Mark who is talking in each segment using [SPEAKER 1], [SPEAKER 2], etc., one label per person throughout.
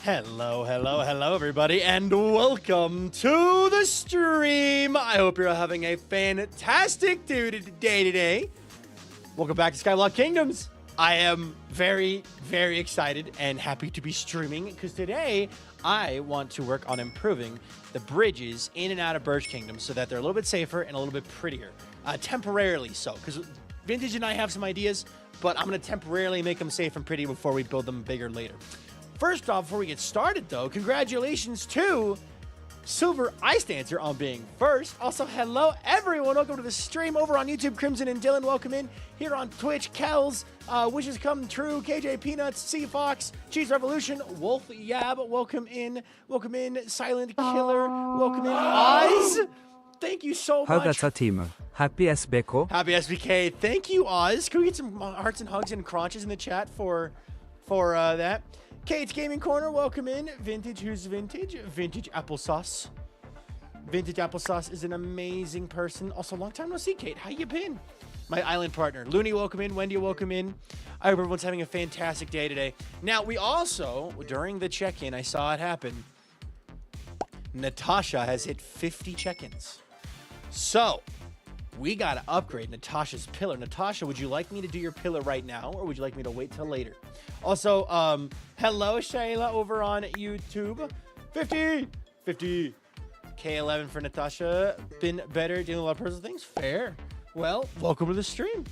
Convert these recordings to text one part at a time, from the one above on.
[SPEAKER 1] Hello, hello, hello, everybody, and welcome to the stream. I hope you're having a fantastic day today. Welcome back to Skyblock Kingdoms. I am very, very excited and happy to be streaming because today I want to work on improving the bridges in and out of Birch Kingdom so that they're a little bit safer and a little bit prettier. Temporarily so, because Vintage and I have some ideas, but I'm going to temporarily make them safe and pretty before we build them bigger later. First off, before we get started, though, congratulations to Silver Ice Dancer on being first. Also, hello, everyone. Welcome to the stream over on YouTube. Crimson and Dylan, welcome in. Here on Twitch, Kells, Wishes Come True, KJ Peanuts, Sea Fox, Cheese Revolution, Wolf Yab, welcome in. Welcome in, Silent Killer, welcome in, Oz. Thank you so much.
[SPEAKER 2] How's that team? Happy SBK.
[SPEAKER 1] Happy SBK. Thank you, Oz. Can we get some hearts and hugs and crunches in the chat for that? Kate's Gaming Corner, welcome in. Vintage, who's Vintage? Vintage Applesauce. Vintage Applesauce is an amazing person. Also, long time no see, Kate. How you been? My island partner. Looney, welcome in. Wendy, welcome in. I hope everyone's having a fantastic day today. Now, we also, during the check-in, I saw it happen. Natasha has hit 50 check-ins. So, we got to upgrade Natasha's pillar. Natasha, would you like me to do your pillar right now, or would you like me to wait till later? Also, hello, Shayla, over on YouTube. 50! K11 for Natasha. Been better dealing with a lot of personal things. Fair. Well, welcome to the stream.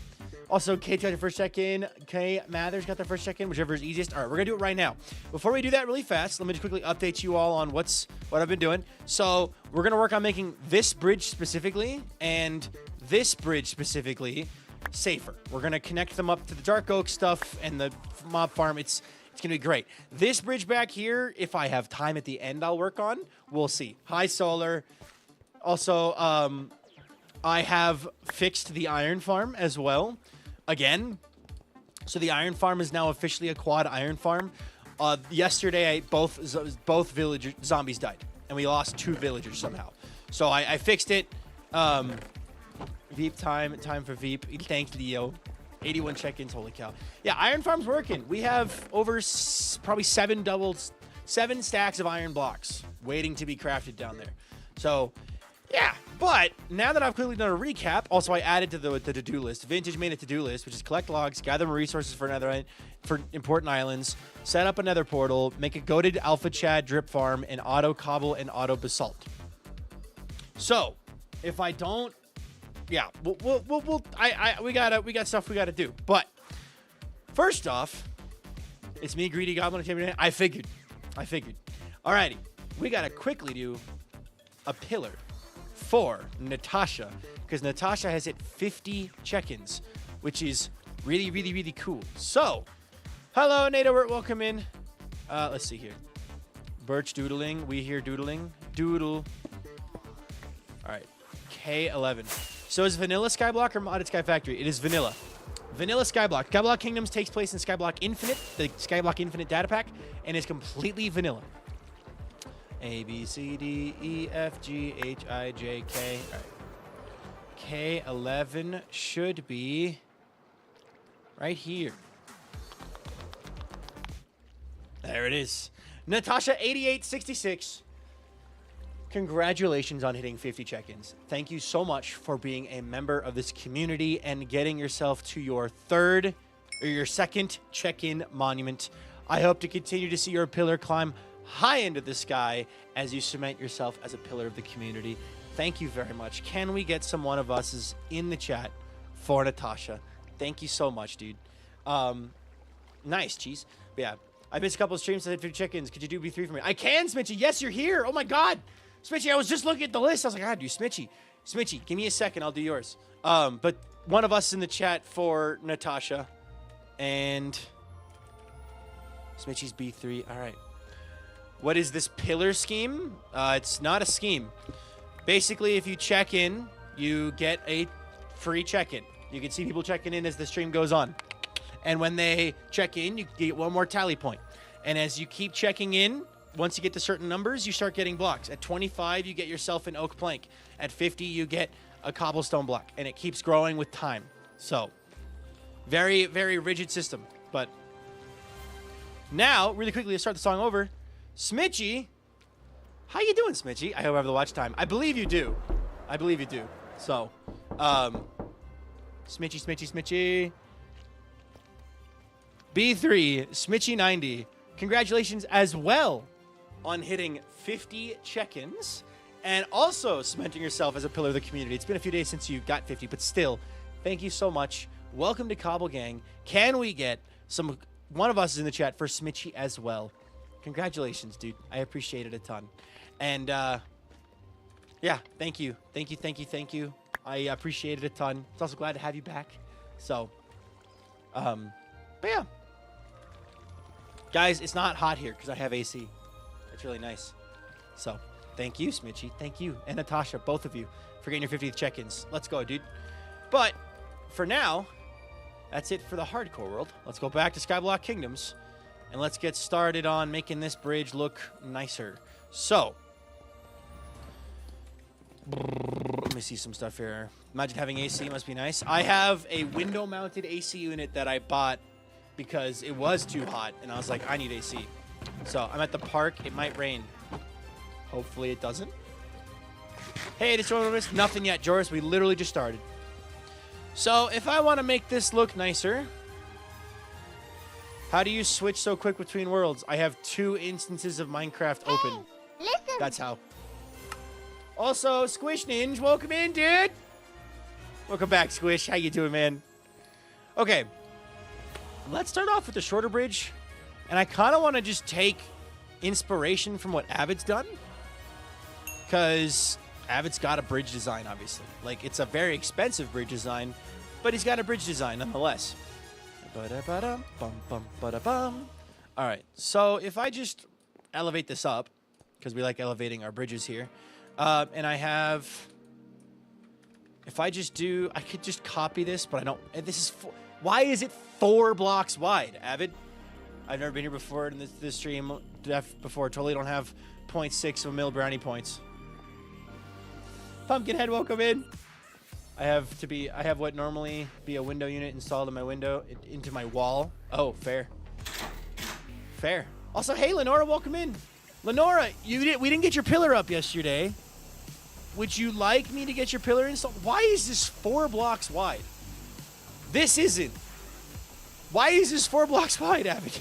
[SPEAKER 1] Also, Kate got their first check-in. K Mathers got their first check-in, whichever is easiest. All right, we're going to do it right now. Before we do that really fast, let me just quickly update you all on what I've been doing. So, we're going to work on making this bridge specifically and this bridge specifically safer. We're going to connect them up to the Dark Oak stuff and the mob farm. It's going to be great. This bridge back here, if I have time at the end, I'll work on. We'll see. High solar. Also, I have fixed the iron farm as well. Again, so the iron farm is now officially a quad iron farm. Yesterday, both villager zombies died, and we lost 2 villagers somehow. So I fixed it. Veep time for Veep. Thanks, Leo. 81 check-ins. Holy cow! Yeah, iron farm's working. We have over probably 7 stacks of iron blocks waiting to be crafted down there. So. Yeah, but now that I've clearly done a recap, also I added to the to-do list. Vintage made a to-do list, which is collect logs, gather resources for important islands, set up another portal, make a goated alpha chad drip farm, and auto cobble and auto basalt. So, if I don't, yeah, we got stuff we gotta do. But first off, it's me, Greedy Goblin. I figured. Alrighty, we gotta quickly do a pillar for Natasha, because Natasha has hit 50 check-ins, which is really, really, really cool. So, hello, Nato, welcome in. Let's see here. Birch doodling. We hear doodling. Doodle. All right. K11. So is vanilla Skyblock or modded Sky Factory? It is vanilla. Vanilla Skyblock. Skyblock Kingdoms takes place in Skyblock Infinite, the Skyblock Infinite data pack, and is completely vanilla. A, B, C, D, E, F, G, H, I, J, K. All right. K11 should be right here. There it is. Natasha 8866. Congratulations on hitting 50 check-ins. Thank you so much for being a member of this community and getting yourself to your second check-in monument. I hope to continue to see your pillar climb high into the sky as you cement yourself as a pillar of the community. Thank you very much. Can we get some one of us in the chat for Natasha? Thank you so much, dude. Nice, Cheese. But yeah, I missed a couple of streams that had 50 check-ins. Could you do B3 for me? I can, Smitchy. Yes, you're here. Oh my God. Smitchy, I was just looking at the list. I was like, God, do Smitchy. Smitchy, give me a second. I'll do yours. But one of us in the chat for Natasha. And Smitchy's B3. All right. What is this pillar scheme? It's not a scheme. Basically, if you check in, you get a free check-in. You can see people checking in as the stream goes on. And when they check in, you get 1 more tally point. And as you keep checking in, once you get to certain numbers, you start getting blocks. At 25, you get yourself an oak plank. At 50, you get a cobblestone block. And it keeps growing with time. So, very, very rigid system. But now, really quickly, to start the song over, Smitchy? How you doing, Smitchy? I hope I have the watch time. I believe you do. I believe you do. So, Smitchy. B3, Smitchy90. Congratulations as well on hitting 50 check-ins and also cementing yourself as a pillar of the community. It's been a few days since you got 50, but still, thank you so much. Welcome to Cobble Gang. Can we get one of us is in the chat for Smitchy as well? Congratulations, dude. I appreciate it a ton. And, yeah, thank you. Thank you. I appreciate it a ton. It's also glad to have you back. So, but yeah. Guys, it's not hot here because I have AC. It's really nice. So, thank you, Smitchy. Thank you. And Natasha, both of you, for getting your 50th check-ins. Let's go, dude. But, for now, that's it for the hardcore world. Let's go back to Skyblock Kingdoms. And let's get started on making this bridge look nicer. So, let me see some stuff here. Imagine having AC must be nice. I have a window-mounted AC unit that I bought because it was too hot, and I was like, I need AC. So, I'm at the park. It might rain. Hopefully it doesn't. Hey, it's Joris. Nothing yet, Joris. We literally just started. So, if I want to make this look nicer, how do you switch so quick between worlds? I have 2 instances of Minecraft open.
[SPEAKER 3] Listen.
[SPEAKER 1] That's how. Also, Squish Ninja, welcome in, dude. Welcome back, Squish. How you doing, man? Okay. Let's start off with the shorter bridge. And I kind of want to just take inspiration from what Avid's done. Because Avid's got a bridge design, obviously. Like, it's a very expensive bridge design, but he's got a bridge design nonetheless. All right, so if I just elevate this up, because we like elevating our bridges here, and I have, if I just do, I could just copy this, but I don't, and this is, why is it 4 blocks wide, Avid? I've never been here before in this stream before. Totally don't have 0.6 of a mil brownie points. Pumpkinhead, welcome in. I have what normally be a window unit installed in my window into my wall. Oh, fair. Fair. Also, hey, Lenora, welcome in. Lenora, we didn't get your pillar up yesterday. Would you like me to get your pillar installed? Why is this 4 blocks wide? This isn't. Why is this 4 blocks wide, Avid?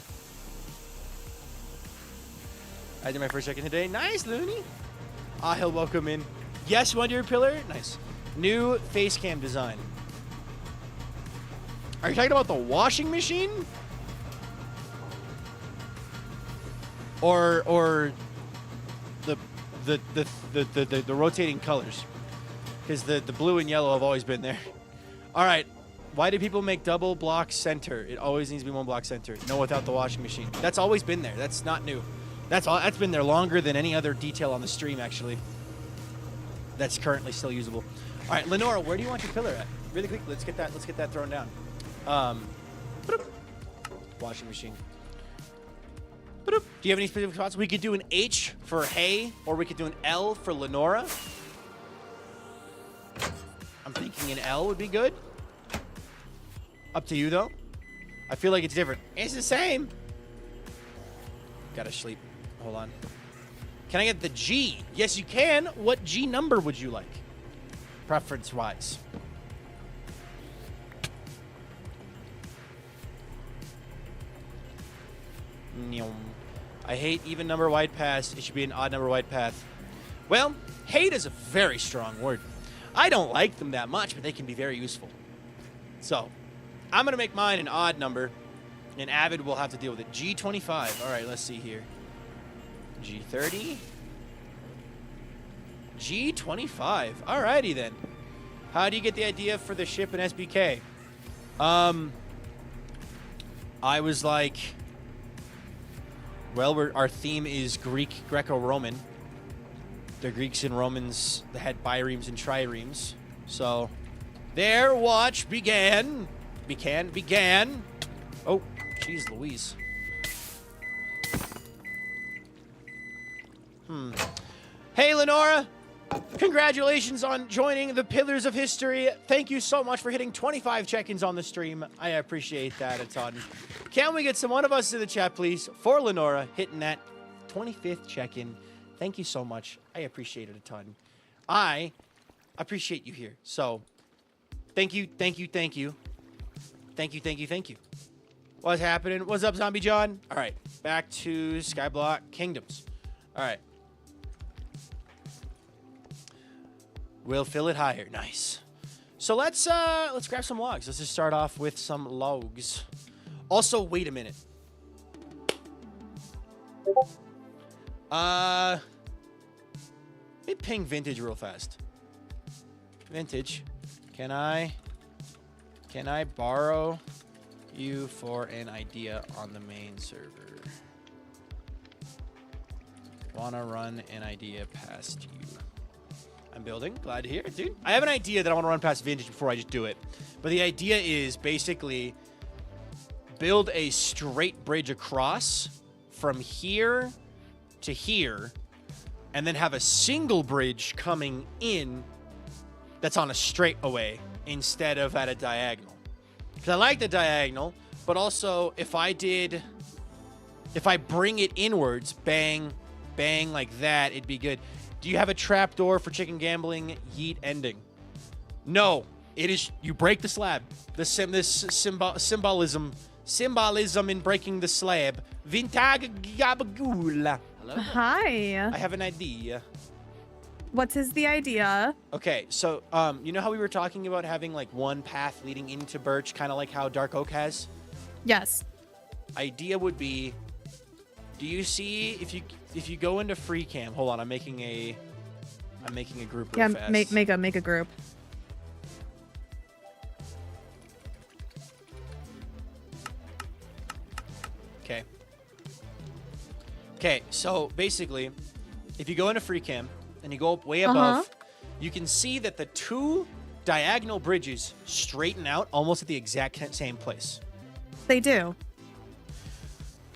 [SPEAKER 1] I did my first check-in today. Nice, Looney. He'll welcome in. Yes, you want your pillar? Nice. New face cam design. Are you talking about the washing machine? Or the rotating colors? Because the blue and yellow have always been there. All right. Why do people make double block center? It always needs to be 1 block center. No, without the washing machine. That's always been there. That's not new. That's been there longer than any other detail on the stream, actually. That's currently still usable. All right, Lenora, where do you want your pillar at? Really quick, let's get that thrown down. Washing machine. Do you have any specific spots? We could do an H for Hey, or we could do an L for Lenora. I'm thinking an L would be good. Up to you, though. I feel like it's different. It's the same. Gotta sleep. Hold on. Can I get the G? Yes, you can. What G number would you like? Preference-wise. I hate even number wide paths. It should be an odd number wide path. Well, hate is a very strong word. I don't like them that much, but they can be very useful. So, I'm going to make mine an odd number, and Avid will have to deal with it. G25. All right, let's see here. G30. G25. All righty then. How do you get the idea for the ship and SBK? I was like, well, our theme is Greco-Roman. The Greeks and Romans had biremes and triremes. So, their watch began. Oh, jeez Louise. Hey, Lenora. Congratulations on joining the Pillars of History. Thank you so much for hitting 25 check-ins on the stream. I appreciate that a ton. Can we get one of us in the chat, please, for Lenora hitting that 25th check-in. Thank you so much. I appreciate it a ton. I appreciate you here. So, thank you, thank you, thank you. Thank you, thank you, thank you. What's happening? What's up, Zombie John? All right, back to Skyblock Kingdoms. All right. We'll fill it higher. Nice. So let's grab some logs. Let's just start off with some logs. Also, wait a minute. Let me ping Vintage real fast. Vintage, can I borrow you for an idea on the main server? Wanna run an idea past you? I'm building. Glad to hear it, dude. I have an idea that I want to run past Vintage before I just do it. But the idea is basically build a straight bridge across from here to here, and then have a single bridge coming in that's on a straightaway instead of at a diagonal. Because I like the diagonal, but also if I bring it inwards, bang, bang like that, it'd be good. Do you have a trapdoor for chicken gambling? Yeet ending. No, it is. You break the slab. This symbolism in breaking the slab. Vintag gabagula. Hello.
[SPEAKER 3] Hi.
[SPEAKER 1] I have an idea.
[SPEAKER 3] What is the idea?
[SPEAKER 1] Okay, so you know how we were talking about having like one path leading into Birch, kind of like how Dark Oak has?
[SPEAKER 3] Yes.
[SPEAKER 1] Idea would be, do you see if you go into free cam? Hold on, I'm making a group real fast.
[SPEAKER 3] make a group.
[SPEAKER 1] Okay. Okay, so basically, if you go into free cam and you go up way above, you can see that the two diagonal bridges straighten out almost at the exact same place.
[SPEAKER 3] They do.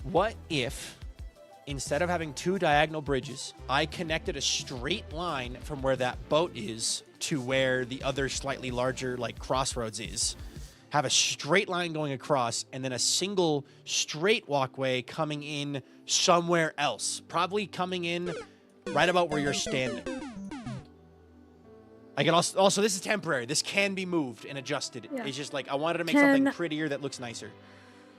[SPEAKER 1] What if, instead of having two diagonal bridges, I connected a straight line from where that boat is to where the other slightly larger, like, crossroads is? Have a straight line going across, and then a single straight walkway coming in somewhere else. Probably coming in right about where you're standing. I can also this is temporary. This can be moved and adjusted.
[SPEAKER 3] Yeah.
[SPEAKER 1] It's just like, I wanted to make something prettier that looks nicer.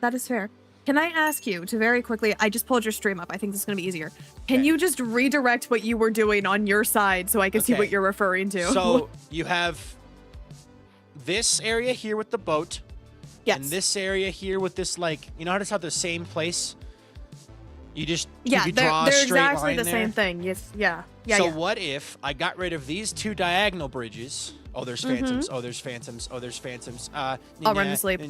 [SPEAKER 3] That is fair. Can I ask you to very quickly, I just pulled your stream up. I think this is going to be easier. Can you just redirect what you were doing on your side so I can see what you're referring to?
[SPEAKER 1] So you have this area here with the boat.
[SPEAKER 3] Yes.
[SPEAKER 1] And this area here with this, like, you know how to have the same place? You just
[SPEAKER 3] yeah,
[SPEAKER 1] you draw a
[SPEAKER 3] they're
[SPEAKER 1] straight
[SPEAKER 3] exactly
[SPEAKER 1] line
[SPEAKER 3] the
[SPEAKER 1] there.
[SPEAKER 3] same thing. Yes. Yeah. Yeah.
[SPEAKER 1] So
[SPEAKER 3] yeah.
[SPEAKER 1] what if I got rid of these two diagonal bridges? Oh, there's phantoms. Oh, there's phantoms. Oh, there's phantoms.
[SPEAKER 3] I'll run to sleep.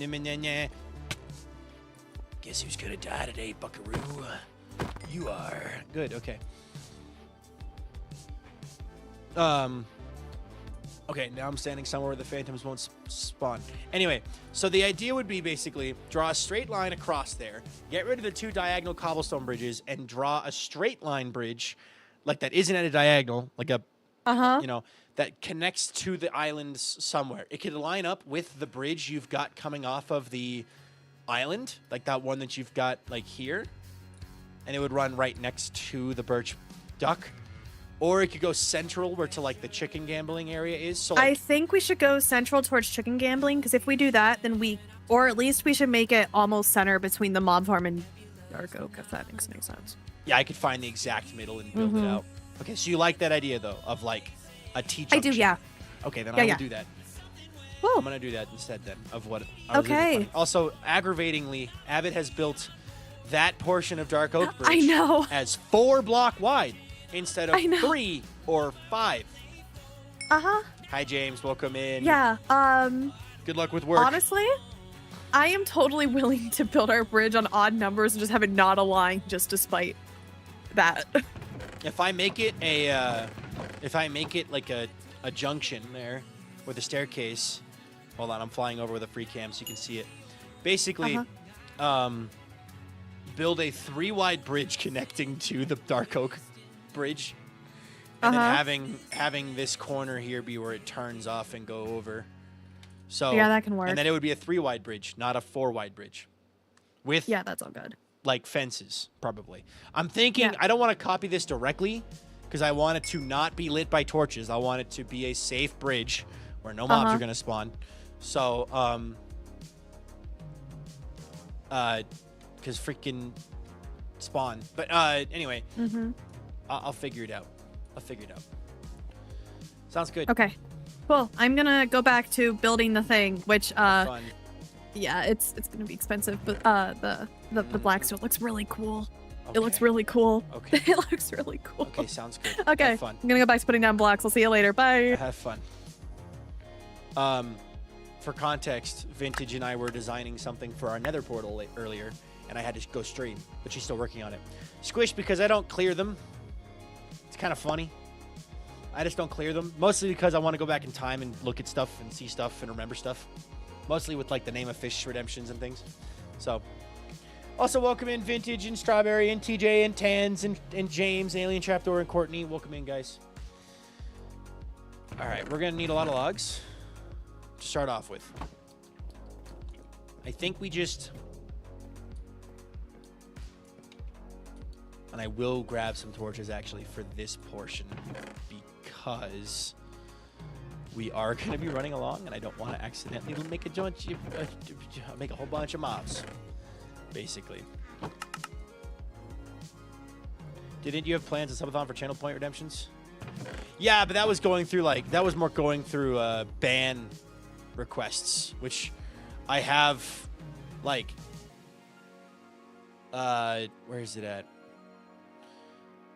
[SPEAKER 1] Guess who's gonna die today, buckaroo? You are. Good, okay. Okay, now I'm standing somewhere where the phantoms won't spawn. Anyway, so the idea would be basically draw a straight line across there, get rid of the two diagonal cobblestone bridges, and draw a straight line bridge, like that isn't at a diagonal, like a, you know, that connects to the islands somewhere. It could line up with the bridge you've got coming off of the island, like that one that you've got like here, and it would run right next to the Birch Duck. Or it could go central where to like the chicken gambling area is. So like,
[SPEAKER 3] I think we should go central towards chicken gambling, because if we do that, then or at least we should make it almost center between the mob farm and Dark Oak, if that makes any sense.
[SPEAKER 1] yeah, I could find the exact middle and build it out. Okay, so you like that idea though, of like a T-junction?
[SPEAKER 3] I do, yeah.
[SPEAKER 1] Okay, then
[SPEAKER 3] Yeah,
[SPEAKER 1] I will
[SPEAKER 3] yeah.
[SPEAKER 1] do that.
[SPEAKER 3] Woo.
[SPEAKER 1] I'm gonna do that instead then of what. I was really
[SPEAKER 3] Okay.
[SPEAKER 1] funny. Also, aggravatingly, Avid has built that portion of Dark Oak Bridge
[SPEAKER 3] I know.
[SPEAKER 1] as 4 block wide instead of
[SPEAKER 3] I know.
[SPEAKER 1] 3 or 5.
[SPEAKER 3] Uh-huh.
[SPEAKER 1] Hi James, welcome in.
[SPEAKER 3] Yeah.
[SPEAKER 1] Good luck with work.
[SPEAKER 3] Honestly, I am totally willing to build our bridge on odd numbers and just have it not align just despite that.
[SPEAKER 1] If I make it like a junction there with a staircase, hold on, I'm flying over with a free cam so you can see it. Basically, build a 3 wide bridge connecting to the Dark Oak Bridge, and then having this corner here be where it turns off and go over. So
[SPEAKER 3] Yeah, that can work.
[SPEAKER 1] And then it would be a 3 wide bridge, not a 4 wide bridge. With
[SPEAKER 3] Yeah, that's all good.
[SPEAKER 1] like fences, probably. I'm thinking
[SPEAKER 3] Yeah.
[SPEAKER 1] I don't want to copy this directly because I want it to not be lit by torches. I want it to be a safe bridge where no mobs are going to spawn. So, because freaking spawn. But anyway, I'll figure it out. Sounds good.
[SPEAKER 3] Okay. Cool. I'm gonna go back to building the thing, which
[SPEAKER 1] Fun.
[SPEAKER 3] yeah, it's gonna be expensive, but the blackstone looks really cool.
[SPEAKER 1] Okay.
[SPEAKER 3] It looks really cool.
[SPEAKER 1] Okay.
[SPEAKER 3] It looks really cool.
[SPEAKER 1] Okay, sounds good.
[SPEAKER 3] Okay.
[SPEAKER 1] Have fun.
[SPEAKER 3] I'm gonna go back to putting down blocks. I'll see you later. Bye.
[SPEAKER 1] Have fun. For context, Vintage and I were designing something for our nether portal earlier, and I had to go stream, but she's still working on it. Squish because I don't clear them. It's kind of funny. I just don't clear them, mostly because I want to go back in time and look at stuff and see stuff and remember stuff. Mostly with like the name of fish redemptions and things. So, also welcome in Vintage and Strawberry and TJ and Tans and James, Alien Trapdoor and Courtney. Welcome in, guys. All right, we're gonna need a lot of logs to start off with. I think we just, and I will grab some torches actually for this portion because we are going to be running along, and I don't want to accidentally make make a whole bunch of mobs, basically. Didn't you have plans at subathon for channel point redemptions? Yeah, but that was going through that was more going through ban requests, which I have where is it at?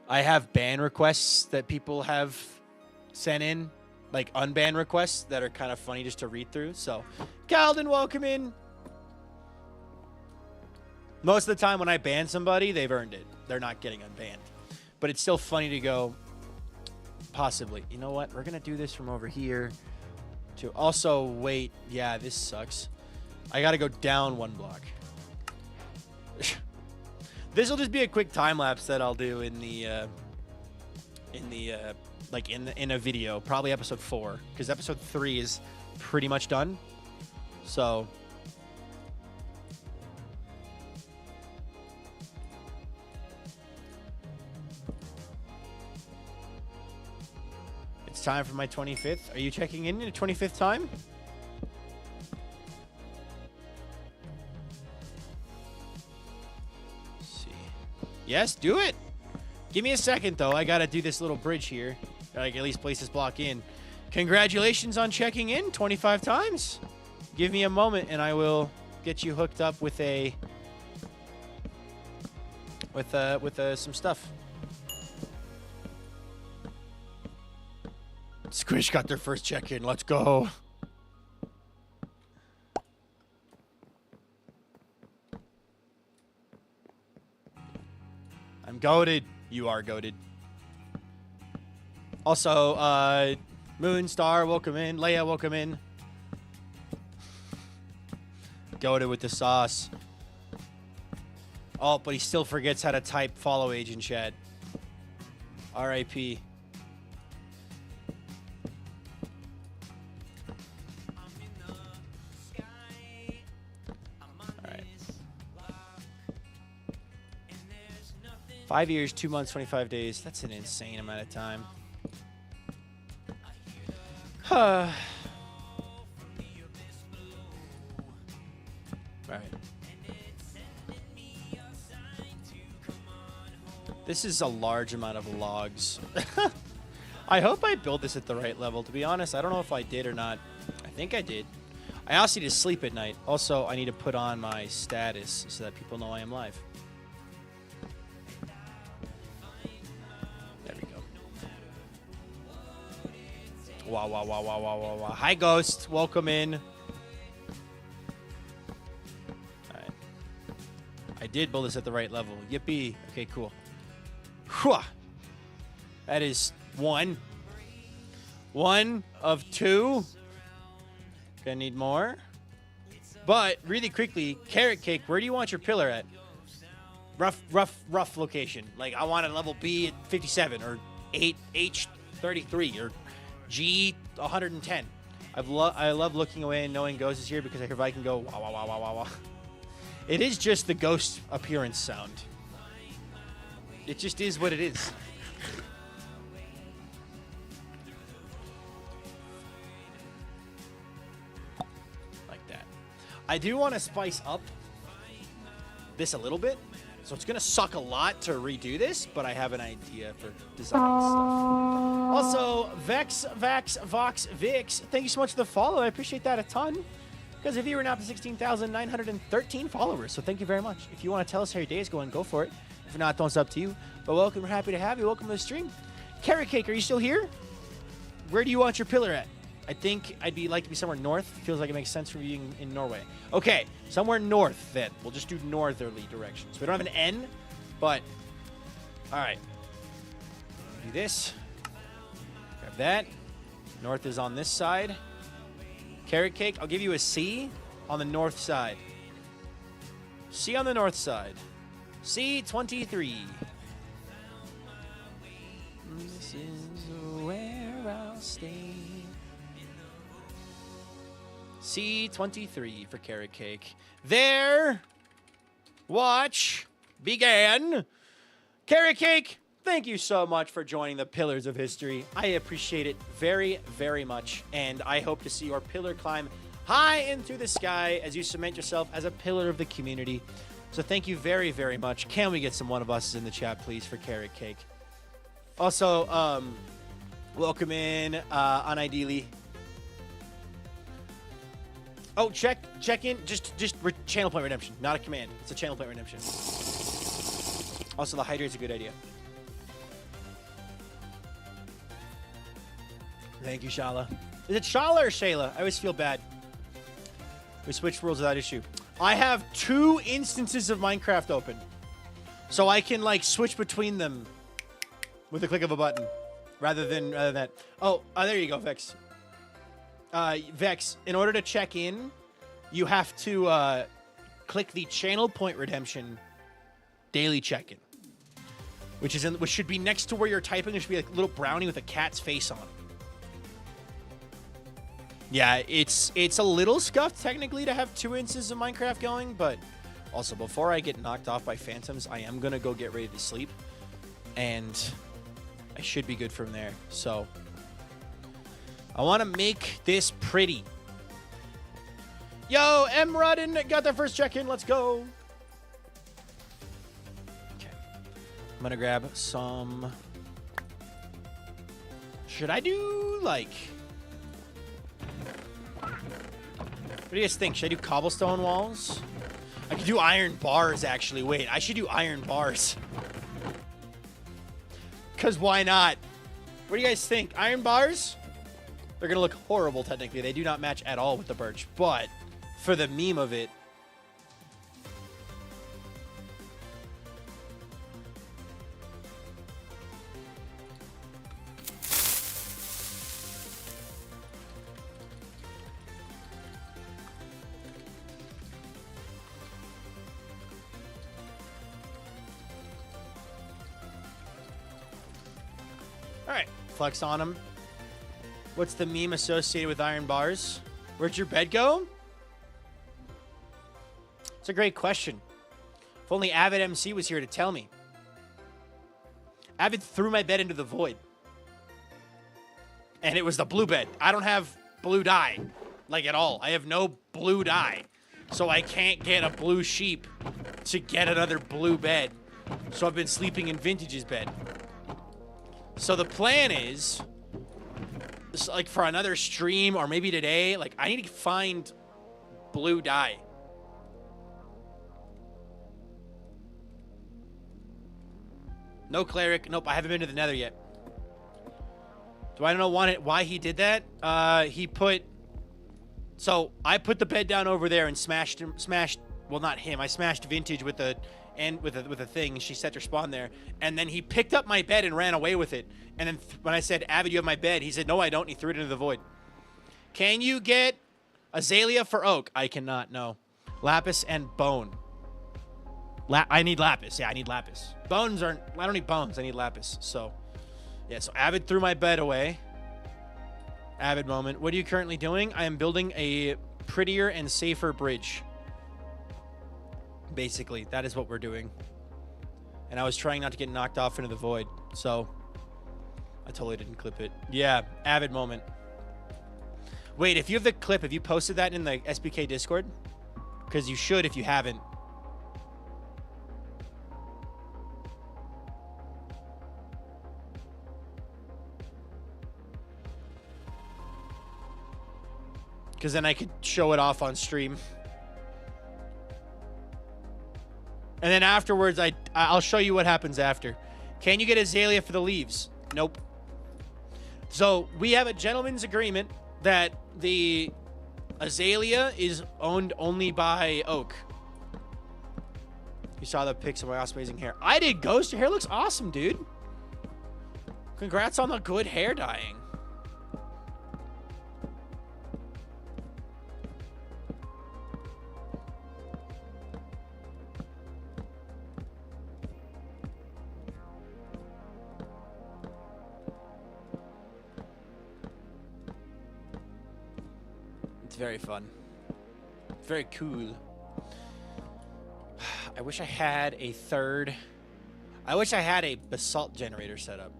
[SPEAKER 1] I have ban requests that people have sent in, like unban requests that are kind of funny just to read through. So, Calden, welcome in. Most of the time when I ban somebody, they've earned it. They're not getting unbanned. But it's still funny to go, possibly. You know what? We're going to do this from over here. To also, wait. Yeah, this sucks. I got to go down one block. This will just be a quick time lapse that I'll do in a video, probably episode 4, because episode 3 is pretty much done. So it's time for my 25th. Are you checking in at 25th time? Yes, do it. Give me a second, though. I got to do this little bridge here. Gotta at least place this block in. Congratulations on checking in 25 times. Give me a moment, and I will get you hooked up with some stuff. Squish got their first check-in. Let's go. I'm goated. You are goated. Also, Moonstar, welcome in. Leia, welcome in. Goated with the sauce. Oh, but he still forgets how to type follow agent chat. R.I.P. All right. 5 years, 2 months, 25 days. That's an insane amount of time. All right. This is a large amount of logs. I hope I built this at the right level. To be honest, I don't know if I did or not. I think I did. I also need to sleep at night. Also, I need to put on my status so that people know I am live. There we go. Wow, wow, wow, wow, wow, wow, wow. Hi, Ghost. Welcome in. Alright. I did build this at the right level. Yippee. Okay, cool. Whew. That is one. One of two. Gonna need more. But really quickly, Carrot Cake, where do you want your pillar at? Rough location. Like, I want a level B at 57 or 8H 33 or G 110. I love looking away and knowing Ghost is here because I hear Viking go, wow, wow, wow, wow, wow, wow. It is just the ghost appearance sound. It just is what it is. Like that. I do want to spice up this a little bit. So it's going to suck a lot to redo this, but I have an idea for design stuff. Also, Vox, Vix, thank you so much for the follow. I appreciate that a ton. Because if you were now to 16,913 followers, so thank you very much. If you want to tell us how your day is going, go for it. If not, it's up to you. But welcome, we're happy to have you. Welcome to the stream. Carrot Cake, are you still here? Where do you want your pillar at? I think I'd like to be somewhere north. Feels like it makes sense for being in Norway. Okay, somewhere north then. We'll just do northerly directions. We don't have an N, but all right. Do this. Grab that. North is on this side. Carrot Cake, I'll give you a C on the north side. C on the north side. C23. This is where I'll stay. C23 for Carrot Cake. There. Watch. Began. Carrot Cake, thank you so much for joining the Pillars of History. I appreciate it very, very much. And I hope to see your pillar climb high into the sky as you cement yourself as a pillar of the community. So thank you very, very much. Can we get some one of us in the chat, please, for Carrot Cake? Also, welcome in, Unideally. Oh, check in. Just channel point redemption, not a command. It's a channel point redemption. Also, the hydrate's a good idea. Thank you, Shala. Is it Shala or Shayla? I always feel bad. We switched worlds without issue. I have 2 instances of Minecraft open, so I can like switch between them with the click of a button, rather than that. Oh, there you go, Vex. Vex, in order to check in, you have to click the channel point redemption daily check-in, which should be next to where you're typing. There should be like a little brownie with a cat's face on it. Yeah, it's a little scuffed technically to have 2 instances of Minecraft going, but also before I get knocked off by phantoms, I am gonna go get ready to sleep, and I should be good from there. So I want to make this pretty. Yo, M. Rudden got their first check-in. Let's go. Okay. I'm going to grab some. Should I do, like... What do you guys think? Should I do cobblestone walls? I could do iron bars, actually. Wait, I should do iron bars. Because why not? What do you guys think? Iron bars? They're going to look horrible, technically. They do not match at all with the birch. But for the meme of it... All right, flex on them. What's the meme associated with iron bars? Where'd your bed go? It's a great question. If only Avid MC was here to tell me. Avid threw my bed into the void. And it was the blue bed. I don't have blue dye, like at all. I have no blue dye. So I can't get a blue sheep to get another blue bed. So I've been sleeping in Vintage's bed. So the plan is, like for another stream or maybe today, like I need to find blue dye. No cleric. Nope, I haven't been to the nether yet. Do I know why he did that? So I put the bed down over there and smashed, well, not him. I smashed Vintage with a thing, and she set her spawn there. And then he picked up my bed and ran away with it. And then when I said, Avid, you have my bed, he said, no, I don't. And he threw it into the void. Can you get azalea for oak? I cannot, no. Lapis and bone. I need lapis. Yeah, I need lapis. Bones aren't... I don't need bones. I need lapis. So, yeah. So, Avid threw my bed away. Avid moment. What are you currently doing? I am building a prettier and safer bridge. Basically, that is what we're doing. And I was trying not to get knocked off into the void, so I totally didn't clip it. Yeah, Avid moment. Wait, if you have the clip, have you posted that in the SBK Discord? Because you should if you haven't. Because then I could show it off on stream. And then afterwards, I'll show you what happens after. Can you get Azalea for the leaves? Nope. So we have a gentleman's agreement that the Azalea is owned only by Oak. You saw the pics of my amazing hair. I did, Ghost. Your hair looks awesome, dude. Congrats on the good hair dyeing. Very fun. Very cool. I wish I had a basalt generator set up.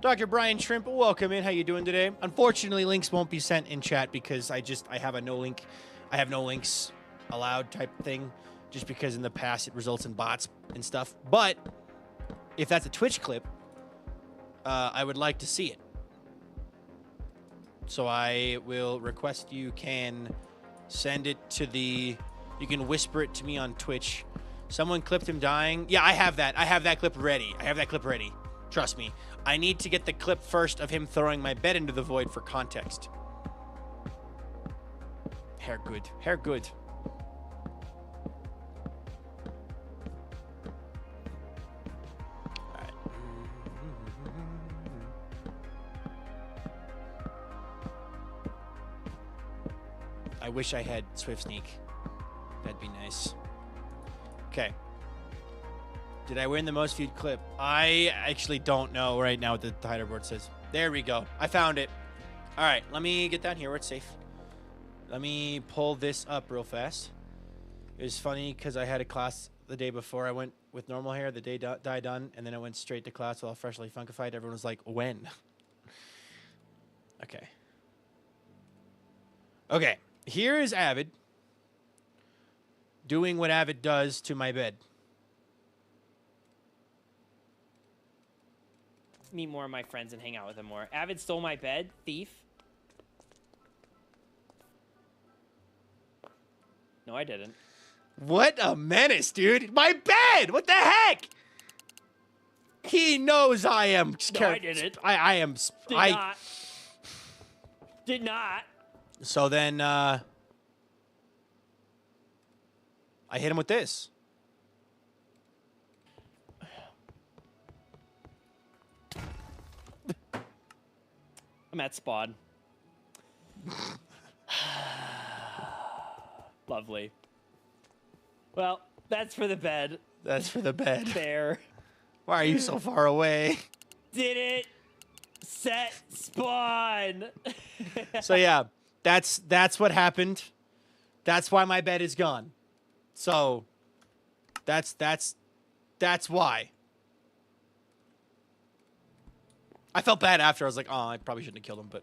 [SPEAKER 1] Dr. Brian Shrimp, welcome in. How you doing today? Unfortunately, links won't be sent in chat because I have no links allowed type thing, just because in the past it results in bots and stuff. But if that's a Twitch clip, I would like to see it. So I will request you can send it to you can whisper it to me on Twitch. Someone clipped him dying. Yeah, I have that. I have that clip ready. Trust me. I need to get the clip first of him throwing my bed into the void for context. Hair good. Hair good. I wish I had Swift Sneak. That'd be nice. Okay. Did I win the most viewed clip? I actually don't know right now what the title board says. There we go. I found it. All right, let me get down here where it's safe. Let me pull this up real fast. It was funny because I had a class the day before. I went with normal hair, the day dye done, and then I went straight to class while freshly funkified. Everyone was like, when? Okay. Okay. Here is Avid doing what Avid does to my bed.
[SPEAKER 4] Meet more of my friends and hang out with them more. Avid stole my bed. Thief. No, I didn't.
[SPEAKER 1] What a menace, dude. My bed! What the heck? He knows I am...
[SPEAKER 4] No, I didn't.
[SPEAKER 1] I am...
[SPEAKER 4] Did not.
[SPEAKER 1] So then, I hit him with this.
[SPEAKER 4] I'm at spawn. Lovely. Well, that's for the bed.
[SPEAKER 1] That's for the bed.
[SPEAKER 4] There.
[SPEAKER 1] Why are you so far away?
[SPEAKER 4] Did it. Set spawn.
[SPEAKER 1] So yeah, that's what happened. That's why my bed is gone. So that's why. I felt bad after. I was like, oh, I probably shouldn't have killed him, but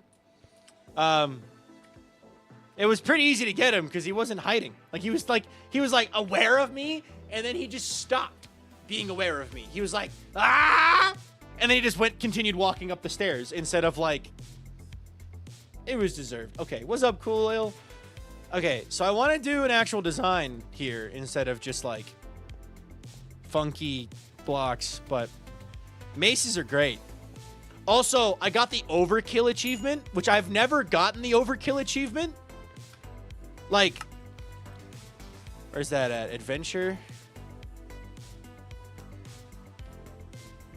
[SPEAKER 1] it was pretty easy to get him because he wasn't hiding. Like he was like aware of me, and then he just stopped being aware of me. He was like, ah, and then he just continued walking up the stairs instead of like. It was deserved. Okay, what's up, Cool Oil? Okay, so I want to do an actual design here instead of just like funky blocks, but maces are great. Also, I got the overkill achievement, which I've never gotten the overkill achievement. Like, where's that at? Adventure?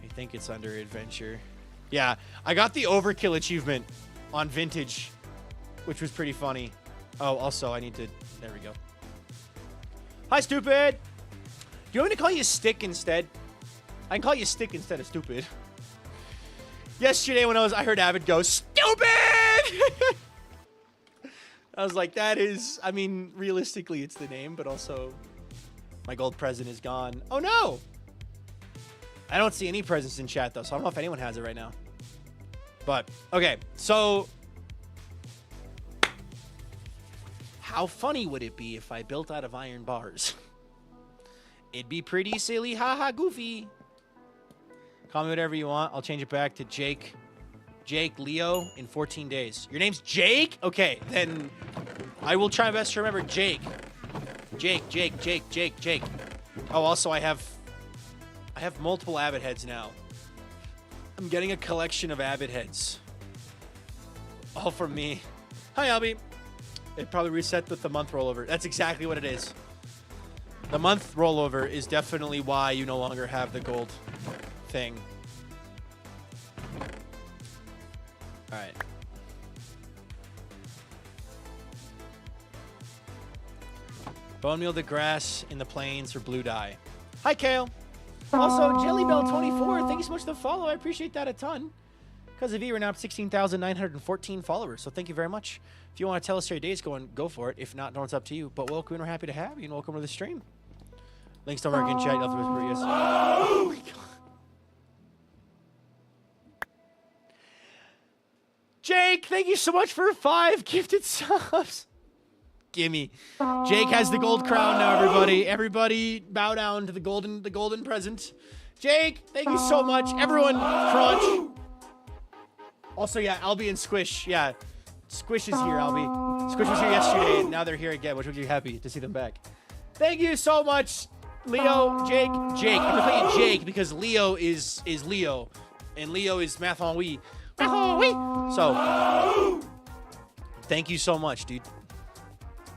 [SPEAKER 1] I think it's under adventure. Yeah, I got the overkill achievement on vintage, which was pretty funny. Oh, also, I need to... There we go. Hi, stupid! Do you want me to call you Stick instead? I can call you Stick instead of stupid. Yesterday when I heard Avid go, stupid! I was like, that is... I mean, realistically, it's the name, but also... My gold present is gone. Oh, no. I don't see any presents in chat, though, so I don't know if anyone has it right now. But, okay, so... How funny would it be if I built out of iron bars? It'd be pretty silly, haha, goofy. Call me whatever you want. I'll change it back to Jake. Jake Leo in 14 days. Your name's Jake? Okay, then I will try my best to remember Jake. Jake. Oh, also I have multiple Abbott heads now. I'm getting a collection of Abbott heads. All from me. Hi, Albie. It probably reset with the month rollover. That's exactly what it is. The month rollover is definitely why you no longer have the gold thing. All right. Bone meal the grass in the plains for blue dye. Hi, Kale. Also, Jellybell24, thank you so much for the follow. I appreciate that a ton. Because of you, we're now at 16,914 followers, so thank you very much. If you want to tell us how your day's going, go for it. If not, it's up to you. But welcome, and we're happy to have you, and welcome to the stream. Links don't work in chat. You'll have to whisper, yes. Oh my God. Jake, thank you so much for 5 gifted subs. Gimme. Jake has the gold crown now, everybody. Everybody bow down to the golden present. Jake, thank you so much. Everyone, crunch. Also, yeah, Albie and Squish. Yeah, Squish is here, Albie. Squish was here yesterday, and now they're here again, which makes me happy to see them back. Thank you so much, Leo, Jake. I'm gonna play you Jake because Leo is Leo, and Leo is Mathon-wee. So, thank you so much, dude.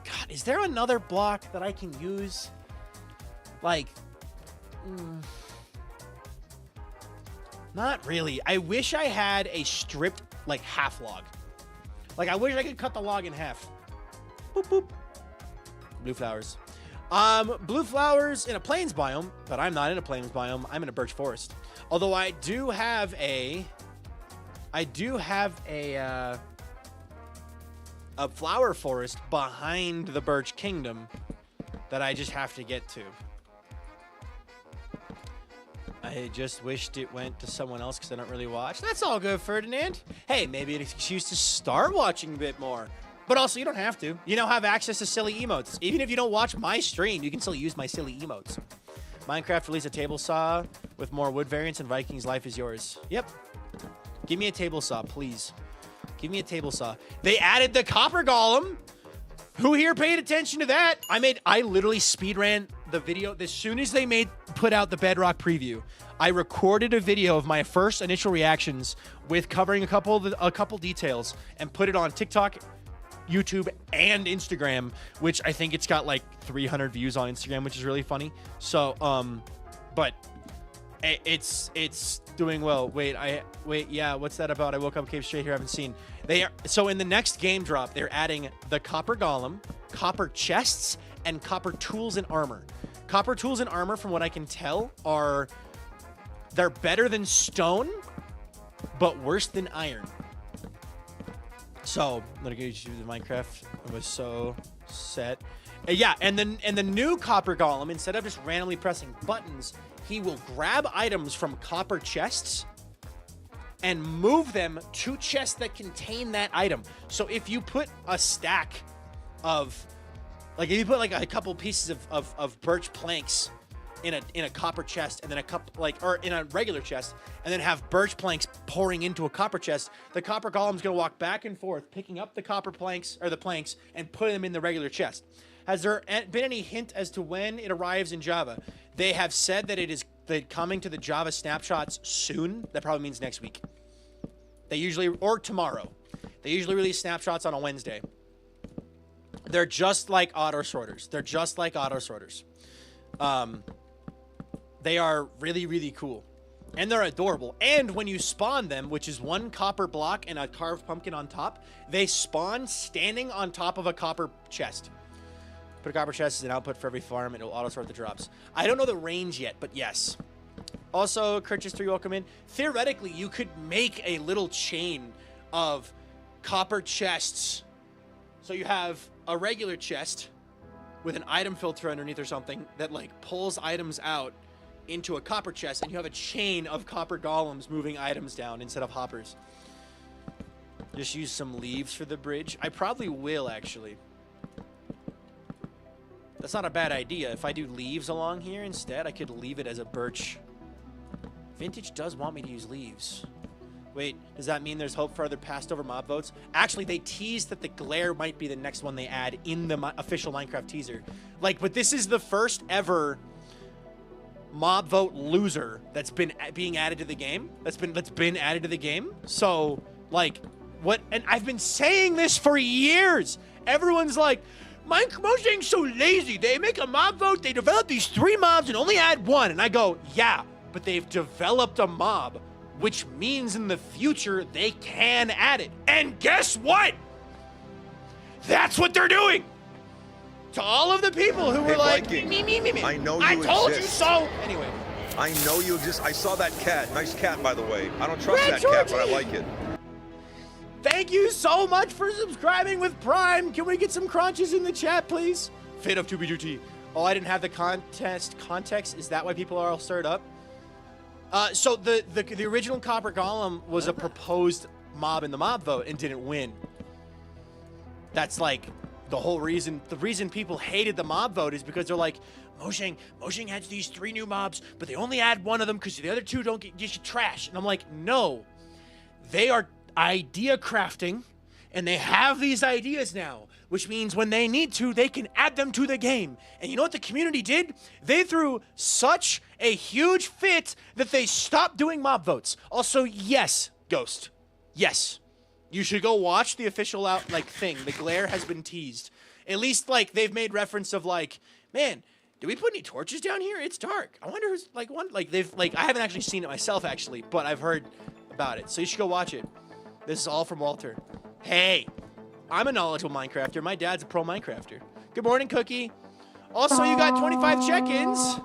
[SPEAKER 1] God, is there another block that I can use? Like, not really. I wish I had a stripped, like, half log. Like, I wish I could cut the log in half. Boop, boop. Blue flowers. Blue flowers in a plains biome, but I'm not in a plains biome. I'm in a birch forest. Although I do have a flower forest behind the Birch Kingdom that I just have to get to. I just wished it went to someone else because I don't really watch. That's all good, Ferdinand. Hey, maybe an excuse to start watching a bit more. But also, you don't have to. You now have access to silly emotes. Even if you don't watch my stream, you can still use my silly emotes. Minecraft released a table saw with more wood variants, and Vikings Life is yours. Yep. Give me a table saw, please. Give me a table saw. They added the copper golem. Who here paid attention to that? I literally speedran the video. As soon as they put out the Bedrock preview, I recorded a video of my first initial reactions with covering a couple details and put it on TikTok, YouTube, and Instagram, which I think it's got like 300 views on Instagram, which is really funny. So, but it's doing well. Wait, yeah, what's that about? I woke up, came straight here, I haven't seen. So in the next game drop, they're adding the copper golem, copper chests, and copper tools and armor. Copper tools and armor, from what I can tell, they're better than stone, but worse than iron. So I'm gonna go to the Minecraft. I was so set. Yeah, and the new copper golem, instead of just randomly pressing buttons, he will grab items from copper chests and move them to chests that contain that item. So if you put a stack of, like, if you put like a couple pieces of birch planks in a copper chest, and then or in a regular chest, and then have birch planks pouring into a copper chest, the copper golem's gonna walk back and forth, picking up the copper planks or the planks and putting them in the regular chest. Has there been any hint as to when it arrives in Java? They have said that it is coming to the Java snapshots soon. That probably means next week. They usually, or tomorrow. They usually release snapshots on a Wednesday. They're just like auto sorters. They are really, really cool. And they're adorable. And when you spawn them, which is one copper block and a carved pumpkin on top, they spawn standing on top of a copper chest. Put a copper chest as an output for every farm, and it will auto-sort the drops. I don't know the range yet, but yes. Also, Kirchis3, welcome in. Theoretically, you could make a little chain of copper chests. So you have a regular chest, with an item filter underneath or something that like pulls items out into a copper chest, and you have a chain of copper golems moving items down instead of hoppers. Just use some leaves for the bridge. I probably will, actually. That's not a bad idea. If I do leaves along here instead, I could leave it as a birch. Vintage does want me to use leaves. Wait, does that mean there's hope for other passed over mob votes? Actually, they teased that the glare might be the next one they add in the official Minecraft teaser. Like, but this is the first ever mob vote loser that's been being added to the game. That's been added to the game. So, like, what? And I've been saying this for years. Everyone's like, Mojang's so lazy. They make a mob vote, they develop these 3 mobs and only add 1. And I go, yeah, but they've developed a mob, which means in the future they can add it. And guess what? That's what they're doing. To all of the people who were like,
[SPEAKER 5] Viking,
[SPEAKER 1] me.
[SPEAKER 5] I know you
[SPEAKER 1] I told you
[SPEAKER 5] exist.
[SPEAKER 1] so. Anyway.
[SPEAKER 5] I know you exist. I saw that cat. Nice cat, by the way. I don't trust that cat, but I like it.
[SPEAKER 1] Thank you so much for subscribing with Prime. Can we get some crunches in the chat, please? Fate of 2B2T. Oh, I didn't have the context. Is that why people are all stirred up? So the original Copper Golem was a proposed mob in the mob vote and didn't win. That's like the whole reason. The reason people hated the mob vote is because they're like, Mojang has these 3 new mobs, but they only add 1 of them because the other 2 don't get just trash. And I'm like, no, they are idea crafting, and they have these ideas now, which means when they need to, they can add them to the game. And you know what the community did? They threw such a huge fit that they stopped doing mob votes. Also, yes, Ghost, yes, you should go watch the official thing. The glare has been teased. At least like they've made reference of like, man, did we put any torches down here? It's dark. I wonder who's like one. Like they've like I haven't actually seen it myself actually, but I've heard about it. So you should go watch it. This is all from Walter. Hey, I'm a knowledgeable Minecrafter. My dad's a pro Minecrafter. Good morning, Cookie. Also, you got 25 check-ins.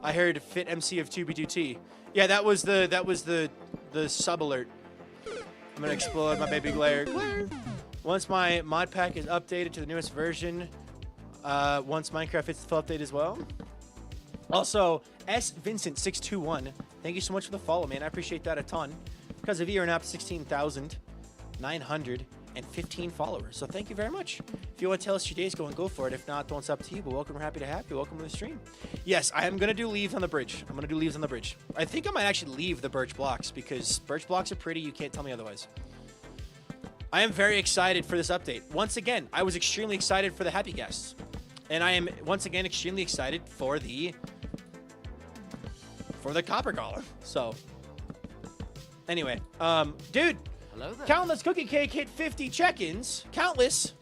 [SPEAKER 1] I heard fit MC of 2B2T. Yeah, that was the sub alert. I'm gonna explode my baby glare. Once my mod pack is updated to the newest version, once Minecraft hits the full update as well. Also, S Vincent 621. Thank you so much for the follow, man. I appreciate that a ton. Because of you, you're now up to 16,915 followers. So thank you very much. If you want to tell us your day's going, go for it. If not, then it's up to you. But welcome, we're happy to have you. Welcome to the stream. Yes, I am going to do leaves on the bridge. I'm going to do leaves on the bridge. I think I might actually leave the birch blocks because birch blocks are pretty. You can't tell me otherwise. I am very excited for this update. Once again, I was extremely excited for the happy guests. And I am, once again, extremely excited for the copper golem. So... anyway, dude, hello there. Countless Cookie Cake hit 50 check-ins. Countless.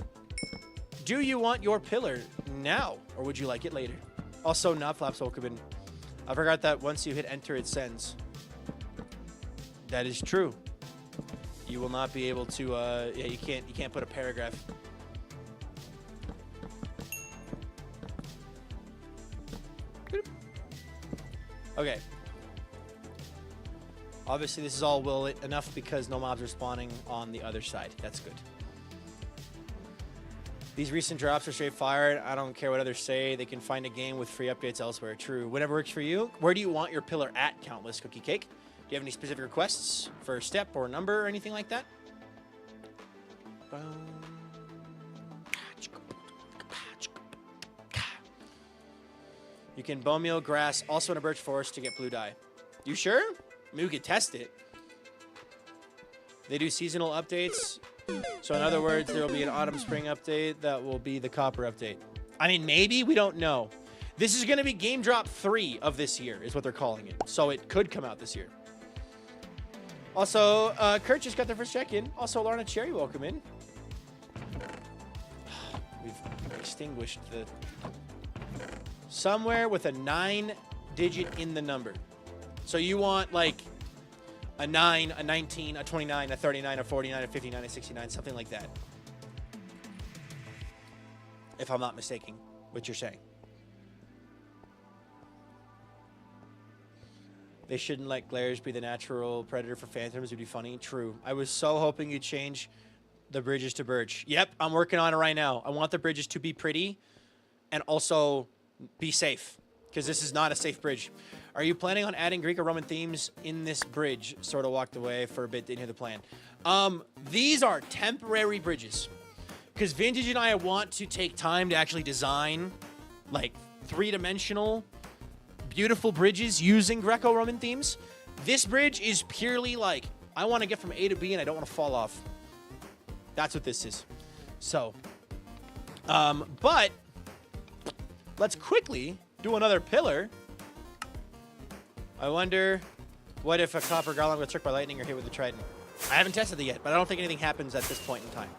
[SPEAKER 1] Do you want your pillar now, or would you like it later? Also, Nobflaps welcome in. I forgot that once you hit enter, it sends. That is true. You will not be able to. Yeah, you can't put a paragraph. Okay. Obviously, this is all will it enough because no mobs are spawning on the other side. That's good. These recent drops are straight fired. I don't care what others say. They can find a game with free updates elsewhere. True. Whatever works for you. Where do you want your pillar at, Countless Cookie Cake? Do you have any specific requests for a step or a number or anything like that? You can bone meal grass also in a birch forest to get blue dye. You sure? Maybe we could test it. They do seasonal updates. So in other words, there will be an autumn-spring update that will be the copper update. I mean, maybe. We don't know. This is going to be Game Drop 3 of this year is what they're calling it. So it could come out this year. Also, Kurt just got their first check-in. Also, Lorna Cherry, welcome in. We've extinguished the... somewhere with a 9-digit in the number. So you want like a 9, a 19, a 29, a 39, a 49, a 59, a 69, something like that. If I'm not mistaken what you're saying. They shouldn't let glares be the natural predator for phantoms. It would be funny. True. I was so hoping you'd change the bridges to birch. Yep, I'm working on it right now. I want the bridges to be pretty. and also be safe, because this is not a safe bridge. Are you planning on adding Greek or Roman themes in this bridge? Sort of walked away for a bit, didn't hear the plan. These are temporary bridges, because Vintage and I want to take time to actually design like 3-dimensional beautiful bridges using Greco-Roman themes. This bridge is purely like, I want to get from A to B and I don't want to fall off. That's what this is. So, but let's quickly do another pillar. I wonder, what if a copper garland gets struck by lightning or hit with a trident? I haven't tested it yet, but I don't think anything happens at this point in time.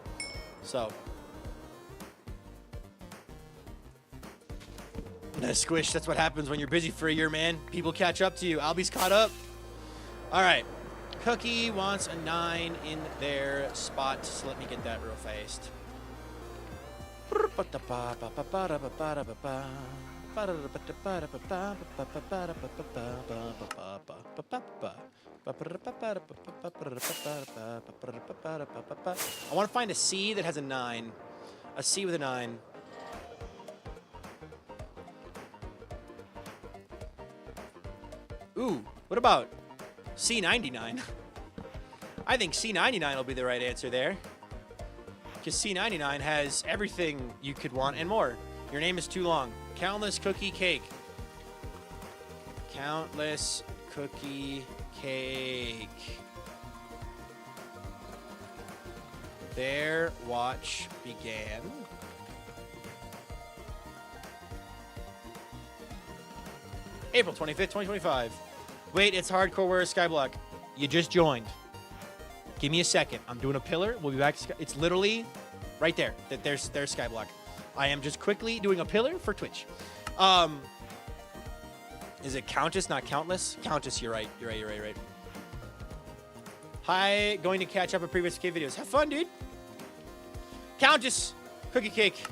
[SPEAKER 1] So, squish, that's what happens when you're busy for a year, man. People catch up to you. Albie's caught up. All right. Cookie wants a 9 in their spot, so let me get that real fast. I want to find a C that has a 9. A C with a 9. Ooh, what about C99? I think C99 will be the right answer there. Because C99 has everything you could want and more. Your name is too long. Countless cookie cake. Countless cookie cake. Their watch began. April 25th, 2025. Wait, it's hardcore. Where is Skyblock? You just joined. Give me a second. I'm doing a pillar. We'll be back. It's literally right there. There's Skyblock. I am just quickly doing a pillar for Twitch. Is it Countess, not Countless? Countess, you're right. You're right. Hi, going to catch up on previous cake videos. Have fun, dude. Countess, cookie cake.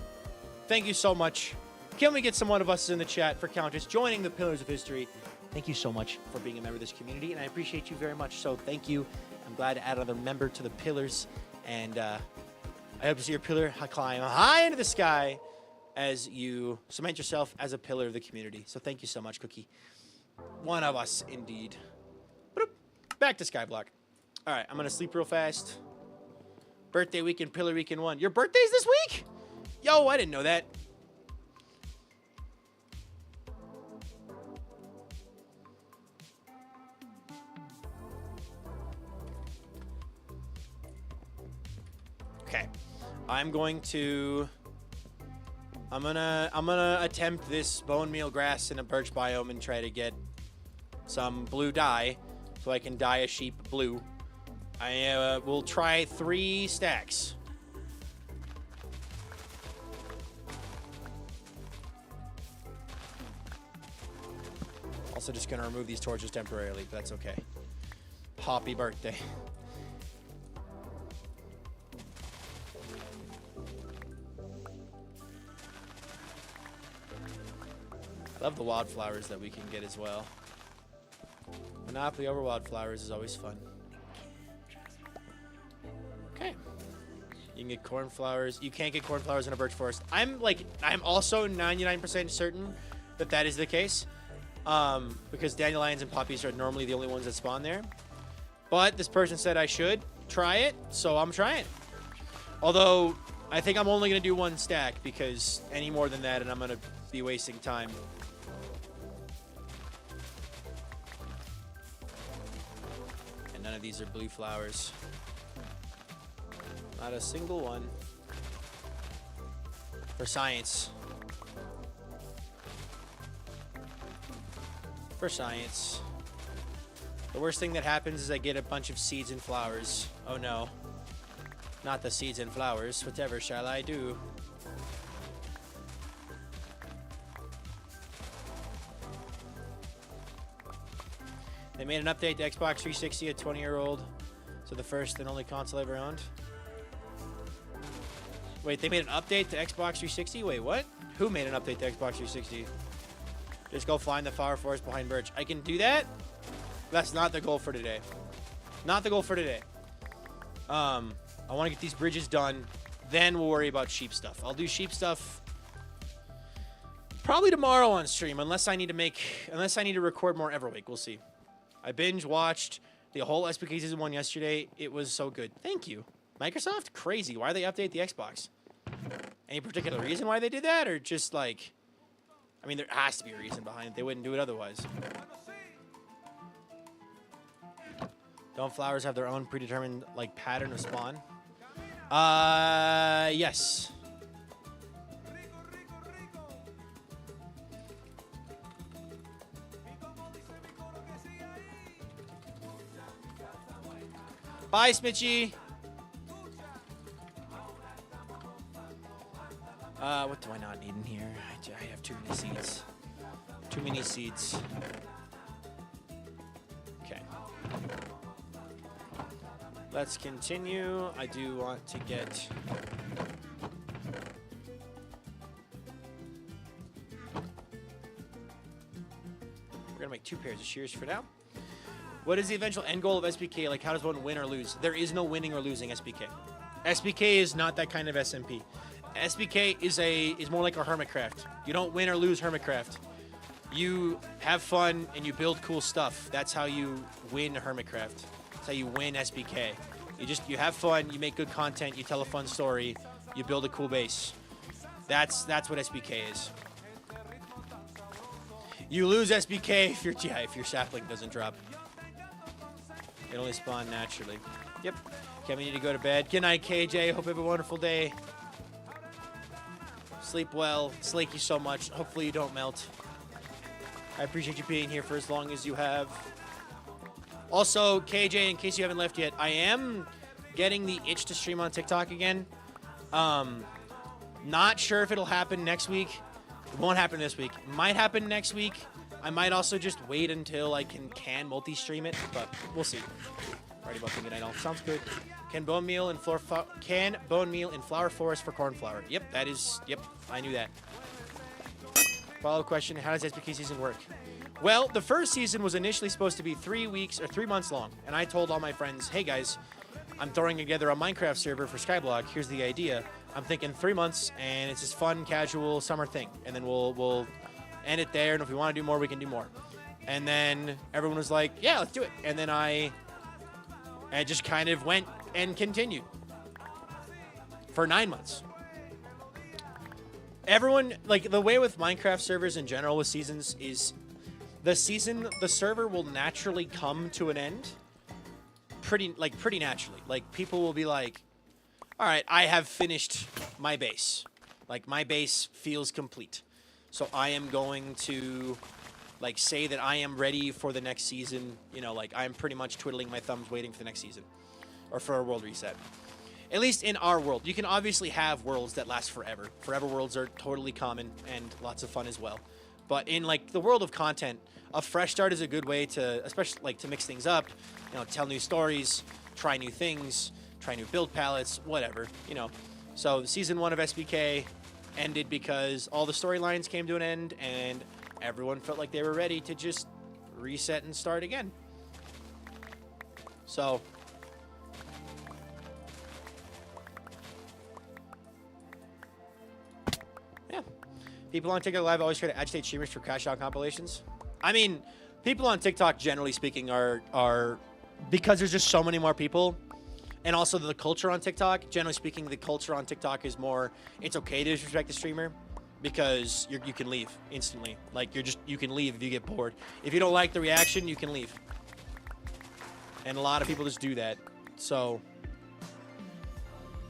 [SPEAKER 1] Thank you so much. Can we get some one of us in the chat for Countess joining the Pillars of History? Thank you so much for being a member of this community, and I appreciate you very much. So thank you. I'm glad to add another member to the Pillars, and I hope to see your pillar climb high into the sky as you cement yourself as a pillar of the community. So thank you so much, Cookie. One of us, indeed. Boop. Back to Skyblock. All right, I'm going to sleep real fast. Birthday weekend, Pillar Weekend 1. Your birthday's this week? Yo, I didn't know that. Okay, I'm gonna attempt this bone meal grass in a birch biome and try to get some blue dye so I can dye a sheep blue. I will try 3 stacks. Also just gonna remove these torches temporarily, but that's okay. Happy birthday. I love the wildflowers that we can get as well. Monopoly over wildflowers is always fun. Okay. You can get cornflowers. You can't get cornflowers in a birch forest. I'm also 99% certain that that is the case. Because dandelions and poppies are normally the only ones that spawn there. But this person said I should try it, so I'm trying. Although, I think I'm only going to do 1 stack because any more than that and I'm going to be wasting time. And none of these are blue flowers. Not a single one. For science. For science. The worst thing that happens is I get a bunch of seeds and flowers. Oh no. Not the seeds and flowers. Whatever shall I do? They made an update to Xbox 360 at 20-year-old. So the first and only console ever owned. Wait, they made an update to Xbox 360? Wait, what? Who made an update to Xbox 360? Just go find the flower forest behind Birch. I can do that? That's not the goal for today. Not the goal for today. I want to get these bridges done. Then we'll worry about sheep stuff. I'll do sheep stuff Probably tomorrow on stream, unless I need to record more every week. We'll see. I binge watched the whole SBK Season 1 yesterday. It was so good. Thank you. Microsoft? Crazy. Why they update the Xbox? Any particular reason why they did that? Or just like... I mean, there has to be a reason behind it. They wouldn't do it otherwise. Don't flowers have their own predetermined, like, pattern of spawn? Yes. Bye, Smitchy. What do I not need in here? I have too many seeds. Too many seeds. Okay. Let's continue. I do want to get... We're gonna make 2 pairs of shears for now. What is the eventual end goal of SBK? Like, how does one win or lose? There is no winning or losing SBK. SBK is not that kind of SMP. SBK is more like a Hermitcraft. You don't win or lose Hermitcraft. You have fun and you build cool stuff. That's how you win Hermitcraft. That's how you win SBK. You have fun, you make good content, you tell a fun story, you build a cool base. That's what SBK is. You lose SBK if your sapling doesn't drop. It only spawn naturally. Yep. Okay, we need to go to bed. Good night, KJ. Hope you have a wonderful day. Sleep well. Slake you so much. Hopefully you don't melt. I appreciate you being here for as long as you have. Also, KJ, in case you haven't left yet, I am getting the itch to stream on TikTok again. Not sure if it'll happen next week. It won't happen this week. It might happen next week. I might also just wait until I can multi-stream it, but we'll see. Alrighty, about good night all. Sounds good. Can bone meal in flour forest for corn flour? Yep, that is. Yep, I knew that. Follow-up question: how does SBK season work? Well, the first season was initially supposed to be 3 weeks or 3 months long, and I told all my friends, "Hey guys, I'm throwing together a Minecraft server for Skyblock. Here's the idea. I'm thinking 3 months, and it's just fun, casual summer thing, and then we'll end it there. And if we want to do more, we can do more." And then everyone was like, "Yeah, let's do it." And then I just kind of went and continued for 9 months. Everyone, like, the way with Minecraft servers in general with seasons is the server will naturally come to an end pretty naturally. Like, people will be like, all right, I have finished my base. Like, my base feels complete. So I am going to, like, say that I am ready for the next season. You know, like, I'm pretty much twiddling my thumbs waiting for the next season. Or for a world reset. At least in our world. You can obviously have worlds that last forever. Forever worlds are totally common and lots of fun as well. But in, like, the world of content, a fresh start is a good way to, especially, like, to mix things up. You know, tell new stories, try new things, try new build palettes, whatever, you know. So season 1 of SBK ended because all the storylines came to an end and everyone felt like they were ready to just reset and start again. So yeah. People on TikTok Live always try to agitate streamers for crash out compilations. I mean, people on TikTok, generally speaking, are because there's just so many more people. And also the culture on TikTok, generally speaking, the culture on TikTok is more, it's okay to disrespect the streamer because you can leave instantly. Like, you can leave if you get bored. If you don't like the reaction, you can leave. And a lot of people just do that. So,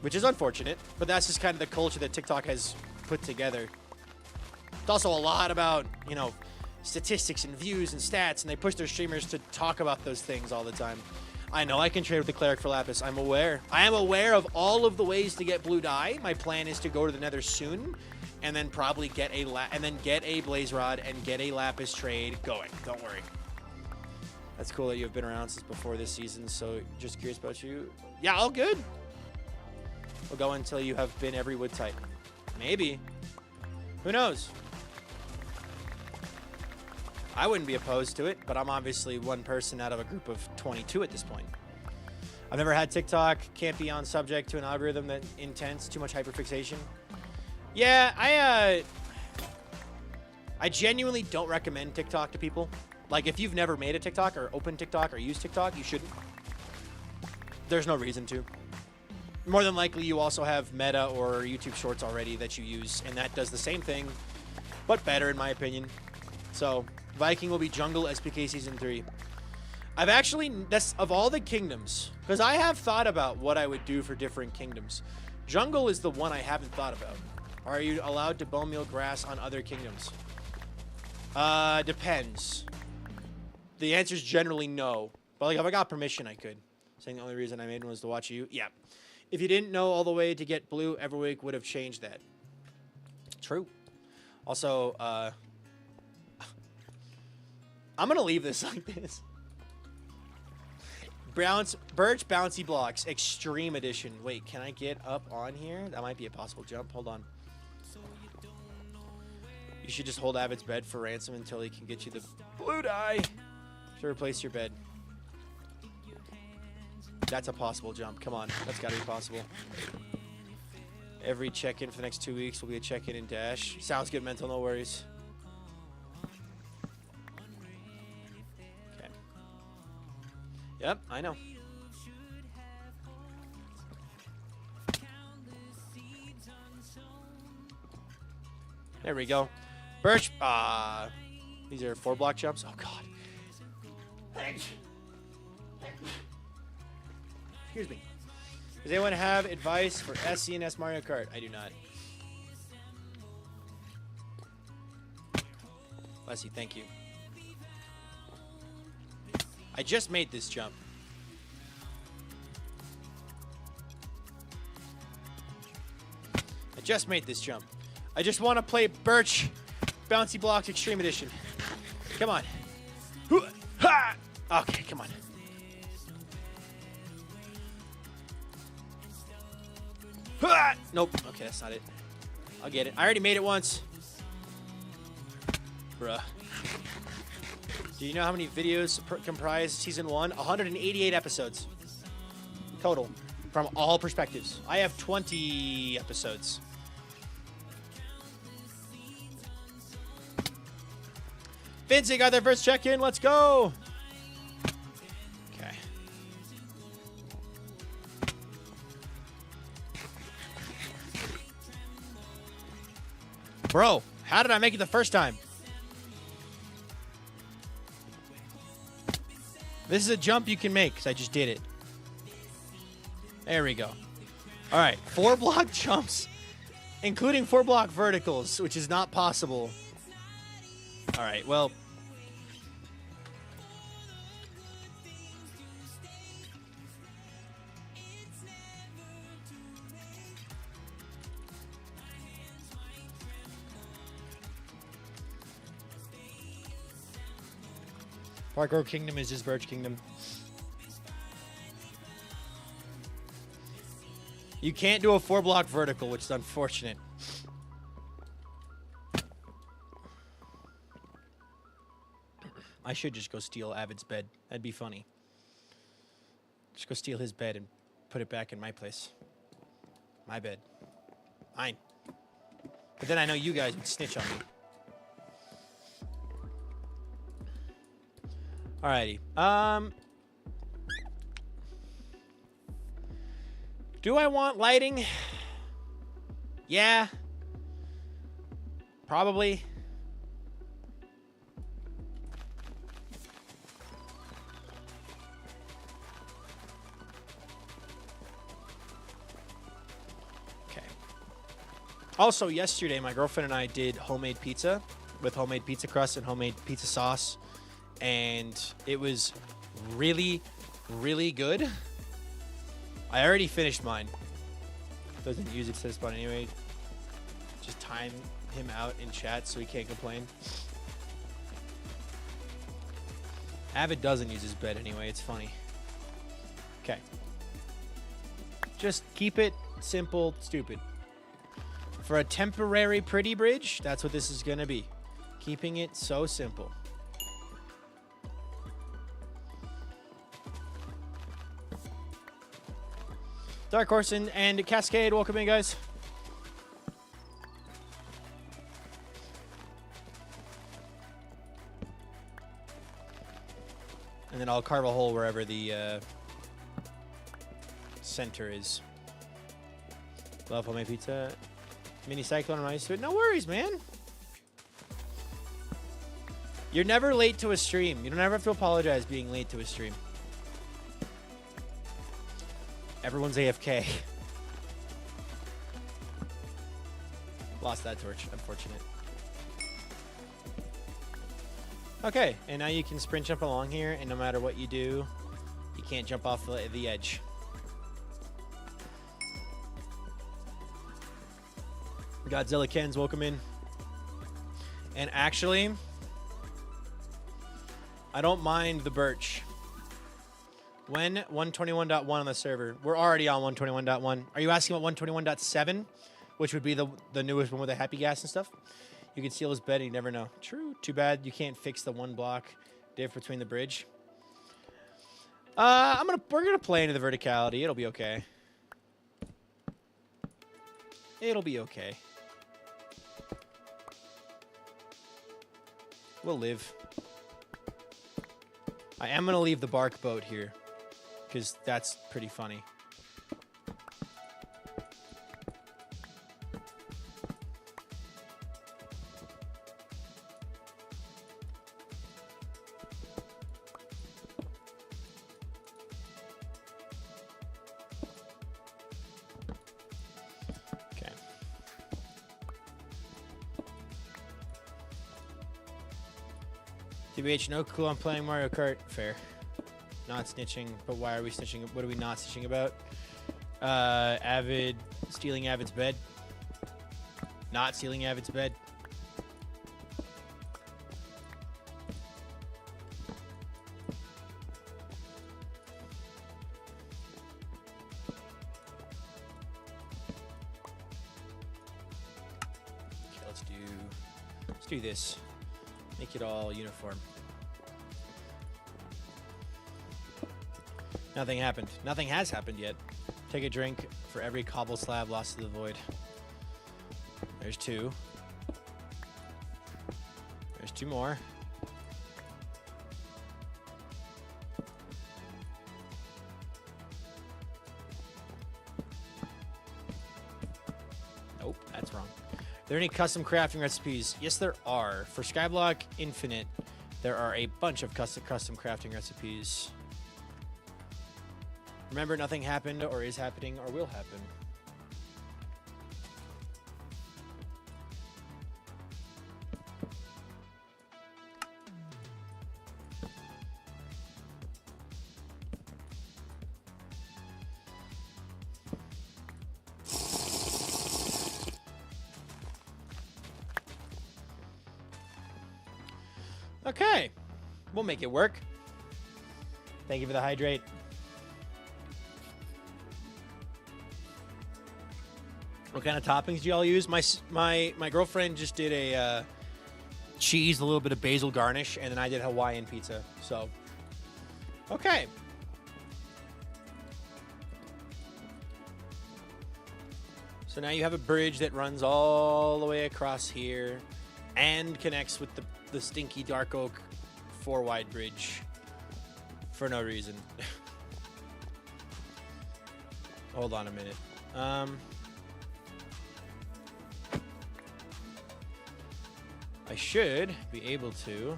[SPEAKER 1] which is unfortunate, but that's just kind of the culture that TikTok has put together. It's also a lot about, you know, statistics and views and stats, and they push their streamers to talk about those things all the time. I know I can trade with the Cleric for Lapis. I'm aware. I am aware of all of the ways to get blue dye. My plan is to go to the Nether soon, and then probably get a Blaze Rod and get a Lapis trade going. Don't worry. That's cool that you've been around since before this season. So just curious about you. Yeah, all good. We'll go until you have been every wood type. Maybe. Who knows? I wouldn't be opposed to it, but I'm obviously one person out of a group of 22 at this point. I've never had TikTok. Can't be on subject to an algorithm that intense. Too much hyperfixation. Yeah, I genuinely don't recommend TikTok to people. Like, if you've never made a TikTok or opened TikTok or used TikTok, you shouldn't. There's no reason to. More than likely, you also have Meta or YouTube Shorts already that you use, and that does the same thing, but better, in my opinion. So, Viking will be Jungle SPK Season 3. I've actually, that's of all the kingdoms, because I have thought about what I would do for different kingdoms. Jungle is the one I haven't thought about. Are you allowed to bone meal grass on other kingdoms? Depends. The answer is generally no. But like, if I got permission, I could. Saying the only reason I made one was to watch you. Yeah. If you didn't know all the way to get blue, Everweek would have changed that. True. Also, I'm going to leave this like this. Birch Bouncy Blocks Extreme Edition. Wait, can I get up on here? That might be a possible jump. Hold on. You should just hold Avid's bed for ransom until he can get you the blue dye to replace your bed. That's a possible jump. Come on. That's got to be possible. Every check-in for the next 2 weeks will be a check-in in Dash. Sounds good, Mental. No worries. Okay. Yep, I know. There we go. Birch. These are 4-block jumps. Oh, God. Excuse me. Does anyone have advice for SCNS Mario Kart? I do not. Bless you. Thank you. I just made this jump. I just made this jump. I just want to play Birch Bouncy Blocks Extreme Edition. Come on. Okay, come on. Nope. Okay, that's not it. I'll get it. I already made it once. Bruh. Do you know how many videos comprise Season 1? 188 episodes. Total. From all perspectives. I have 20 episodes. Vinci got their first check-in. Let's go. Okay. Bro, how did I make it the first time? This is a jump you can make because I just did it. There we go. All right, 4-block jumps, including 4-block verticals, which is not possible. All right, well. Parkour Kingdom is just Birch Kingdom. You can't do a 4-block vertical, which is unfortunate. I should just go steal Avid's bed. That'd be funny. Just go steal his bed and put it back in my place. My bed. Mine. But then I know you guys would snitch on me. Alrighty. Do I want lighting? Yeah. Probably. Okay. Also, yesterday, my girlfriend and I did homemade pizza with homemade pizza crust and homemade pizza sauce. And it was really, really good. I already finished mine. Doesn't use it to this spot anyway. Just time him out in chat so he can't complain. Avid doesn't use his bed anyway. It's funny. Okay. Just keep it simple, stupid. For a temporary pretty bridge, that's what this is going to be. Keeping it so simple. Dark Horse and Cascade, welcome in, guys. And then I'll carve a hole wherever the center is. Love homemade pizza. Mini cyclone, I'm used to it. No worries, man. You're never late to a stream. You don't ever have to apologize being late to a stream. Everyone's AFK. Lost that torch. Unfortunate. Okay, and now you can sprint jump along here, and no matter what you do, you can't jump off the edge. Godzilla Ken's welcome in. And actually, I don't mind the birch. When 121.1 on the server? We're already on 121.1. Are you asking about 121.7? Which would be the newest one with the happy gas and stuff? You can steal his bed and you never know. True. Too bad you can't fix the 1 block diff between the bridge. We're gonna play into the verticality. It'll be okay. It'll be okay. We'll live. I am gonna leave the bark boat here, because that's pretty funny. Okay. TBH, no clue I'm playing Mario Kart. Fair. Not snitching, but why are we snitching? What are we not snitching about? Avid, stealing Avid's bed. Not stealing Avid's bed. Okay, let's do this. Make it all uniform. Nothing happened. Nothing has happened yet. Take a drink for every cobble slab lost to the void. There's 2. There's 2 more. Nope, that's wrong. Are there any custom crafting recipes? Yes, there are. For Skyblock Infinite, there are a bunch of custom crafting recipes. Remember, nothing happened or is happening or will happen. Okay, we'll make it work. Thank you for the hydrate. What kind of toppings do y'all use? My girlfriend just did a cheese, a little bit of basil garnish, and then I did Hawaiian pizza. So, okay. So now you have a bridge that runs all the way across here and connects with the stinky dark oak 4-wide bridge for no reason. Hold on a minute. I should be able to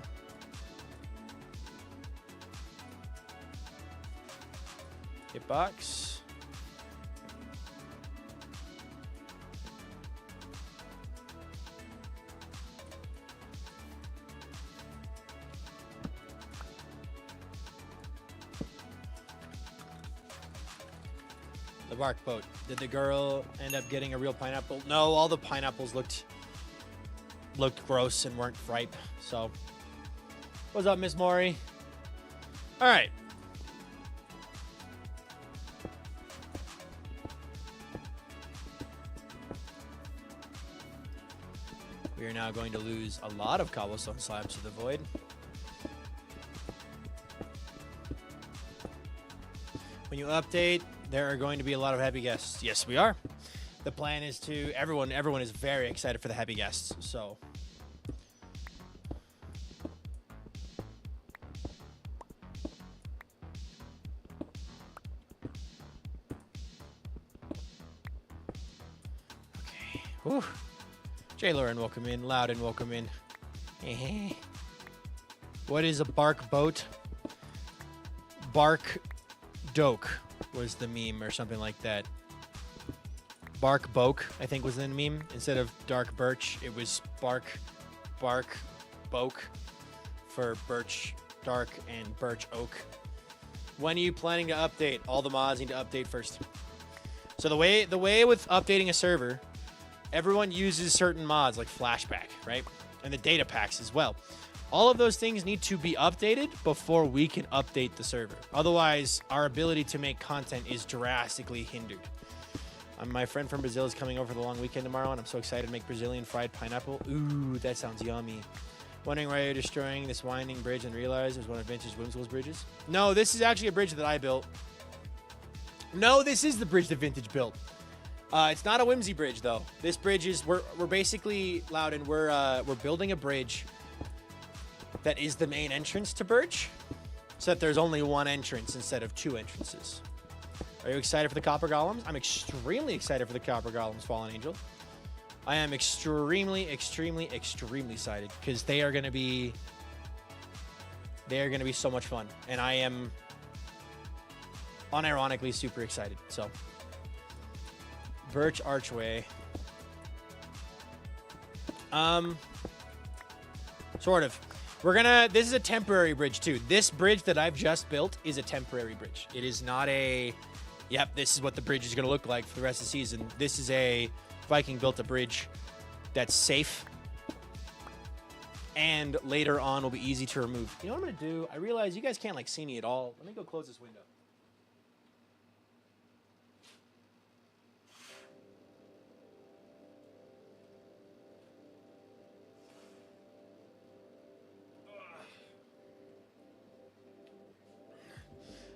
[SPEAKER 1] hitbox. The bark boat. Did the girl end up getting a real pineapple? No, all the pineapples looked gross and weren't ripe. So, what's up, Miss Maury? All right. We are now going to lose a lot of cobblestone slabs to the void. When you update, there are going to be a lot of happy guests. Yes, we are. The plan is to everyone is very excited for the happy guests. So Whew. Jay Lauren, welcome in. Loudon, welcome in. What is a bark boat? Bark doke was the meme or something like that. Bark boke, I think, was the meme. Instead of dark birch, it was bark boke for birch dark and birch oak. When are you planning to update? All the mods need to update first. So the way with updating a server, everyone uses certain mods like flashback, right? And the data packs as well. All of those things need to be updated before we can update the server. Otherwise, our ability to make content is drastically hindered. My friend from Brazil is coming over for the long weekend tomorrow, and I'm so excited to make Brazilian fried pineapple. Ooh, that sounds yummy. Wondering why you're destroying this winding bridge and realize it was one of Vintage Whimsical's bridges? No, this is actually a bridge that I built. No, this is the bridge that Vintage built. It's not a whimsy bridge though. This bridge is we're basically Loudon. We're building a bridge that is the main entrance to Birch, so that there's only one entrance instead of two entrances. Are you excited for the Copper Golems? I'm extremely excited for the Copper Golems, Fallen Angel. I am extremely excited because they are gonna be so much fun, and I am unironically super excited. So, Birch Archway. Sort of. This is a temporary bridge too. This bridge that I've just built is a temporary bridge. It is not a, yep, this is what the bridge is going to look like for the rest of the season. This is a Viking built a bridge that's safe and later on will be easy to remove. You know what I'm going to do? I realize you guys can't like see me at all. Let me go close this window.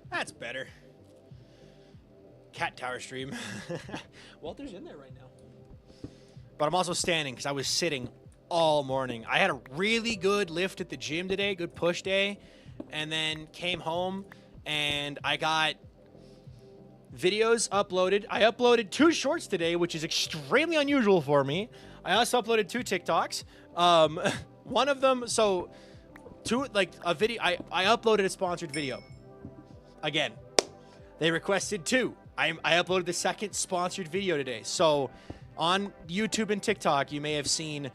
[SPEAKER 1] That's better. Cat tower stream. Walter's in there right now. But I'm also standing because I was sitting all morning. I had a really good lift at the gym today, good push day, and then came home and I got videos uploaded. I uploaded 2 shorts today, which is extremely unusual for me. I also uploaded 2 TikToks. One of them, so a video. I uploaded a sponsored video. Again, they requested 2. I uploaded the second sponsored video today. So on YouTube and TikTok, you may have seen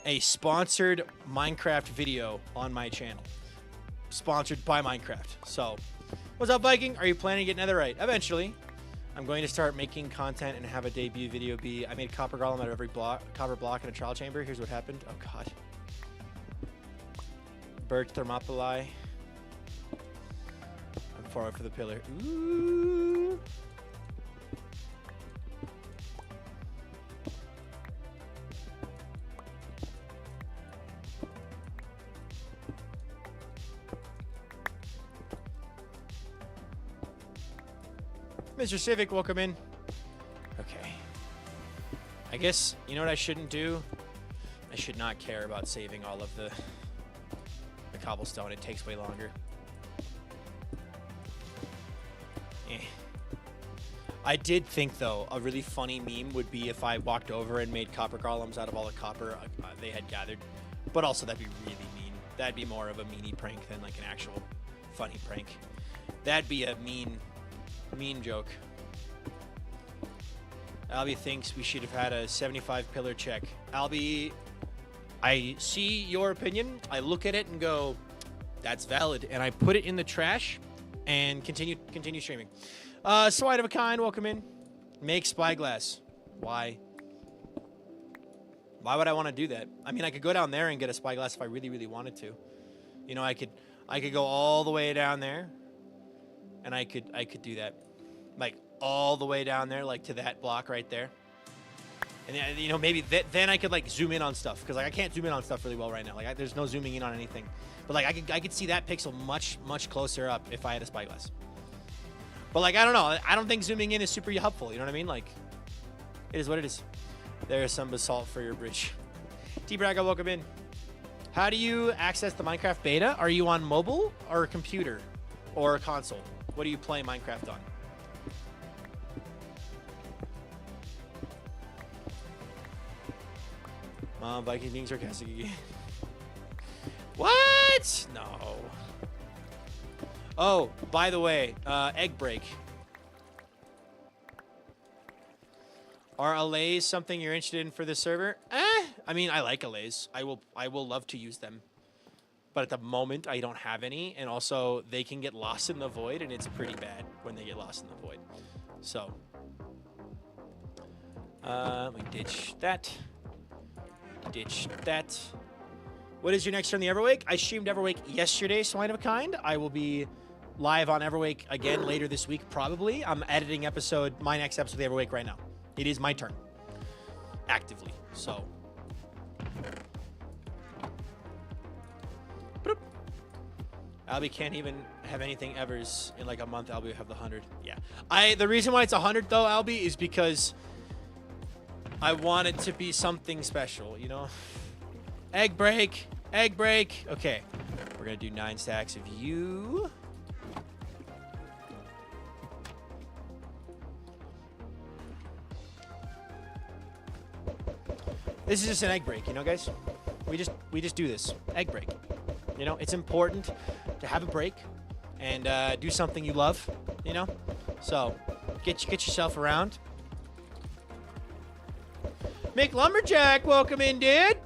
[SPEAKER 1] a sponsored Minecraft video on my channel. Sponsored by Minecraft. So, what's up, Viking? Are you planning to get netherite? Eventually. I'm going to start making content and have a debut video be, I made copper golem out of every copper block in a trial chamber. Here's what happened. Oh, God. Birch Thermopylae. I'm forward for the pillar. Ooh. Mr. Civic, welcome in. Okay. I guess, you know what I shouldn't do? I should not care about saving all of the cobblestone. It takes way longer. I did think, though, a really funny meme would be if I walked over and made copper golems out of all the copper they had gathered. But also, that'd be really mean. That'd be more of a meanie prank than like an actual funny prank. That'd be a mean joke. Albie thinks we should have had a 75 pillar check. Albie, I see your opinion. I look at it and go, that's valid. And I put it in the trash and continue streaming. Swide of a kind, welcome in. Make spyglass. Why? Why would I want to do that? I mean, I could go down there and get a spyglass if I really, really wanted to. You know, I could go all the way down there. And I could do that, like all the way down there, like to that block right there. And then, you know, maybe then I could like zoom in on stuff because like I can't zoom in on stuff really well right now. Like there's no zooming in on anything. But like I could see that pixel much closer up if I had a spyglass. But like I don't know. I don't think zooming in is super helpful. You know what I mean? Like it is what it is. There's some basalt for your bridge. T-Braga, welcome in. How do you access the Minecraft beta? Are you on mobile or a computer or a console? What do you play Minecraft on? Mom, Viking being sarcastic again. What? No. Oh, by the way, egg break. Are allays something you're interested in for this server? I mean, I like allays. I will love to use them. But at the moment, I don't have any. And also, they can get lost in the void, and it's pretty bad when they get lost in the void. So, we ditch that. Ditch that. What is your next turn, the Everwake? I streamed Everwake yesterday, Swine of a Kind. I will be live on Everwake again later this week, probably. I'm editing my next episode of the Everwake right now. It is my turn. Actively. So. Boop. Albie can't even have anything evers in like a month. Albie will have the 100. Yeah. The reason why it's 100 though, Albie, is because I want it to be something special, you know? Egg break. Egg break. Okay. We're going to do 9 stacks of you. This is just an egg break, you know, guys? We just do this. Egg break. You know, it's important to have a break and do something you love, you know? So, get yourself around. Mick Lumberjack, welcome in, dude.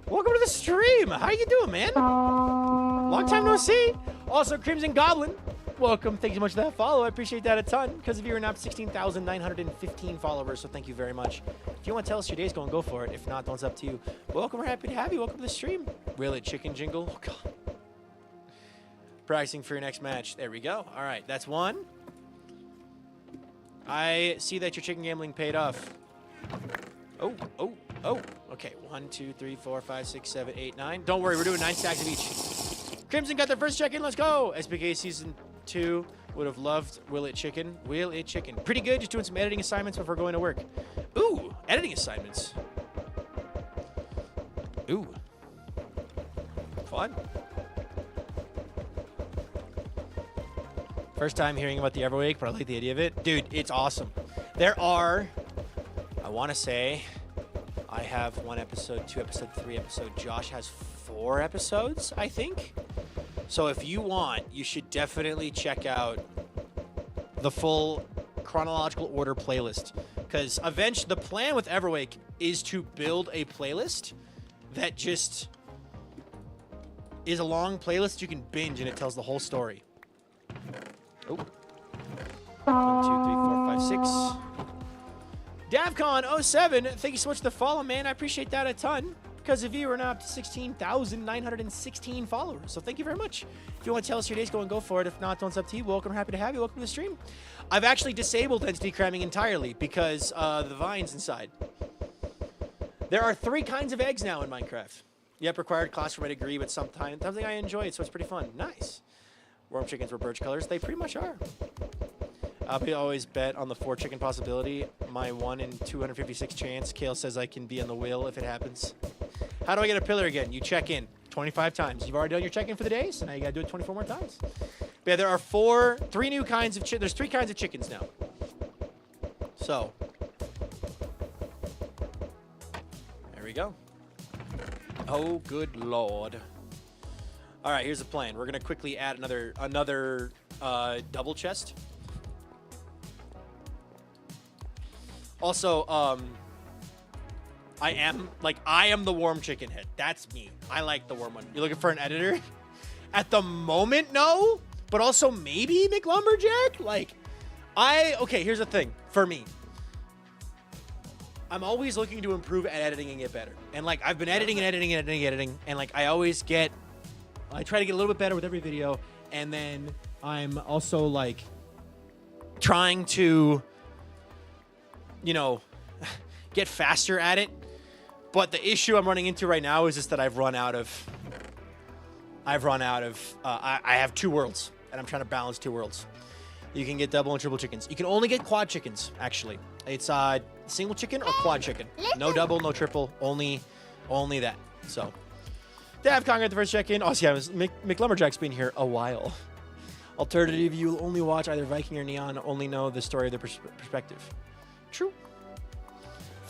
[SPEAKER 1] Welcome to the stream. How you doing, man? Long time no see. Also, Crimson Goblin, welcome. Thank you so much for that follow. I appreciate that a ton. Because of you, we're now 16,915 followers, so thank you very much. If you want to tell us your day's going, go for it. If not, then it's up to you. Welcome. We're happy to have you. Welcome to the stream. Really, chicken jingle? Oh, God. Practicing for your next match. There we go. All right, that's one. I see that your chicken gambling paid off. Oh. Okay, 1, 2, 3, 4, 5, 6, 7, 8, 9. Don't worry, we're doing 9 stacks of each. Crimson got their first check-in. Let's go. SPK Season 2 would have loved Will It Chicken. Will It Chicken. Pretty good. Just doing some editing assignments before going to work. Ooh, editing assignments. Ooh. Fun. First time hearing about the Everwake, but I like the idea of it. Dude, it's awesome. There are, I want to say, I have 1 episode, 2 episode, 3 episode. Josh has 4 episodes, I think. So if you want, you should definitely check out the full chronological order playlist. Because eventually, the plan with Everwake is to build a playlist that just is a long playlist you can binge, and it tells the whole story. Oh. 1, 2, 3, 4, 5, 6. Davcon07, thank you so much for the follow, man. I appreciate that a ton. Because of you, we're now up to 16,916 followers. So thank you very much. If you want to tell us your day's going, go for it. If not, it's up to you. Welcome. Happy to have you. Welcome to the stream. I've actually disabled entity cramming entirely because the vines inside. There are 3 kinds of eggs now in Minecraft. Yep, required classroom, I'd agree, but something I enjoy it, so it's pretty fun. Nice. Worm chickens were birch colors. They pretty much are. I'll always bet on the 4 chicken possibility. My 1 in 256 chance. Kale says I can be on the wheel if it happens. How do I get a pillar again? You check in 25 times. You've already done your check-in for the day, so now you gotta do it 24 more times. But yeah, there are 3 new kinds of there's 3 kinds of chickens now. So there we go. Oh, good lord. All right, here's the plan. We're gonna quickly add another double chest. Also, I am the warm chicken head. That's me. I like the warm one. You're looking for an editor? At the moment, no. But also maybe McLumberjack? Okay, here's the thing. For me, I'm always looking to improve at editing and get better. And I've been editing. And I try to get a little bit better with every video. And then I'm also trying to, get faster at it. But the issue I'm running into right now is just that I have 2 worlds, and I'm trying to balance 2 worlds. You can get double and triple chickens. You can only get quad chickens, actually. It's single chicken or quad chicken. No double, no triple, only that. So, Davcon got the first check-in. Also, yeah, McLumberjack's been here a while. Alternative, you will only watch either Viking or Neon, only know the story of their perspective. True.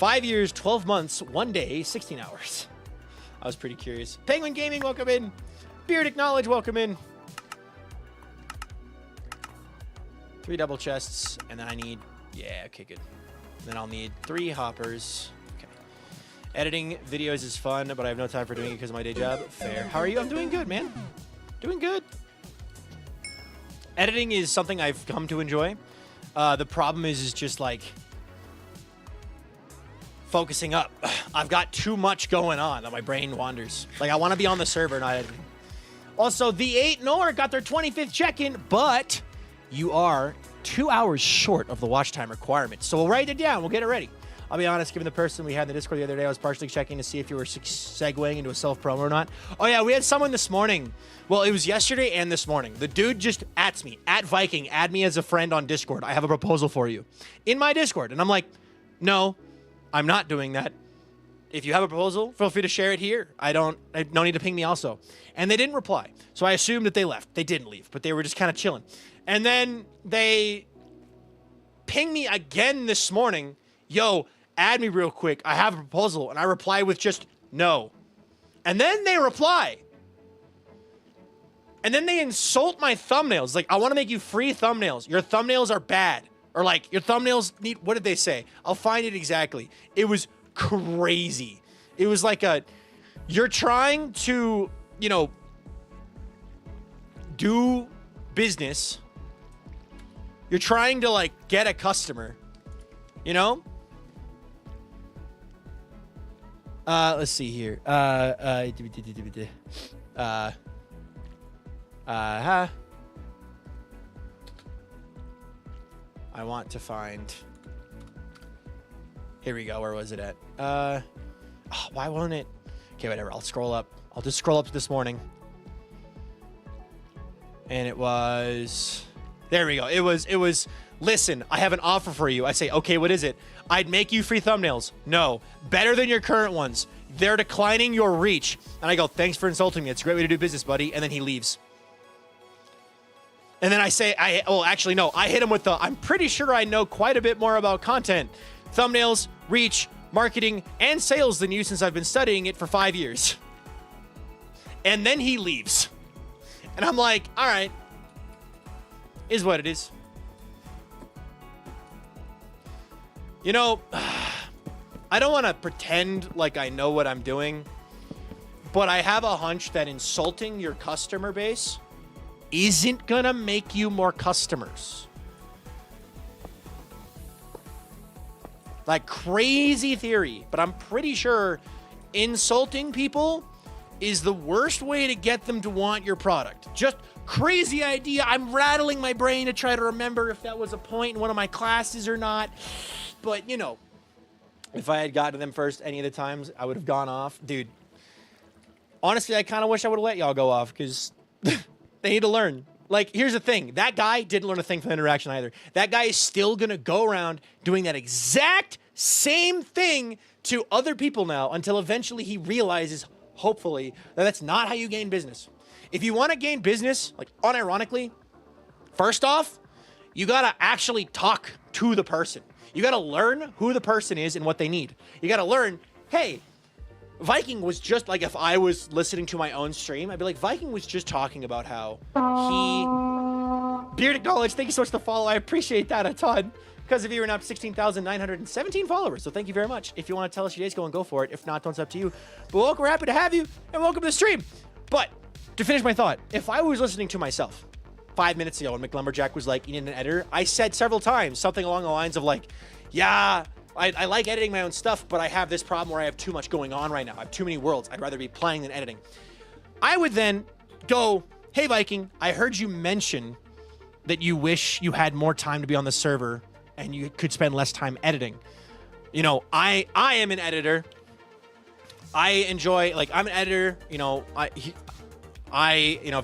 [SPEAKER 1] 5 years, 12 months, 1 day, 16 hours. I was pretty curious. Penguin Gaming, welcome in. Beard Acknowledge, welcome in. 3 double chests, and then I need, yeah, okay, good. Then I'll need 3 hoppers. Okay. Editing videos is fun, but I have no time for doing it because of my day job. Fair. How are you? I'm doing good, man. Doing good. Editing is something I've come to enjoy. The problem is just like focusing up. I've got too much going on that my brain wanders. Like, I want to be on the server, not editing. Also, the 8 Nor got their 25th check-in, but you are 2 hours short of the watch time requirement. So we'll write it down. We'll get it ready. I'll be honest, given the person we had in the Discord the other day, I was partially checking to see if you were segueing into a self-promo or not. Oh, yeah, we had someone this morning. Well, it was yesterday and this morning. The dude just @s me, @Viking, add me as a friend on Discord. I have a proposal for you. In my Discord. And I'm like, no, I'm not doing that. If you have a proposal, feel free to share it here. No need to ping me also. And they didn't reply. So I assumed that they left. They didn't leave, but they were just kind of chilling. And then they pinged me again this morning. Yo, add me real quick. I have a proposal. And I reply with just no. And then they reply. And then they insult my thumbnails. Like, I want to make you free thumbnails. Your thumbnails are bad. Or like, your thumbnails need, what did they say? I'll find it exactly. It was crazy. It was like you're trying to, you know, do business. You're trying to like get a customer, you know? Let's see here. I want to find. Here we go. Where was it at? Oh, why won't it? Okay, whatever. I'll scroll up. I'll just scroll up to this morning. And it was. There we go. It was. Listen, I have an offer for you. I say, okay, what is it? I'd make you free thumbnails. No, better than your current ones. They're declining your reach. And I go, thanks for insulting me. It's a great way to do business, buddy. And then he leaves. And then I say, actually, no. I hit him with I'm pretty sure I know quite a bit more about content, thumbnails, reach, marketing, and sales than you since I've been studying it for 5 years. And then he leaves. And I'm like, all right, is what it is. You know, I don't want to pretend like I know what I'm doing, but I have a hunch that insulting your customer base isn't gonna make you more customers. Like, crazy theory, but I'm pretty sure insulting people is the worst way to get them to want your product. Just crazy idea. I'm rattling my brain to try to remember if that was a point in one of my classes or not. But, you know, if I had gotten to them first any of the times, I would have gone off. Dude, honestly, I kind of wish I would have let y'all go off because they need to learn. Like, here's the thing. That guy didn't learn a thing from the interaction either. That guy is still going to go around doing that exact same thing to other people now until eventually he realizes, hopefully, that that's not how you gain business. If you want to gain business, like, unironically, first off, you got to actually talk to the person. You got to learn who the person is and what they need. You got to learn, hey, Viking was just like, if I was listening to my own stream, I'd be like, Viking was just talking about how he... Beard Acknowledge, thank you so much for the follow. I appreciate that a ton. Because of you, we're now up 16,917 followers. So thank you very much. If you want to tell us your day's going, go for it. If not, it's up to you. But welcome, we're happy to have you, and welcome to the stream. But to finish my thought, if I was listening to myself 5 minutes ago when McLumberjack was like, you need an editor, I said several times something along the lines of like, yeah, I like editing my own stuff, but I have this problem where I have too much going on right now. I have too many worlds. I'd rather be playing than editing. I would then go, hey, Viking, I heard you mention that you wish you had more time to be on the server and you could spend less time editing. You know, I am an editor. I enjoy, like, I'm an editor, you know, I've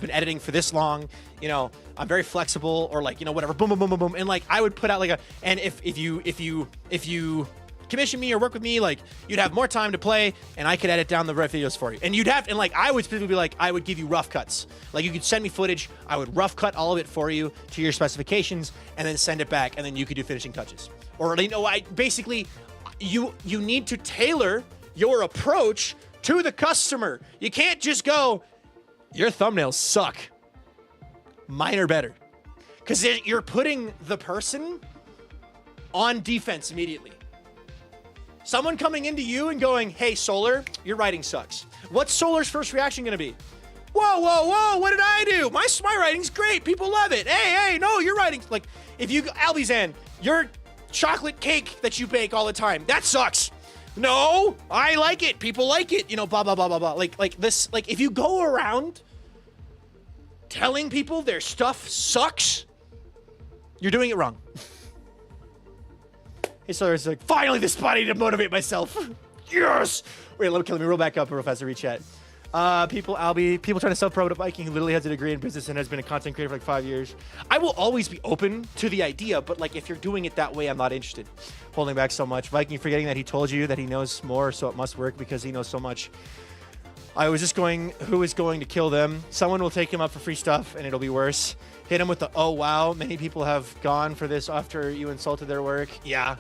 [SPEAKER 1] been editing for this long, you know, I'm very flexible, or like, you know, whatever, boom, boom, boom, boom, boom. And like, I would put out like and if you commission me or work with me, like, you'd have more time to play and I could edit down the rough videos for you. And you'd have, and like, I would specifically be like, I would give you rough cuts. Like, you could send me footage, I would rough cut all of it for you to your specifications and then send it back, and then you could do finishing touches. Or, you know, you need to tailor your approach to the customer. You can't just go, your thumbnails suck. Mine are better. Because you're putting the person on defense immediately. Someone coming into you and going, hey, Solar, your writing sucks. What's Solar's first reaction going to be? Whoa, whoa, whoa, what did I do? My writing's great. People love it. Hey, no, your writing's... Like, if you... Albizan, your chocolate cake that you bake all the time, that sucks. No, I like it. People like it. You know, blah, blah, blah, blah, blah. Like this... Like, if you go around telling people their stuff sucks, you're doing it wrong. Hey, Solar's like, finally this spot, I need to motivate myself. Yes! Wait, let me roll back up real fast to rechat. People trying to self-promote a Viking who literally has a degree in business and has been a content creator for like 5 years. I will always be open to the idea, but like if you're doing it that way, I'm not interested. Holding back so much. Viking forgetting that he told you that he knows more, so it must work because he knows so much. I was just going, who is going to kill them? Someone will take him up for free stuff and it'll be worse. Hit him with the, oh wow, many people have gone for this after you insulted their work. Yeah.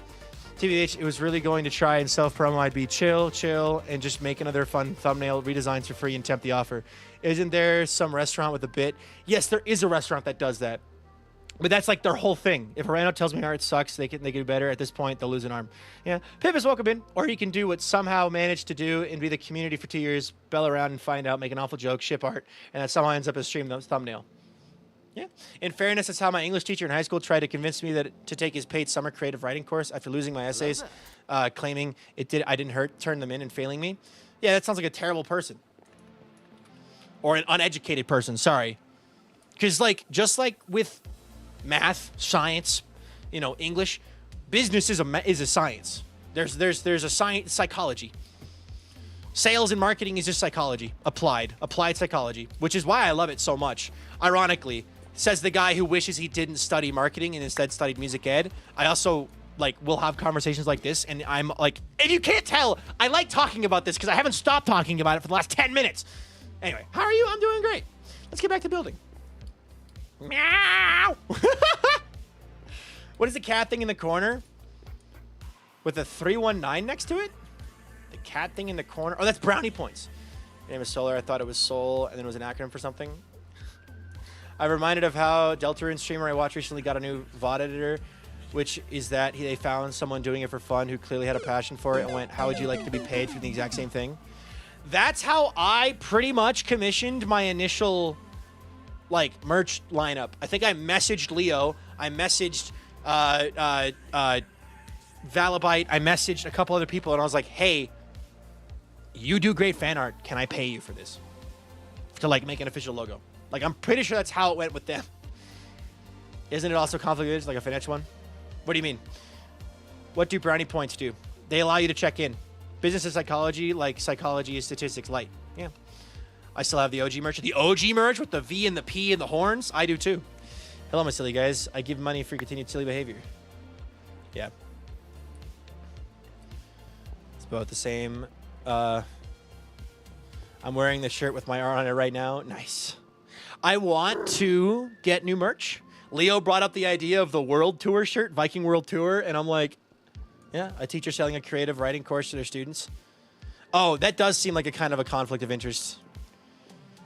[SPEAKER 1] TBH, it was really going to try and self-promo. I'd be chill, and just make another fun thumbnail redesigns for free and tempt the offer. Isn't there some restaurant with a bit? Yes, there is a restaurant that does that. But that's like their whole thing. If a rando tells me art sucks, they can do better. At this point, they'll lose an arm. Yeah, Pip is welcome in. Or you can do what somehow managed to do and be the community for 2 years, bell around and find out, make an awful joke, ship art, and that somehow ends up as stream thumbnail. Yeah. In fairness, that's how my English teacher in high school tried to convince me that to take his paid summer creative writing course after losing my essays, claiming I didn't turn them in and failing me. Yeah, that sounds like a terrible person. Or an uneducated person, sorry. Because like, just like with math, science, you know, English, business is a science. There's a science, psychology. Sales and marketing is just psychology, applied psychology, which is why I love it so much. Ironically, says the guy who wishes he didn't study marketing and instead studied music ed. I also like will have conversations like this, and I'm like, if you can't tell, I like talking about this because I haven't stopped talking about it for the last 10 minutes. Anyway, how are you? I'm doing great. Let's get back to building. Meow. What is the cat thing in the corner with a 319 next to it? The cat thing in the corner. Oh, that's brownie points. Your name is Solar. I thought it was Soul, and then it was an acronym for something. I'm reminded of how Deltarune streamer I watched recently got a new VOD editor, which is that they found someone doing it for fun who clearly had a passion for it and went, how would you like to be paid for the exact same thing? That's how I pretty much commissioned my initial like merch lineup. I think I messaged Leo. I messaged Valabite. I messaged a couple other people, and I was like, hey, you do great fan art. Can I pay you for this? To like make an official logo. Like, I'm pretty sure that's how it went with them. Isn't it also conflict like a Finetch one? What do you mean? What do brownie points do? They allow you to check in. Business is psychology, like psychology is statistics light. Yeah. I still have the OG merch. The OG merch with the V and the P and the horns? I do too. Hello, my silly guys. I give money for continued silly behavior. Yeah. It's about the same. I'm wearing the shirt with my art on it right now. Nice. I want to get new merch. Leo brought up the idea of the World Tour shirt, Viking World Tour, and I'm like, yeah, a teacher selling a creative writing course to their students. Oh, that does seem like a kind of a conflict of interest.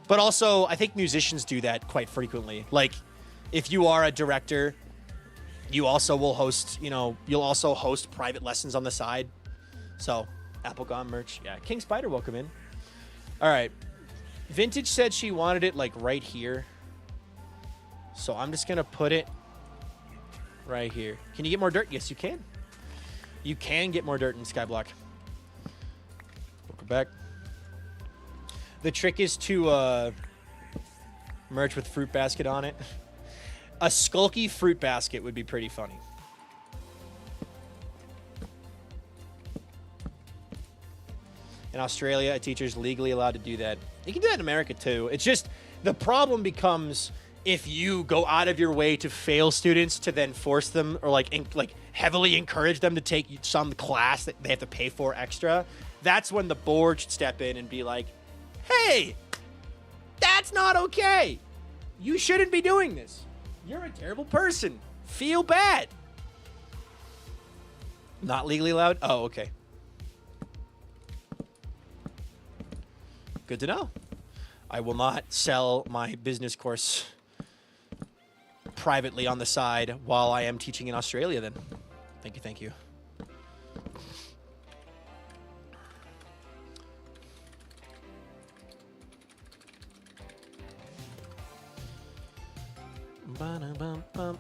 [SPEAKER 1] But also, I think musicians do that quite frequently. Like, if you are a director, you also will host, you know, you'll also host private lessons on the side. So, Applegon merch. Yeah, King Spider, welcome in. All right. Vintage said she wanted it, like, right here. So, I'm just going to put it right here. Can you get more dirt? Yes, you can. You can get more dirt in Skyblock. Welcome back. The trick is to merch with fruit basket on it. A skulky fruit basket would be pretty funny. In Australia, a teacher's legally allowed to do that. You can do that in America too. It's just the problem becomes if you go out of your way to fail students to then force them or like heavily encourage them to take some class that they have to pay for extra. That's when the board should step in and be like, hey, that's not okay. You shouldn't be doing this. You're a terrible person. Feel bad. Not legally allowed? Oh, okay. Good to know. I will not sell my business course privately on the side while I am teaching in Australia then. Thank you, thank you.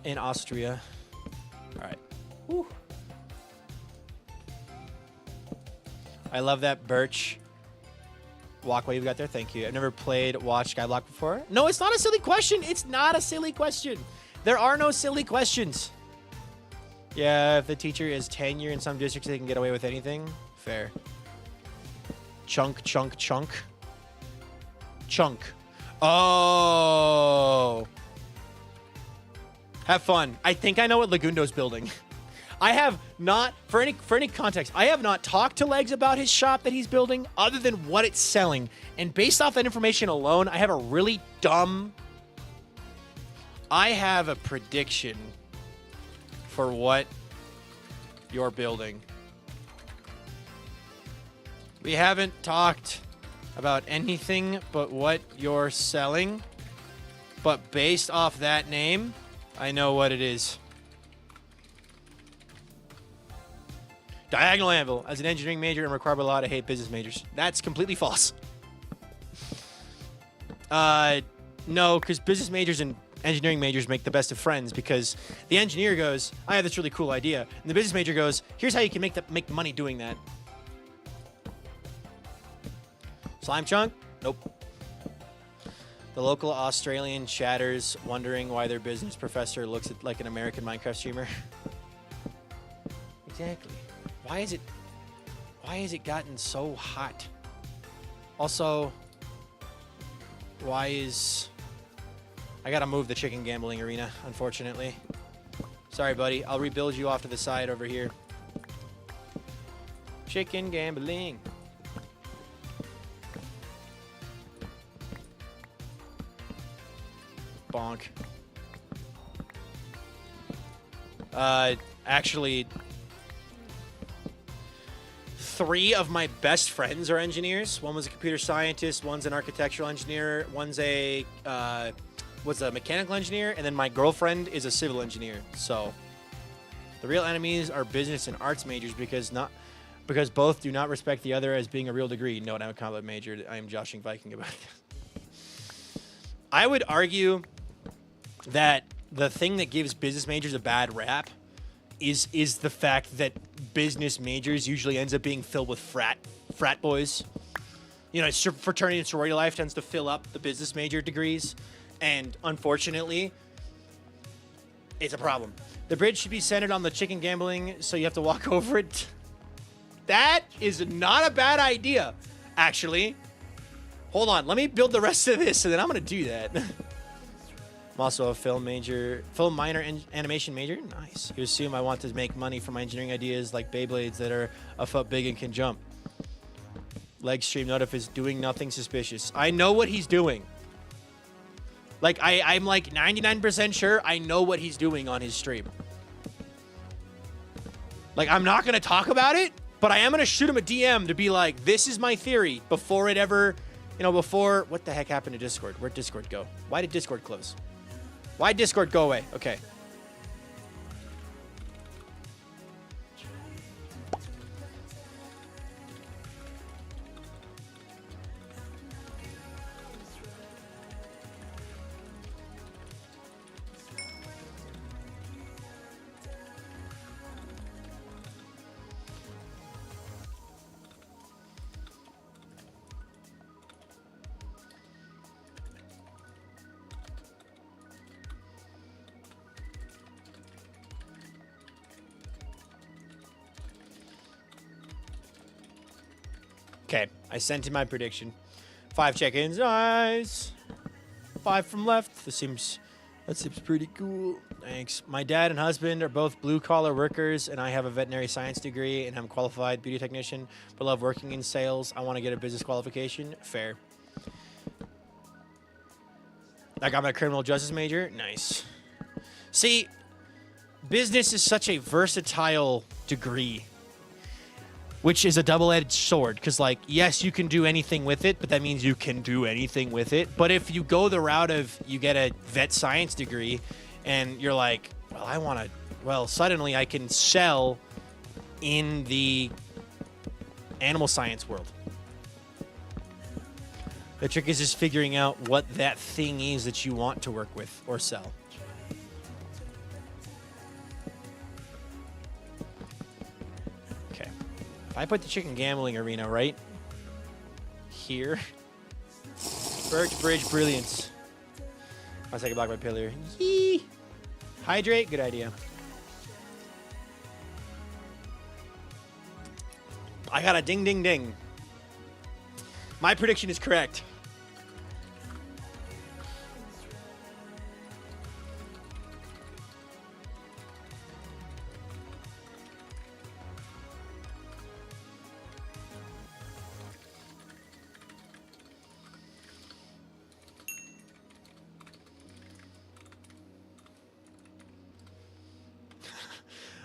[SPEAKER 1] In Austria. All right. Woo. I love that Birch walkway you've got there. Thank you. I've never watched Skyblock before. No, it's not a silly question. It's not a silly question. There are no silly questions. Yeah, if the teacher is tenure in some districts, they can get away with anything. Fair. Chunk, chunk, chunk. Chunk. Oh. Have fun. I think I know what Lagundo's building. I have not, for any context, I have not talked to Legs about his shop that he's building other than what it's selling. And based off that information alone, I have a really dumb... I have a prediction for what you're building. We haven't talked about anything but what you're selling. But based off that name, I know what it is. Diagonal anvil. As an engineering major and required by law, I hate business majors. That's completely false. No, because business majors and engineering majors make the best of friends, because the engineer goes, I have this really cool idea. And the business major goes, here's how you can make money doing that. Slime chunk? Nope. The local Australian chatters, wondering why their business professor looks like an American Minecraft streamer. Exactly. Why is it gotten so hot? Also, I gotta move the chicken gambling arena, unfortunately. Sorry, buddy. I'll rebuild you off to the side over here. Chicken gambling. Bonk. Actually, 3 of my best friends are engineers. One was a computer scientist, one's an architectural engineer, one's a mechanical engineer, and then my girlfriend is a civil engineer. So the real enemies are business and arts majors because both do not respect the other as being a real degree. Note, I'm a combat major. I am joshing Viking about it. I would argue that the thing that gives business majors a bad rap is the fact that business majors usually ends up being filled with frat boys. You know, fraternity and sorority life tends to fill up the business major degrees, and unfortunately, it's a problem. The bridge should be centered on the chicken gambling, so you have to walk over it. That is not a bad idea, actually. Hold on, let me build the rest of this, and then I'm gonna do that. I'm also a film minor animation major. Nice. You assume I want to make money from my engineering ideas like Beyblades that are a foot big and can jump. Leg stream notif is doing nothing suspicious. I know what he's doing. Like, I'm like 99% sure I know what he's doing on his stream. Like, I'm not going to talk about it, but I am going to shoot him a DM to be like, this is my theory before it ever, before... What the heck happened to Discord? Where'd Discord go? Why did Discord close? Why'd Discord go away? Okay. Okay, I sent in my prediction. 5 check-ins, nice. 5 from left. That seems pretty cool. Thanks. My dad and husband are both blue-collar workers, and I have a veterinary science degree, and I'm a qualified beauty technician, but love working in sales. I want to get a business qualification. Fair. I got my criminal justice major. Nice. See, business is such a versatile degree. which is a double-edged sword. Because, like, yes, you can do anything with it, but that means you can do anything with it. But if you go the route of you get a vet science degree and you're like, well, I want to, well, suddenly I can sell in the animal science world. The trick is just figuring out what that thing is that you want to work with or sell. Okay. If I put the chicken gambling arena right here. Birch Bridge Brilliance. I'll take a block by pillar. Yee! Hydrate, good idea. I got a ding, ding, ding. My prediction is correct.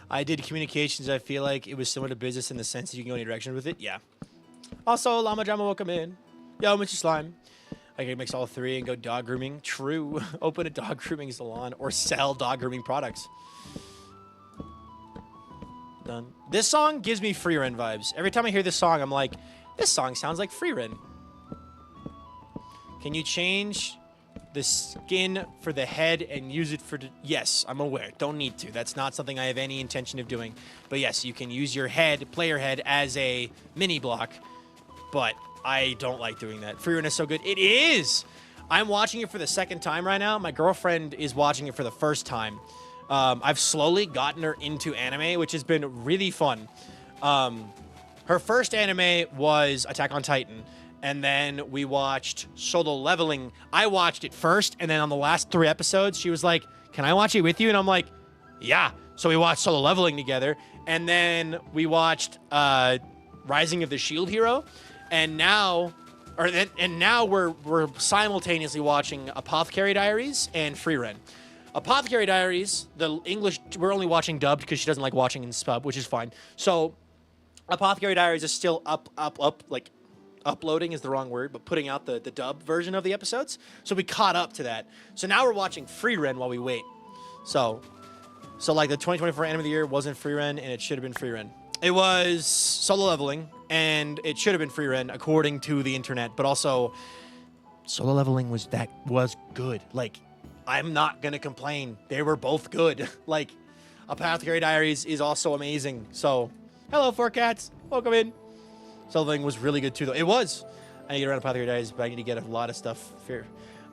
[SPEAKER 1] I did communications. I feel like it was similar to business in the sense that you can go any direction with it. Yeah. Also, Llama Drama, welcome in. Yo, Mr. Slime. I can mix all three and go dog grooming. True. Open a dog grooming salon or sell dog grooming products. Done. This song gives me free run vibes. Every time I hear this song, I'm like, this song sounds like free run. Can you change the skin for the head and use it for... Yes, I'm aware. Don't need to. That's not something I have any intention of doing. But yes, you can use your head, player head, as a mini block. But I don't like doing that. Free run is so good. It is! I'm watching it for the second time right now. My girlfriend is watching it for the first time. I've slowly gotten her into anime, which has been really fun. Her first anime was Attack on Titan. And then we watched Solo Leveling. I watched it first, and then on the last 3 episodes, she was like, can I watch it with you? And I'm like, yeah. So we watched Solo Leveling together. And then we watched Rising of the Shield Hero. And now we're simultaneously watching Apothecary Diaries and Free Run. Apothecary Diaries, the English, we're only watching dubbed because she doesn't like watching in sub, which is fine. So Apothecary Diaries is still like uploading is the wrong word, but putting out the dub version of the episodes. So we caught up to that. So now we're watching Free Run while we wait. So like the 2024 Anime of the Year wasn't Free Run, and it should have been Free Run. It was Solo Leveling, and it should have been Free Run according to the internet. But also, Solo Leveling was good. Like, I'm not gonna complain. They were both good. Like, Apothecary Diaries is also amazing. So, hello, 4Cats. Welcome in. Solo Leveling was really good too, though. It was. I need to get around Apothecary Diaries, but I need to get a lot of stuff here.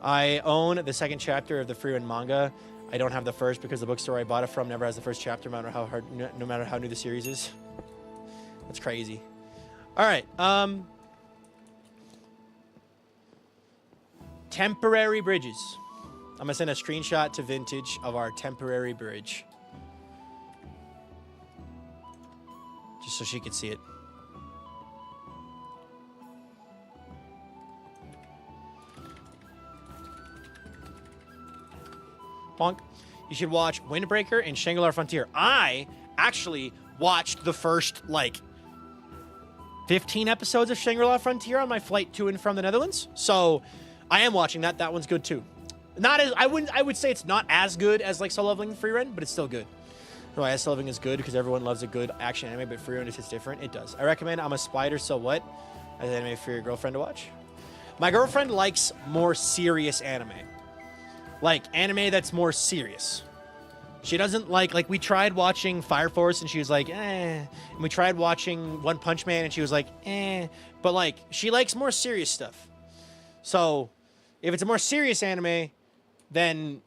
[SPEAKER 1] I own the second chapter of the Free Run manga. I don't have the first because the bookstore I bought it from never has the first chapter, no matter how new the series is. That's crazy. All right. Temporary bridges. I'm gonna send a screenshot to Vintage of our temporary bridge, just so she could see it. Bonk. You should watch Windbreaker and Shangri-La Frontier. I actually watched the first, 15 episodes of Shangri-La Frontier on my flight to and from the Netherlands. So I am watching that. That one's good too. Not as I would say it's not as good as Solo Leveling and Free Run, but it's still good. Why Solo Leveling is good because everyone loves a good action anime, but Free Run is different. It does. I recommend I'm a Spider, So What as an anime for your girlfriend to watch. My girlfriend likes more serious anime. Like anime that's more serious. She doesn't like we tried watching Fire Force and she was like, eh. And we tried watching One Punch Man and she was like, eh. But she likes more serious stuff. So if it's a more serious anime, then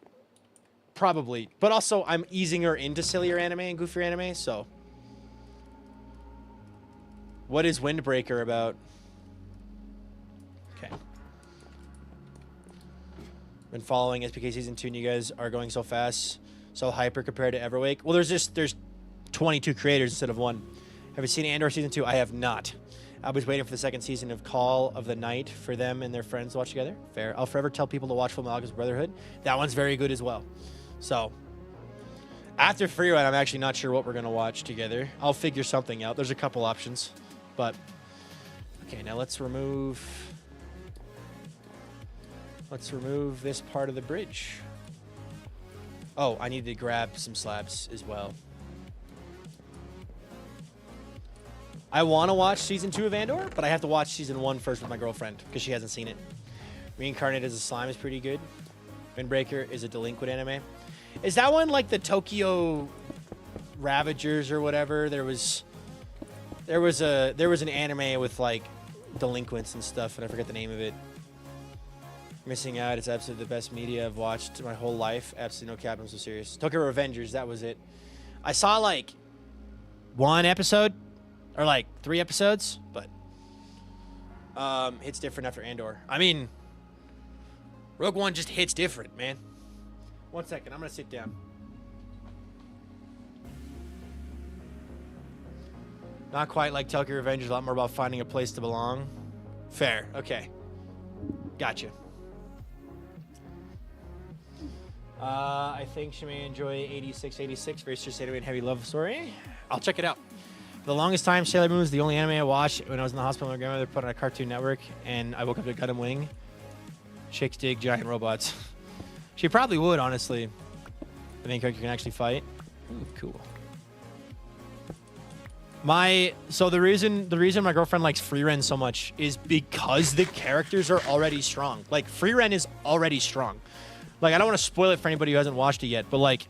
[SPEAKER 1] probably. But also I'm easing her into sillier anime and goofier anime, so. What is Windbreaker about? Okay. Been following SPK Season 2 and you guys are going so fast, so hyper compared to Everwake. Well, there's 22 creators instead of 1. Have you seen Andor Season 2? I have not. I was waiting for the second season of Call of the Night for them and their friends to watch together. Fair. I'll forever tell people to watch Full Metal Alchemist Brotherhood. That one's very good as well. So, after Free Run, I'm actually not sure what we're going to watch together. I'll figure something out. There's a couple options. But okay, now let's remove this part of the bridge. Oh, I need to grab some slabs as well. I want to watch season 2 of Andor, but I have to watch season 1 first with my girlfriend because she hasn't seen it. Reincarnated as a Slime is pretty good. Windbreaker is a delinquent anime. Is that one like the Tokyo Ravagers or whatever? There was an anime with like delinquents and stuff, and I forget the name of it. Missing out. It's absolutely the best media I've watched my whole life. Absolutely no cap. I'm so serious. Tokyo Revengers. That was it. I saw like 1 episode or like 3 episodes, but hits different after Andor. I mean, Rogue One just hits different, man. 1 second. I'm gonna sit down. Not quite like Tokyo Revengers. A lot more about finding a place to belong. Fair. Okay. Gotcha. I think she may enjoy 8686 for Easter Saturday and Heavy Love Story. I'll check it out. For the longest time, Sailor Moon was the only anime I watched. When I was in the hospital, my grandmother put on a Cartoon Network, and I woke up to Gundam Wing. Chicks dig giant robots. She probably would, honestly. The main character can actually fight. Ooh, cool. The reason my girlfriend likes Free-Ren so much is because the characters are already strong. Like, Free-Ren is already strong. Like, I don't want to spoil it for anybody who hasn't watched it yet, but like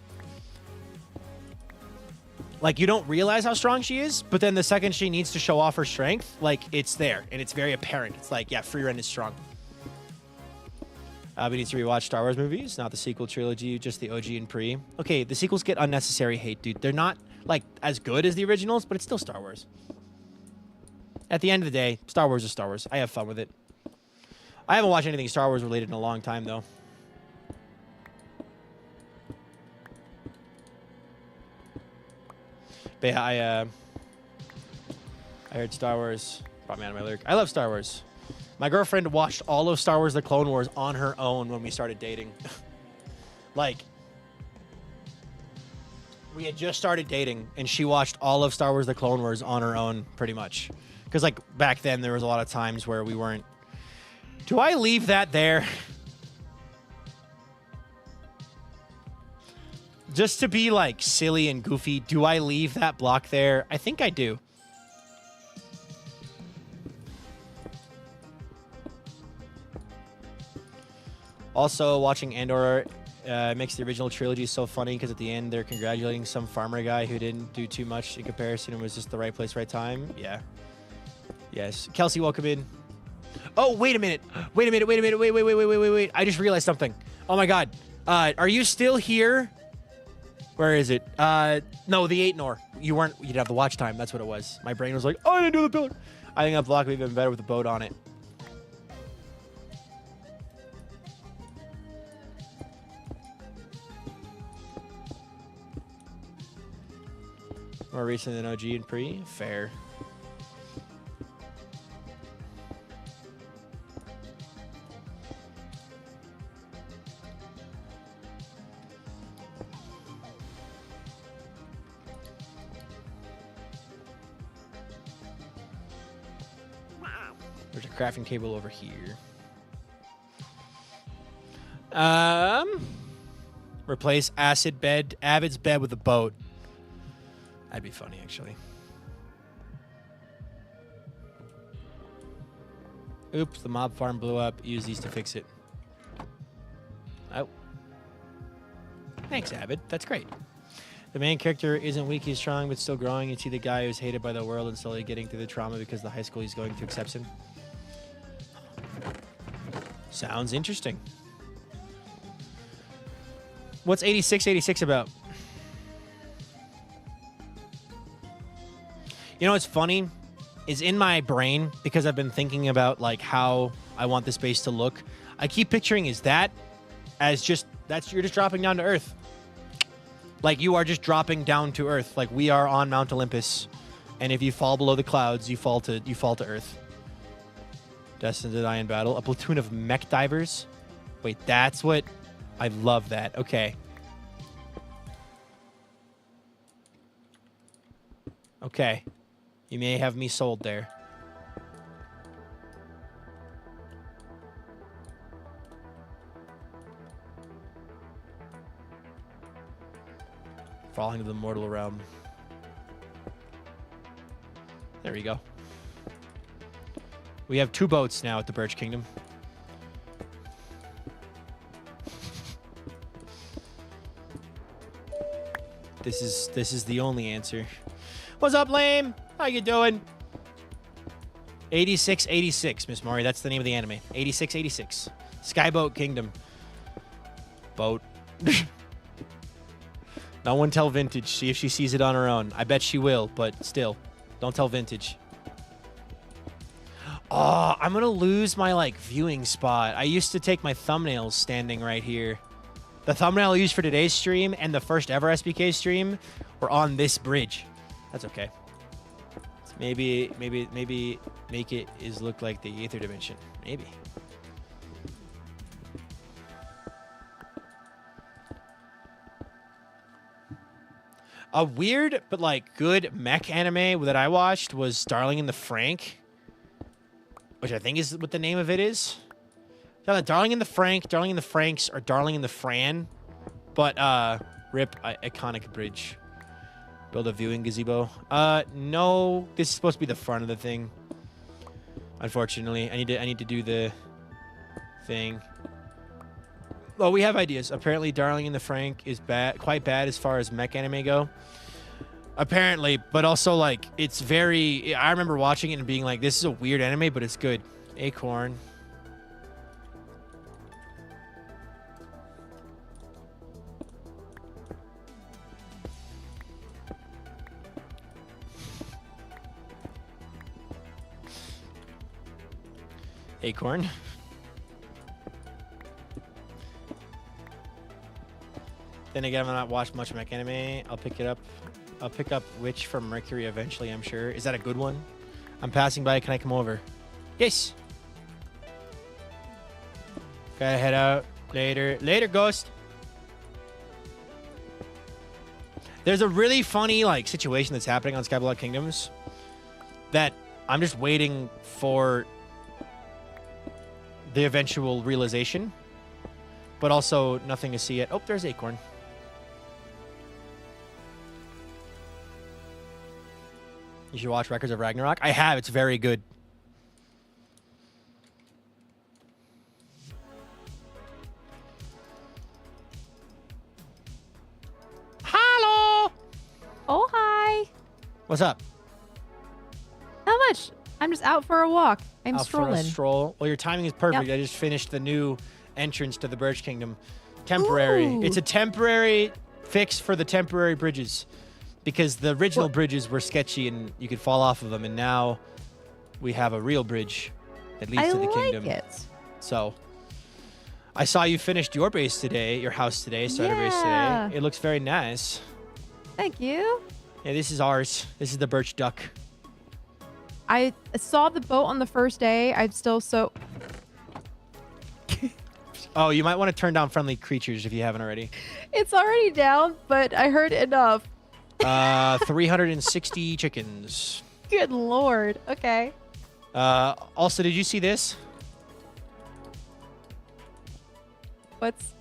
[SPEAKER 1] you don't realize how strong she is, but then the second she needs to show off her strength, like, it's there, and it's very apparent. It's like, yeah, Free-Ren is strong. We need to rewatch Star Wars movies, not the sequel trilogy, just the OG and pre. Okay, the sequels get unnecessary hate, dude. They're not, like, as good as the originals, but it's still Star Wars. At the end of the day, Star Wars is Star Wars. I have fun with it. I haven't watched anything Star Wars related in a long time, though. But yeah, I heard Star Wars brought me out of my lyric. I love Star Wars. My girlfriend watched all of Star Wars The Clone Wars on her own when we started dating. Like, we had just started dating, and she watched all of Star Wars The Clone Wars on her own, pretty much. Because, like, back then, there was a lot of times where we weren't... Do I leave that there? Just to be, like, silly and goofy, do I leave that block there? I think I do. Also, watching Andor makes the original trilogy so funny because at the end they're congratulating some farmer guy who didn't do too much in comparison and was just the right place, right time. Yeah. Yes. Kelsey, welcome in. Oh, wait a minute. Wait. I just realized something. Oh my God. Are you still here? Where is it? No, the 8 Nor. You weren't. You didn't have the watch time. That's what it was. My brain was like, oh, I didn't do the pillar. I think that block would be even better with the boat on it. More recent than OG and pre. Fair. There's a crafting table over here. Replace Avid's bed with a boat. That'd be funny, actually. Oops, the mob farm blew up. Use these to fix it. Oh. Thanks, Avid. That's great. The main character isn't weak, he's strong, but still growing. You see the guy who's hated by the world and slowly getting through the trauma because the high school he's going to accepts him. Sounds interesting. What's 8686 about? You know what's funny is in my brain, because I've been thinking about like how I want the space to look, I keep picturing is that as just you're just dropping down to Earth. Like you are just dropping down to Earth. Like we are on Mount Olympus, and if you fall below the clouds, you fall to Earth. Destined to die in battle. A platoon of mech divers. Wait, that's what I love that. Okay. Okay. You may have me sold there. Falling to the mortal realm. There we go. We have 2 boats now at the Birch Kingdom. This is the only answer. What's up, lame? How you doing? 8686, Miss Maury. That's the name of the anime. 8686. Skyblock Kingdom. Boat. No one tell Vintage. See if she sees it on her own. I bet she will, but still. Don't tell Vintage. Oh, I'm going to lose my, like, viewing spot. I used to take my thumbnails standing right here. The thumbnail I used for today's stream and the first ever SBK stream were on this bridge. That's okay. So maybe make it look like the Aether Dimension. Maybe. A weird but like good mech anime that I watched was Darling in the Frank, which I think is what the name of it is. Darling in the Frank, Darling in the Franks, or Darling in the Fran. But rip iconic bridge. Build a viewing gazebo. No, this is supposed to be the front of the thing. Unfortunately, I need to do the thing. Well, we have ideas. Apparently, Darling in the Frank is quite bad as far as mech anime go. Apparently, but also like it's very. I remember watching it and being like, "This is a weird anime, but it's good." Acorn. Acorn. Then again, I've not watched much mech anime. I'll pick it up. I'll pick up Witch from Mercury eventually, I'm sure. Is that a good one? I'm passing by. Can I come over? Yes. Gotta head out. Later. Later, Ghost. There's a really funny like situation that's happening on Skyblock Kingdoms that I'm just waiting for the eventual realization, but also nothing to see yet. Oh, there's Acorn. You should watch Records of Ragnarok. I have. It's very good. Hello.
[SPEAKER 6] Oh, hi.
[SPEAKER 1] What's up?
[SPEAKER 6] How much? I'm just out for a walk. I'm
[SPEAKER 1] Out
[SPEAKER 6] strolling.
[SPEAKER 1] for a stroll. Well, your timing is perfect.
[SPEAKER 6] Yep.
[SPEAKER 1] I just finished the new entrance to the Birch Kingdom. Temporary.
[SPEAKER 6] Ooh.
[SPEAKER 1] It's a temporary fix for the temporary bridges because the original bridges were sketchy and you could fall off of them, and now we have a real bridge that leads to the kingdom.
[SPEAKER 6] I like it.
[SPEAKER 1] So I saw you finished your base today, your house today, started base
[SPEAKER 6] Yeah.
[SPEAKER 1] today. It looks very nice.
[SPEAKER 6] Thank you.
[SPEAKER 1] Yeah, this is ours. This is the Birch Duck.
[SPEAKER 6] I saw the boat on the first day. I'm still so...
[SPEAKER 1] Oh, you might want to turn down friendly creatures if you haven't already.
[SPEAKER 6] It's already down, but I heard enough.
[SPEAKER 1] 360 chickens.
[SPEAKER 6] Good lord. Okay.
[SPEAKER 1] Also, did you see this?
[SPEAKER 6] What's...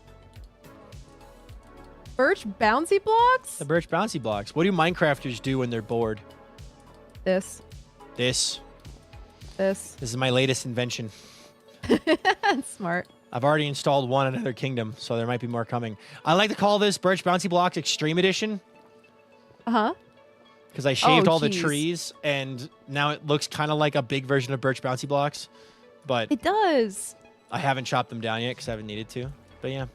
[SPEAKER 6] Birch bouncy blocks?
[SPEAKER 1] The Birch bouncy blocks. What do Minecrafters do when they're bored?
[SPEAKER 6] This.
[SPEAKER 1] This.
[SPEAKER 6] This.
[SPEAKER 1] This is my latest invention.
[SPEAKER 6] Smart.
[SPEAKER 1] I've already installed one in another kingdom, so there might be more coming. I like to call this Birch Bouncy Blocks Extreme Edition
[SPEAKER 6] Uh-huh.
[SPEAKER 1] because I shaved all the
[SPEAKER 6] jeez.
[SPEAKER 1] trees, and now it looks kind of like a big version of Birch Bouncy Blocks, but
[SPEAKER 6] It does.
[SPEAKER 1] I haven't chopped them down yet because I haven't needed to. But yeah.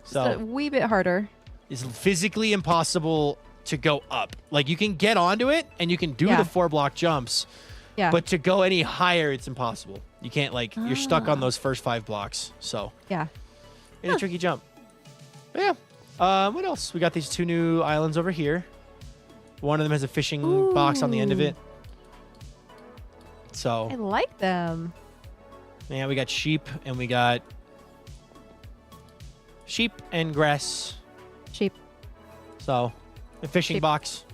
[SPEAKER 6] Just a
[SPEAKER 1] So
[SPEAKER 6] wee bit harder.
[SPEAKER 1] it's physically impossible to go up. Like, you can get onto it, and you can do
[SPEAKER 6] Yeah.
[SPEAKER 1] the 4-block jumps,
[SPEAKER 6] Yeah.
[SPEAKER 1] but to go any higher, it's impossible. You can't, like, you're stuck on those first 5 blocks. So
[SPEAKER 6] Yeah.
[SPEAKER 1] it's a tricky jump. But yeah. What else? We got these 2 new islands over here. One of them has a fishing box on the end of it.
[SPEAKER 6] I
[SPEAKER 1] So,
[SPEAKER 6] like them.
[SPEAKER 1] yeah, we got sheep, and we got sheep and grass.
[SPEAKER 6] Sheep.
[SPEAKER 1] So, a fishing
[SPEAKER 6] Sheep.
[SPEAKER 1] box.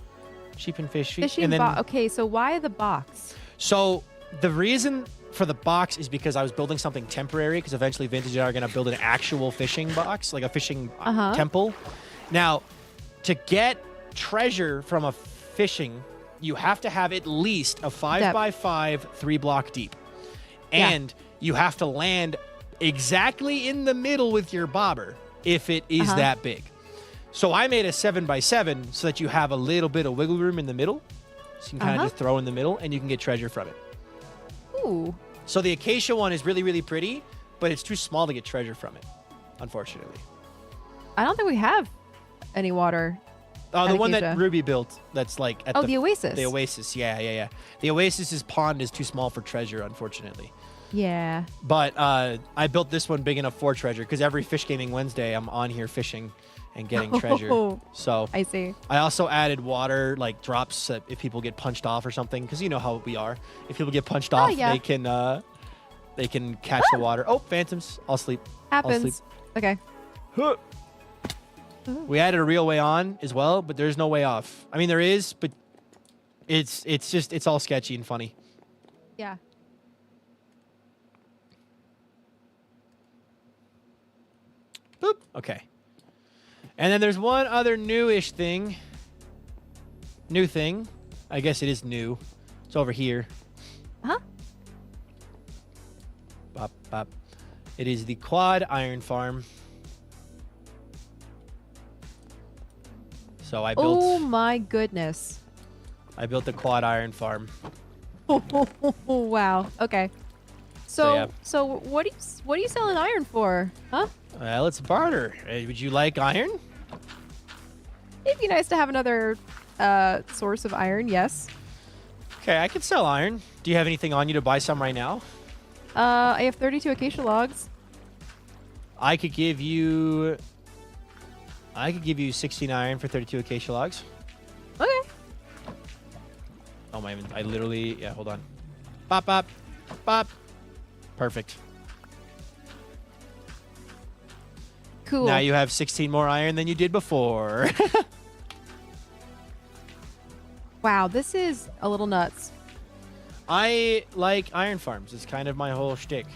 [SPEAKER 1] Sheep and fish.
[SPEAKER 6] Fishing
[SPEAKER 1] and then,
[SPEAKER 6] box. Okay, so why the box?
[SPEAKER 1] So the reason for the box is because I was building something temporary, because eventually Vintage and I are going to build an actual fishing box, like a fishing temple. Now, to get treasure from a fishing, you have to have at least a 5x5 3-block deep. And you have to land exactly in the middle with your bobber if it is that big. So I made a 7x7 so that you have a little bit of wiggle room in the middle. So you can kind of just throw in the middle and you can get treasure from it.
[SPEAKER 6] Ooh.
[SPEAKER 1] So the acacia one is really, really pretty, but it's too small to get treasure from it, unfortunately.
[SPEAKER 6] I don't think we have any water.
[SPEAKER 1] Oh, the one that
[SPEAKER 6] acacia.
[SPEAKER 1] Ruby built that's like at
[SPEAKER 6] the Oasis.
[SPEAKER 1] The Oasis, yeah. The Oasis's pond is too small for treasure, unfortunately.
[SPEAKER 6] Yeah.
[SPEAKER 1] But I built this one big enough for treasure because every Fish Gaming Wednesday I'm on here fishing and getting treasure. So
[SPEAKER 6] I see.
[SPEAKER 1] I also added water, like drops if people get punched off or something, because you know how we are. If people get punched off, they can catch the water. Oh, phantoms! I'll sleep.
[SPEAKER 6] Happens.
[SPEAKER 1] I'll sleep.
[SPEAKER 6] Okay.
[SPEAKER 1] Huh. We added a real way on as well, but there's no way off. I mean, there is, but it's all sketchy and funny.
[SPEAKER 6] Yeah.
[SPEAKER 1] Boop. Okay. And then there's one other newish thing. New thing. I guess it is new. It's over here.
[SPEAKER 6] Huh?
[SPEAKER 1] Bop, bop. It is the quad iron farm. So I built.
[SPEAKER 6] Oh my goodness.
[SPEAKER 1] I built the quad iron farm.
[SPEAKER 6] Oh, wow. Okay.
[SPEAKER 1] So,
[SPEAKER 6] So what are you selling iron for? Huh?
[SPEAKER 1] Well, it's barter. Would you like iron?
[SPEAKER 6] It'd be nice to have another source of iron. Yes.
[SPEAKER 1] Okay, I can sell iron. Do you have anything on you to buy some right now?
[SPEAKER 6] I have 32 acacia logs.
[SPEAKER 1] I could give you 16 iron for 32 acacia logs.
[SPEAKER 6] Okay.
[SPEAKER 1] Oh my! I literally hold on. Bop bop bop. Perfect.
[SPEAKER 6] Cool.
[SPEAKER 1] Now you have 16 more iron than you did before.
[SPEAKER 6] Wow, this is a little nuts.
[SPEAKER 1] I like iron farms. It's kind of my whole shtick.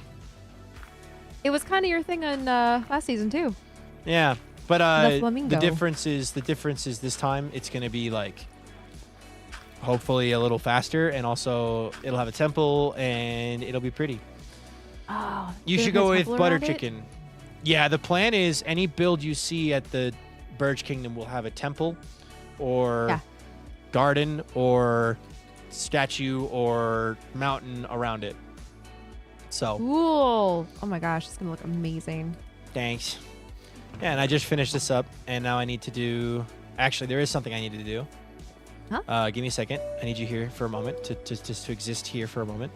[SPEAKER 6] It was kind of your thing on last season too.
[SPEAKER 1] Yeah, but
[SPEAKER 6] The flamingo.
[SPEAKER 1] the difference is this time it's gonna be like hopefully a little faster, and also it'll have a temple and it'll be pretty.
[SPEAKER 6] Oh,
[SPEAKER 1] You should go with butter chicken. Yeah, the plan is any build you see at the Birch Kingdom will have a temple or garden or statue or mountain around it. So
[SPEAKER 6] Cool. Oh my gosh, it's gonna look amazing.
[SPEAKER 1] thanks. Yeah, and I just finished this up, and now I need to do. Actually, there is something I need to do.
[SPEAKER 6] Huh?
[SPEAKER 1] Give me a second. I need you here for a moment to just to exist here for a moment,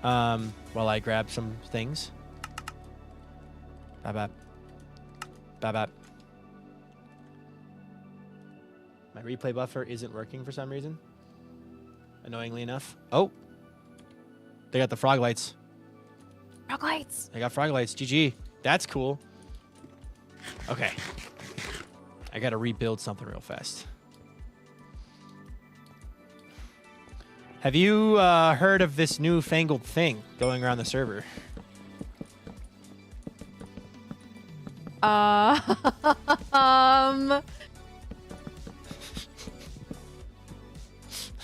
[SPEAKER 1] while I grab some things. Bye bye. Bye bye. My replay buffer isn't working for some reason. Annoyingly enough. Oh, they got the frog lights.
[SPEAKER 6] Frog lights.
[SPEAKER 1] They got frog lights. GG. That's cool. Okay. I gotta rebuild something real fast. Have you heard of this newfangled thing going around the server?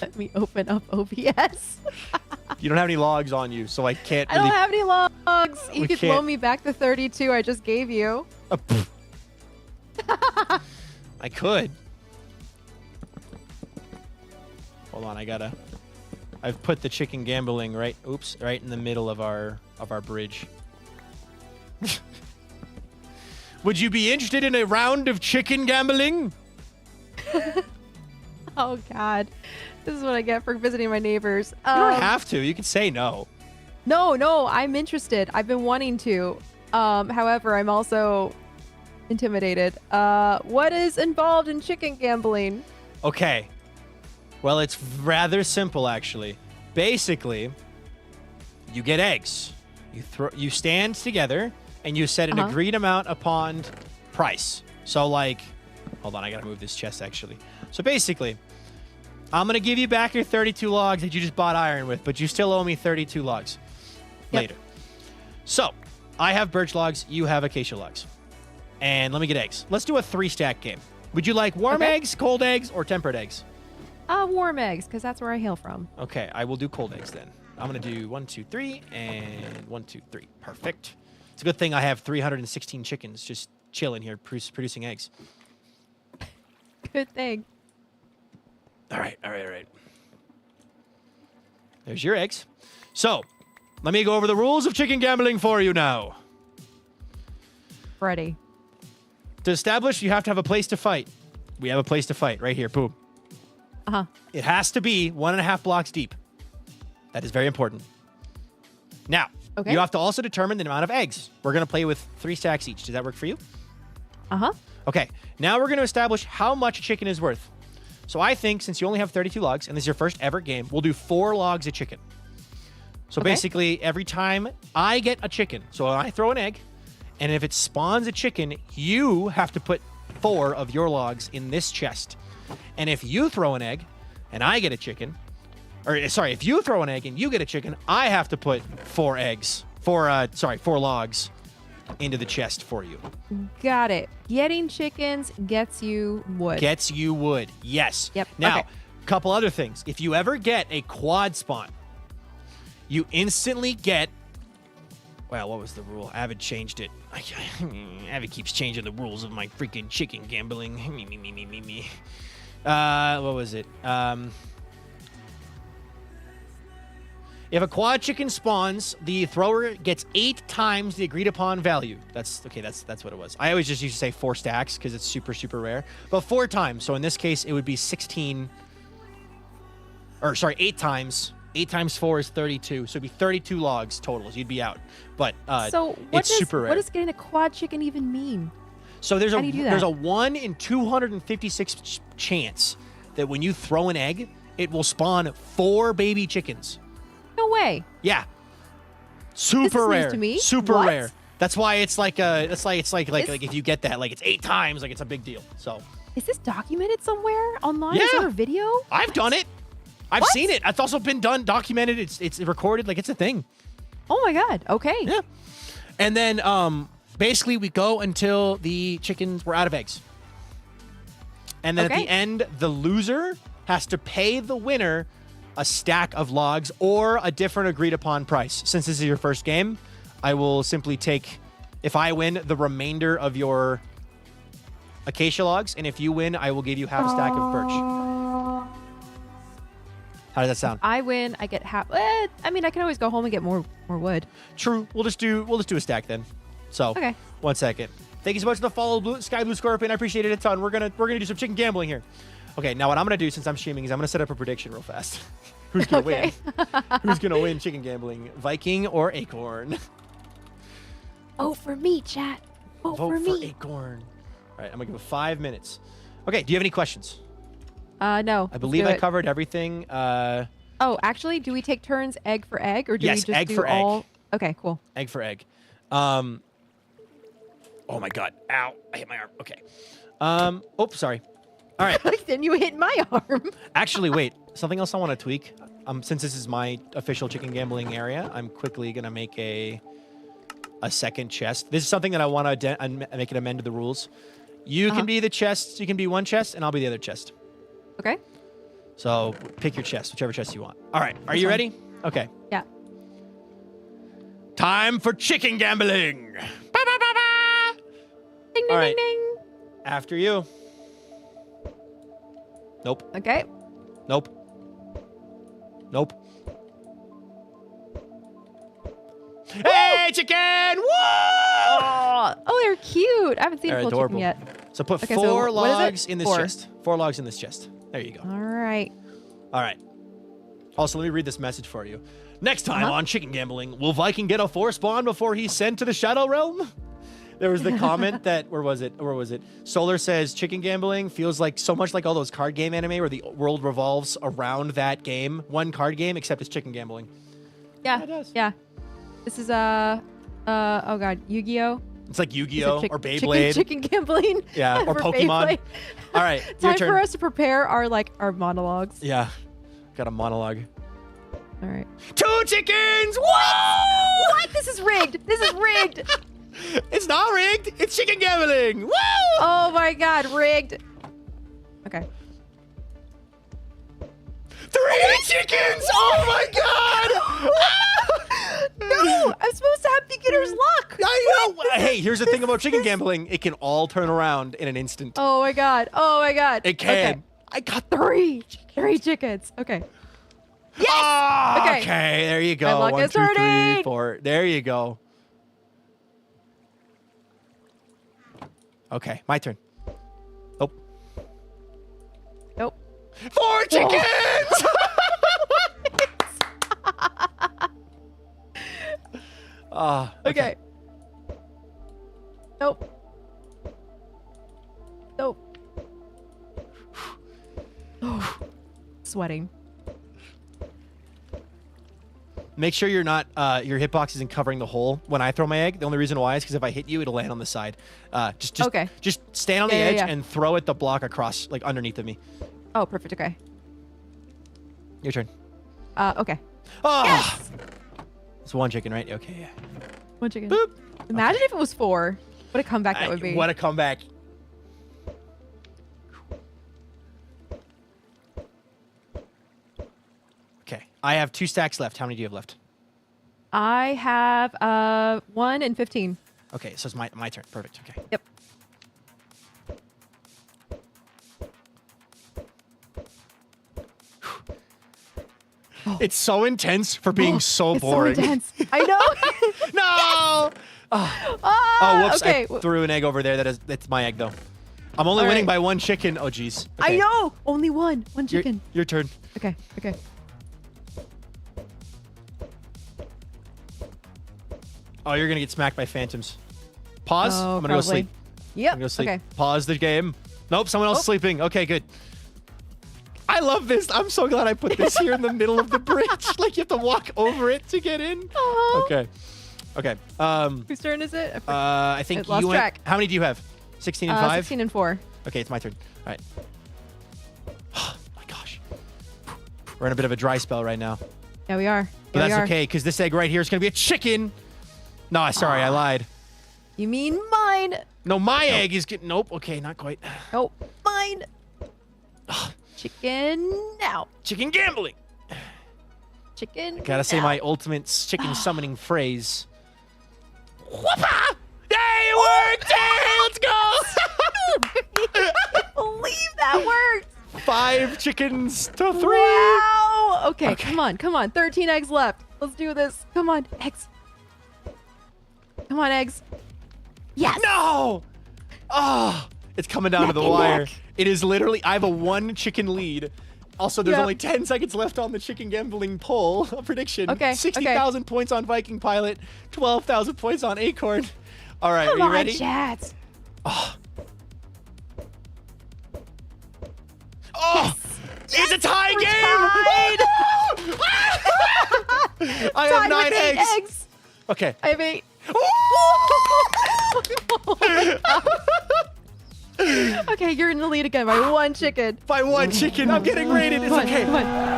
[SPEAKER 6] Let me open up OBS.
[SPEAKER 1] You don't have any logs on you, so I can't
[SPEAKER 6] I
[SPEAKER 1] really...
[SPEAKER 6] don't have any logs. You
[SPEAKER 1] We
[SPEAKER 6] could
[SPEAKER 1] can't-
[SPEAKER 6] loan me back the 32 I just gave you.
[SPEAKER 1] I could. Hold on, I've put the chicken gambling right in the middle of our bridge. Would you be interested in a round of chicken gambling?
[SPEAKER 6] Oh God, this is what I get for visiting my neighbors.
[SPEAKER 1] You don't have to. You can say no.
[SPEAKER 6] No, I'm interested. I've been wanting to. However, I'm also intimidated. What is involved in chicken gambling?
[SPEAKER 1] Okay. Well, it's rather simple, actually. Basically, you get eggs. You stand together, and you set an agreed amount upon price. So, like, hold on, I gotta move this chest, actually. So, basically, I'm gonna give you back your 32 logs that you just bought iron with, but you still owe me 32 logs later. So, I have birch logs, you have acacia logs. And let me get eggs. Let's do a 3-stack game. Would you like warm
[SPEAKER 6] Okay.
[SPEAKER 1] eggs, cold eggs, or tempered eggs?
[SPEAKER 6] Warm eggs, because that's where I hail from.
[SPEAKER 1] Okay, I will do cold eggs then. I'm going to do 1, 2, 3, and 1, 2, 3. Perfect. It's a good thing I have 316 chickens just chilling here, producing eggs.
[SPEAKER 6] Good thing.
[SPEAKER 1] All right. There's your eggs. So, let me go over the rules of chicken gambling for you now.
[SPEAKER 6] Ready.
[SPEAKER 1] To establish, you have to have a place to fight. We have a place to fight right here. Boom.
[SPEAKER 6] Uh-huh.
[SPEAKER 1] It has to be 1.5 blocks deep. That is very important. Now,
[SPEAKER 6] Okay.
[SPEAKER 1] you have to also determine the amount of eggs. We're going to play with 3 stacks each. Does that work for you?
[SPEAKER 6] Uh-huh.
[SPEAKER 1] Okay. Now we're going to establish how much a chicken is worth. So I think since you only have 32 logs, and this is your first ever game, we'll do 4 logs of chicken. So
[SPEAKER 6] Okay.
[SPEAKER 1] basically, every time I get a chicken, so I throw an egg, and if it spawns a chicken, you have to put 4 of your logs in this chest. And if you throw an egg, and I get a chicken, or sorry, if you throw an egg and you get a chicken, I have to put 4 logs into the chest for you.
[SPEAKER 6] Got it. Getting chickens gets you wood.
[SPEAKER 1] Gets you wood. Yes.
[SPEAKER 6] Yep,
[SPEAKER 1] Now,
[SPEAKER 6] okay.
[SPEAKER 1] a couple other things. If you ever get a quad spawn, you instantly get... Well, what was the rule? Avid changed it. Avid keeps changing the rules of my freaking chicken gambling. Me. What was it? If a quad chicken spawns, the thrower gets 8 times the agreed upon value. That's okay. That's what it was. I always just used to say 4 stacks because it's super, super rare. But 4 times. So in this case, it would be 16. Or sorry, 8 times. 8 times 4 is 32. So it'd be 32 logs total. You'd be out. But
[SPEAKER 6] So what
[SPEAKER 1] it's
[SPEAKER 6] does,
[SPEAKER 1] super rare.
[SPEAKER 6] what does getting a quad chicken even mean?
[SPEAKER 1] So there's
[SPEAKER 6] How do you do that?
[SPEAKER 1] there's a 1 in 256 chance that when you throw an egg, it will spawn 4 baby chickens.
[SPEAKER 6] No way.
[SPEAKER 1] Yeah. Super
[SPEAKER 6] news
[SPEAKER 1] rare.
[SPEAKER 6] to me.
[SPEAKER 1] Super
[SPEAKER 6] What?
[SPEAKER 1] rare. That's why it's like it's like if you get that, like it's 8 times, like it's a big deal. So
[SPEAKER 6] Is this documented somewhere online? Is
[SPEAKER 1] Yeah.
[SPEAKER 6] there a video?
[SPEAKER 1] I've done it. I've
[SPEAKER 6] What?
[SPEAKER 1] seen it. It's also been documented. It's recorded, like it's a thing.
[SPEAKER 6] Oh my god. Okay.
[SPEAKER 1] Yeah. And then basically we go until the chickens were out of eggs. And then at
[SPEAKER 6] Okay.
[SPEAKER 1] the end, the loser has to pay the winner a stack of logs or a different agreed upon price. Since this is your first game, I will simply take, if I win, the remainder of your acacia logs, and if you win, I will give you half a stack of birch. How does that sound?
[SPEAKER 6] I win. I get half. I mean, I can always go home and get more wood.
[SPEAKER 1] True. We'll just do a stack then. So,
[SPEAKER 6] Okay.
[SPEAKER 1] 1 second. Thank you so much for the follow, Sky Blue Scorpion. I appreciate it a ton. We're gonna do some chicken gambling here. Okay, now what I'm gonna do since I'm streaming is I'm gonna set up a prediction real fast. Who's gonna
[SPEAKER 6] Okay.
[SPEAKER 1] win? Who's gonna win chicken gambling? Viking or Acorn?
[SPEAKER 6] Vote for me, chat. Vote
[SPEAKER 1] Vote
[SPEAKER 6] for
[SPEAKER 1] for
[SPEAKER 6] me.
[SPEAKER 1] Acorn. All right, I'm gonna give it 5 minutes. Okay, do you have any questions?
[SPEAKER 6] No.
[SPEAKER 1] I believe I covered everything.
[SPEAKER 6] Oh, actually, do we take turns egg for egg, or do
[SPEAKER 1] Yes,
[SPEAKER 6] we just
[SPEAKER 1] egg
[SPEAKER 6] do
[SPEAKER 1] for egg.
[SPEAKER 6] all? Okay, cool.
[SPEAKER 1] Egg for egg. Oh my god. Ow. I hit my arm. Okay. Oh, sorry. All right.
[SPEAKER 6] Then you hit my arm.
[SPEAKER 1] Actually, wait. Something else I want to tweak. Since this is my official chicken gambling area, I'm quickly gonna make a second chest. This is something that I want to make an amend to the rules. You can be the chest. You can be one chest, and I'll be the other chest.
[SPEAKER 6] Okay.
[SPEAKER 1] So pick your chest, whichever chest you want. All right. Are you ready? Okay.
[SPEAKER 6] Yeah.
[SPEAKER 1] Time for chicken gambling. Ba, ba, ba, ba.
[SPEAKER 6] Ding ding
[SPEAKER 1] All right.
[SPEAKER 6] ding ding.
[SPEAKER 1] After you. Nope.
[SPEAKER 6] Okay.
[SPEAKER 1] Nope. Nope. Hey, chicken! Woo!
[SPEAKER 6] Oh, they're cute. I haven't seen
[SPEAKER 1] They're
[SPEAKER 6] a full
[SPEAKER 1] adorable.
[SPEAKER 6] chicken yet.
[SPEAKER 1] So put
[SPEAKER 6] Okay, so
[SPEAKER 1] 4
[SPEAKER 6] what is it?
[SPEAKER 1] logs in this
[SPEAKER 6] 4.
[SPEAKER 1] chest. 4 logs in this chest. There you go.
[SPEAKER 6] All right.
[SPEAKER 1] All right. Also, let me read this message for you. Next time
[SPEAKER 6] Uh-huh.
[SPEAKER 1] on Chicken Gambling, will Viking get a 4 spawn before he's sent to the Shadow Realm? There was the comment that, where was it? Solar says, chicken gambling feels like so much like all those card game anime where the world revolves around that game. One card game, except it's chicken gambling.
[SPEAKER 6] Yeah.
[SPEAKER 1] It does.
[SPEAKER 6] Yeah. This is oh god, Yu-Gi-Oh.
[SPEAKER 1] It's like
[SPEAKER 6] Is it
[SPEAKER 1] Yu-Gi-Oh!
[SPEAKER 6] chick-
[SPEAKER 1] Or Beyblade.
[SPEAKER 6] Chicken gambling.
[SPEAKER 1] Yeah, or
[SPEAKER 6] for
[SPEAKER 1] Pokemon.
[SPEAKER 6] Beyblade.
[SPEAKER 1] All right, your
[SPEAKER 6] Time
[SPEAKER 1] turn.
[SPEAKER 6] for us to prepare our monologues.
[SPEAKER 1] Yeah. Got a monologue.
[SPEAKER 6] All right.
[SPEAKER 1] 2 chickens! Whoa!
[SPEAKER 6] What? This is rigged. This is rigged.
[SPEAKER 1] It's not rigged. It's chicken gambling. Woo!
[SPEAKER 6] Oh my god, rigged.
[SPEAKER 1] 3 chickens! Oh my god!
[SPEAKER 6] No, I'm supposed to have beginner's luck.
[SPEAKER 1] I know. Hey, here's the thing about chicken gambling. It can all turn around in an instant.
[SPEAKER 6] Oh my god. Oh my god.
[SPEAKER 1] It can.
[SPEAKER 6] Okay.
[SPEAKER 1] I got
[SPEAKER 6] 3 chickens. Okay. Yes.
[SPEAKER 1] Ah,
[SPEAKER 6] Okay.
[SPEAKER 1] okay, there you go.
[SPEAKER 6] My luck
[SPEAKER 1] 1,
[SPEAKER 6] is
[SPEAKER 1] 2, 3,
[SPEAKER 6] turning.
[SPEAKER 1] 4. There you go. Okay, my turn. Oh.
[SPEAKER 6] Nope.
[SPEAKER 1] 4 chickens!
[SPEAKER 6] Okay. Nope. Nope. Sweating.
[SPEAKER 1] Make sure you're not, your hitbox isn't covering the hole when I throw my egg. The only reason why is because if I hit you, it'll land on the side.
[SPEAKER 6] Okay.
[SPEAKER 1] Just stand on the
[SPEAKER 6] Yeah,
[SPEAKER 1] edge
[SPEAKER 6] yeah.
[SPEAKER 1] and throw it the block across, like underneath of me.
[SPEAKER 6] Oh, perfect. Okay.
[SPEAKER 1] Your turn.
[SPEAKER 6] Okay.
[SPEAKER 1] Oh!
[SPEAKER 6] Yes!
[SPEAKER 1] It's 1 chicken, right? Okay, yeah.
[SPEAKER 6] 1 chicken.
[SPEAKER 1] Boop.
[SPEAKER 6] Imagine if it was 4. What a comeback that would be.
[SPEAKER 1] What a comeback. Okay, I have 2 stacks left. How many do you have left?
[SPEAKER 6] I have 1 and 15.
[SPEAKER 1] Okay, so it's my turn. Perfect. Okay.
[SPEAKER 6] Yep.
[SPEAKER 1] It's so intense for being so
[SPEAKER 6] It's
[SPEAKER 1] boring.
[SPEAKER 6] so intense. I know.
[SPEAKER 1] No!
[SPEAKER 6] Ah,
[SPEAKER 1] Whoops!
[SPEAKER 6] okay.
[SPEAKER 1] I threw an egg over there. That's my egg though. I'm only
[SPEAKER 6] All
[SPEAKER 1] winning
[SPEAKER 6] right.
[SPEAKER 1] by 1 chicken. Oh jeez.
[SPEAKER 6] I
[SPEAKER 1] Okay.
[SPEAKER 6] know. Only 1. 1 chicken.
[SPEAKER 1] Your turn.
[SPEAKER 6] Okay. Okay.
[SPEAKER 1] Oh, you're gonna get smacked by phantoms. Pause.
[SPEAKER 6] Oh,
[SPEAKER 1] I'm gonna go sleep.
[SPEAKER 6] Yep.
[SPEAKER 1] I'm gonna go sleep.
[SPEAKER 6] Okay.
[SPEAKER 1] Pause the game. Nope, someone else
[SPEAKER 6] Oh.
[SPEAKER 1] sleeping. Okay, good. I love this. I'm so glad I put this here in the middle of the bridge. Like you have to walk over it to get in.
[SPEAKER 6] Aw.
[SPEAKER 1] Okay. Okay.
[SPEAKER 6] Whose turn is it?
[SPEAKER 1] I think
[SPEAKER 6] I lost
[SPEAKER 1] you went.
[SPEAKER 6] track.
[SPEAKER 1] How many do you have? 16 and 5?
[SPEAKER 6] 16 and 4.
[SPEAKER 1] Okay, it's my turn. All right. Oh my gosh. We're in a bit of a dry spell right now.
[SPEAKER 6] Yeah, we are.
[SPEAKER 1] But
[SPEAKER 6] Yeah, we
[SPEAKER 1] that's
[SPEAKER 6] are.
[SPEAKER 1] okay, because this egg right here is going to be a chicken. No, sorry, I lied.
[SPEAKER 6] You mean mine?
[SPEAKER 1] No, my egg is getting... Nope. Okay, not quite.
[SPEAKER 6] Nope. Mine. Chicken out.
[SPEAKER 1] Chicken gambling.
[SPEAKER 6] Chicken.
[SPEAKER 1] Gotta say
[SPEAKER 6] out.
[SPEAKER 1] my ultimate chicken summoning phrase. Whoopa! Yay, it worked! Yay, let's go!
[SPEAKER 6] I can't believe that worked.
[SPEAKER 1] 5 chickens to 3.
[SPEAKER 6] Wow. Okay,
[SPEAKER 1] Okay.
[SPEAKER 6] come on, come on. 13 eggs left. Let's do this. Come on, eggs. Come on, eggs. Yes.
[SPEAKER 1] No! Oh, it's coming down to the
[SPEAKER 6] Neck and
[SPEAKER 1] wire.
[SPEAKER 6] neck.
[SPEAKER 1] It is literally, I have a 1 chicken lead. Also, there's
[SPEAKER 6] Yep.
[SPEAKER 1] only 10 seconds left on the chicken gambling poll. A prediction.
[SPEAKER 6] Okay,
[SPEAKER 1] 60,000 points on VikingPilot, 12,000 points on Acorn. All right,
[SPEAKER 6] Come
[SPEAKER 1] are you
[SPEAKER 6] on,
[SPEAKER 1] ready?
[SPEAKER 6] chat.
[SPEAKER 1] Oh, it's a tie
[SPEAKER 6] We're
[SPEAKER 1] game!
[SPEAKER 6] tied.
[SPEAKER 1] I have
[SPEAKER 6] Tied
[SPEAKER 1] 9
[SPEAKER 6] with 8
[SPEAKER 1] eggs.
[SPEAKER 6] eggs.
[SPEAKER 1] Okay.
[SPEAKER 6] I have 8. Okay, you're in the lead again by 1 chicken.
[SPEAKER 1] By 1 chicken, I'm getting raided. It's
[SPEAKER 6] Come on,
[SPEAKER 1] okay.
[SPEAKER 6] come on.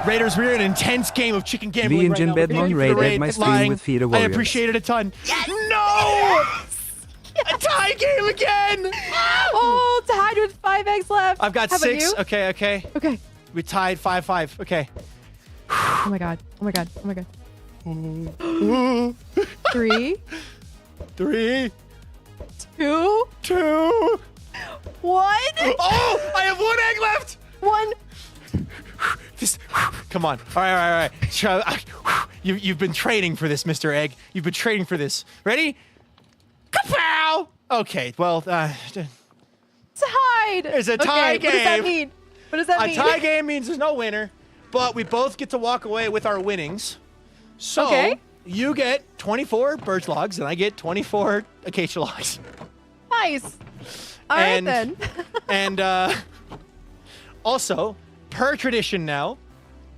[SPEAKER 1] Raiders, we're in an intense game of chicken gambling
[SPEAKER 2] Me and
[SPEAKER 1] right
[SPEAKER 2] Jin
[SPEAKER 1] now. We're
[SPEAKER 2] Bedmon
[SPEAKER 1] going for the
[SPEAKER 2] raided
[SPEAKER 1] raid.
[SPEAKER 2] my stream
[SPEAKER 1] Lying.
[SPEAKER 2] with Feeder
[SPEAKER 1] I
[SPEAKER 2] Warriors.
[SPEAKER 1] appreciate it a ton. No! A tie game again!
[SPEAKER 6] Oh, tied with 5 eggs left.
[SPEAKER 1] I've got
[SPEAKER 6] How about
[SPEAKER 1] 6.
[SPEAKER 6] you?
[SPEAKER 1] Okay, okay.
[SPEAKER 6] Okay.
[SPEAKER 1] We tied 5-5. Okay.
[SPEAKER 6] Oh my god. Oh my god. Oh my god. 3,
[SPEAKER 1] 3,
[SPEAKER 6] 2,
[SPEAKER 1] 2.
[SPEAKER 6] 1.
[SPEAKER 1] Oh, I have 1 egg left.
[SPEAKER 6] 1.
[SPEAKER 1] This, come on. All right. You've been training for this, Mr. Egg. You've been training for this. Ready? Kapow! Okay, well,
[SPEAKER 6] Tied.
[SPEAKER 1] It's a tie
[SPEAKER 6] What does that
[SPEAKER 1] game.
[SPEAKER 6] mean? What does that
[SPEAKER 1] a
[SPEAKER 6] mean?
[SPEAKER 1] tie game means there's no winner, but we both get to walk away with our winnings. So
[SPEAKER 6] Okay.
[SPEAKER 1] you get 24 birch logs, and I get 24 acacia logs.
[SPEAKER 6] Nice. All right
[SPEAKER 1] And-
[SPEAKER 6] then.
[SPEAKER 1] And also, per tradition now,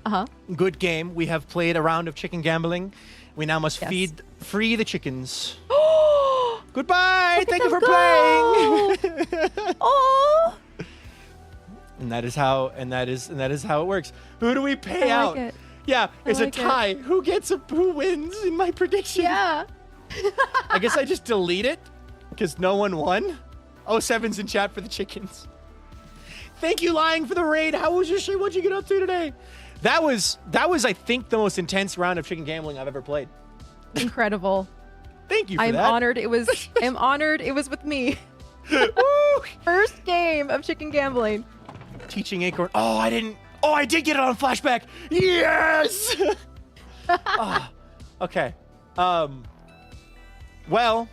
[SPEAKER 6] Uh-huh.
[SPEAKER 1] good game, we have played a round of chicken gambling. We now must
[SPEAKER 6] Yes.
[SPEAKER 1] free the chickens. Goodbye.
[SPEAKER 6] Look at
[SPEAKER 1] Thank you
[SPEAKER 6] them
[SPEAKER 1] for playing.
[SPEAKER 6] Oh.
[SPEAKER 1] And that is how it works. Who do we pay
[SPEAKER 6] I
[SPEAKER 1] out?
[SPEAKER 6] like it.
[SPEAKER 1] Yeah, it's
[SPEAKER 6] like
[SPEAKER 1] a
[SPEAKER 6] it.
[SPEAKER 1] tie. Who wins in my prediction?
[SPEAKER 6] Yeah.
[SPEAKER 1] I guess I just delete it because no one won. Oh, 7's in chat for the chickens. Thank you, Lying, for the raid. How was your stream? What'd you get up to today? That was, I think, the most intense round of chicken gambling I've ever played.
[SPEAKER 6] Incredible.
[SPEAKER 1] Thank you for
[SPEAKER 6] I'm
[SPEAKER 1] that.
[SPEAKER 6] honored. I'm honored it was with me.
[SPEAKER 1] Woo!
[SPEAKER 6] First game of chicken gambling.
[SPEAKER 1] Teaching Acorn. Oh, I did get it on flashback. Yes. Ah, okay. Well,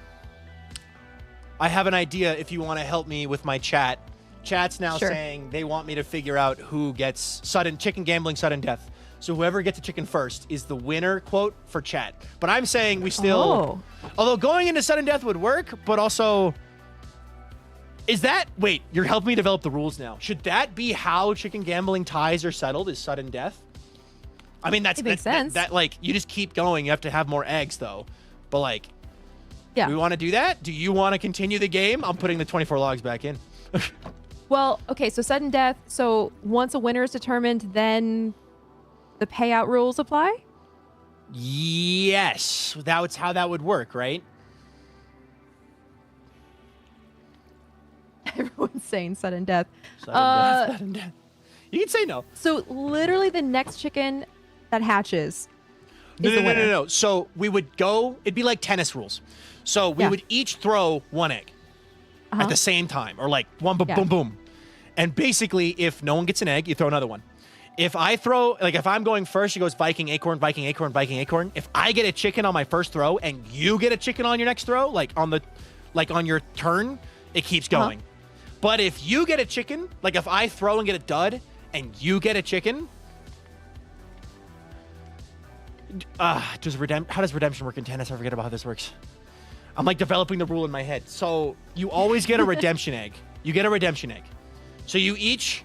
[SPEAKER 1] I have an idea if you want to help me with my chat. Chat's now
[SPEAKER 6] Sure.
[SPEAKER 1] saying they want me to figure out who gets chicken gambling sudden death. So whoever gets a chicken first is the winner, quote, for chat. But I'm saying we still, although going into sudden death would work, but also, wait, you're helping me develop the rules now. Should that be how chicken gambling ties are settled, is sudden death? I mean,
[SPEAKER 6] It makes sense.
[SPEAKER 1] That like, you just keep going. You have to have more eggs, though. But like,
[SPEAKER 6] Yeah.
[SPEAKER 1] do we want to do that? Do you want to continue the game? I'm putting the 24 logs back in.
[SPEAKER 6] Well, okay, so sudden death. So once a winner is determined, then the payout rules apply?
[SPEAKER 1] Yes. That's how that would work, right?
[SPEAKER 6] Everyone's saying sudden death.
[SPEAKER 1] Sudden death. You can say no.
[SPEAKER 6] So literally the next chicken that hatches
[SPEAKER 1] No,
[SPEAKER 6] is the winner.
[SPEAKER 1] no. So we would go, it'd be like tennis rules. So we
[SPEAKER 6] Yeah.
[SPEAKER 1] would each throw one egg at the same time, or like one boom,
[SPEAKER 6] Yeah.
[SPEAKER 1] boom, boom. And basically, if no one gets an egg, you throw another one. If I throw, like if I'm going first, she goes Viking, Acorn, Viking, Acorn, Viking, Acorn. If I get a chicken on my first throw and you get a chicken on your next throw, like on your turn, it keeps going. But if you get a chicken, like if I throw and get a dud and you get a chicken, how does redemption work in tennis? I forget about how this works. I'm like developing the rule in my head. So you always get a redemption egg. You get a redemption egg. So you each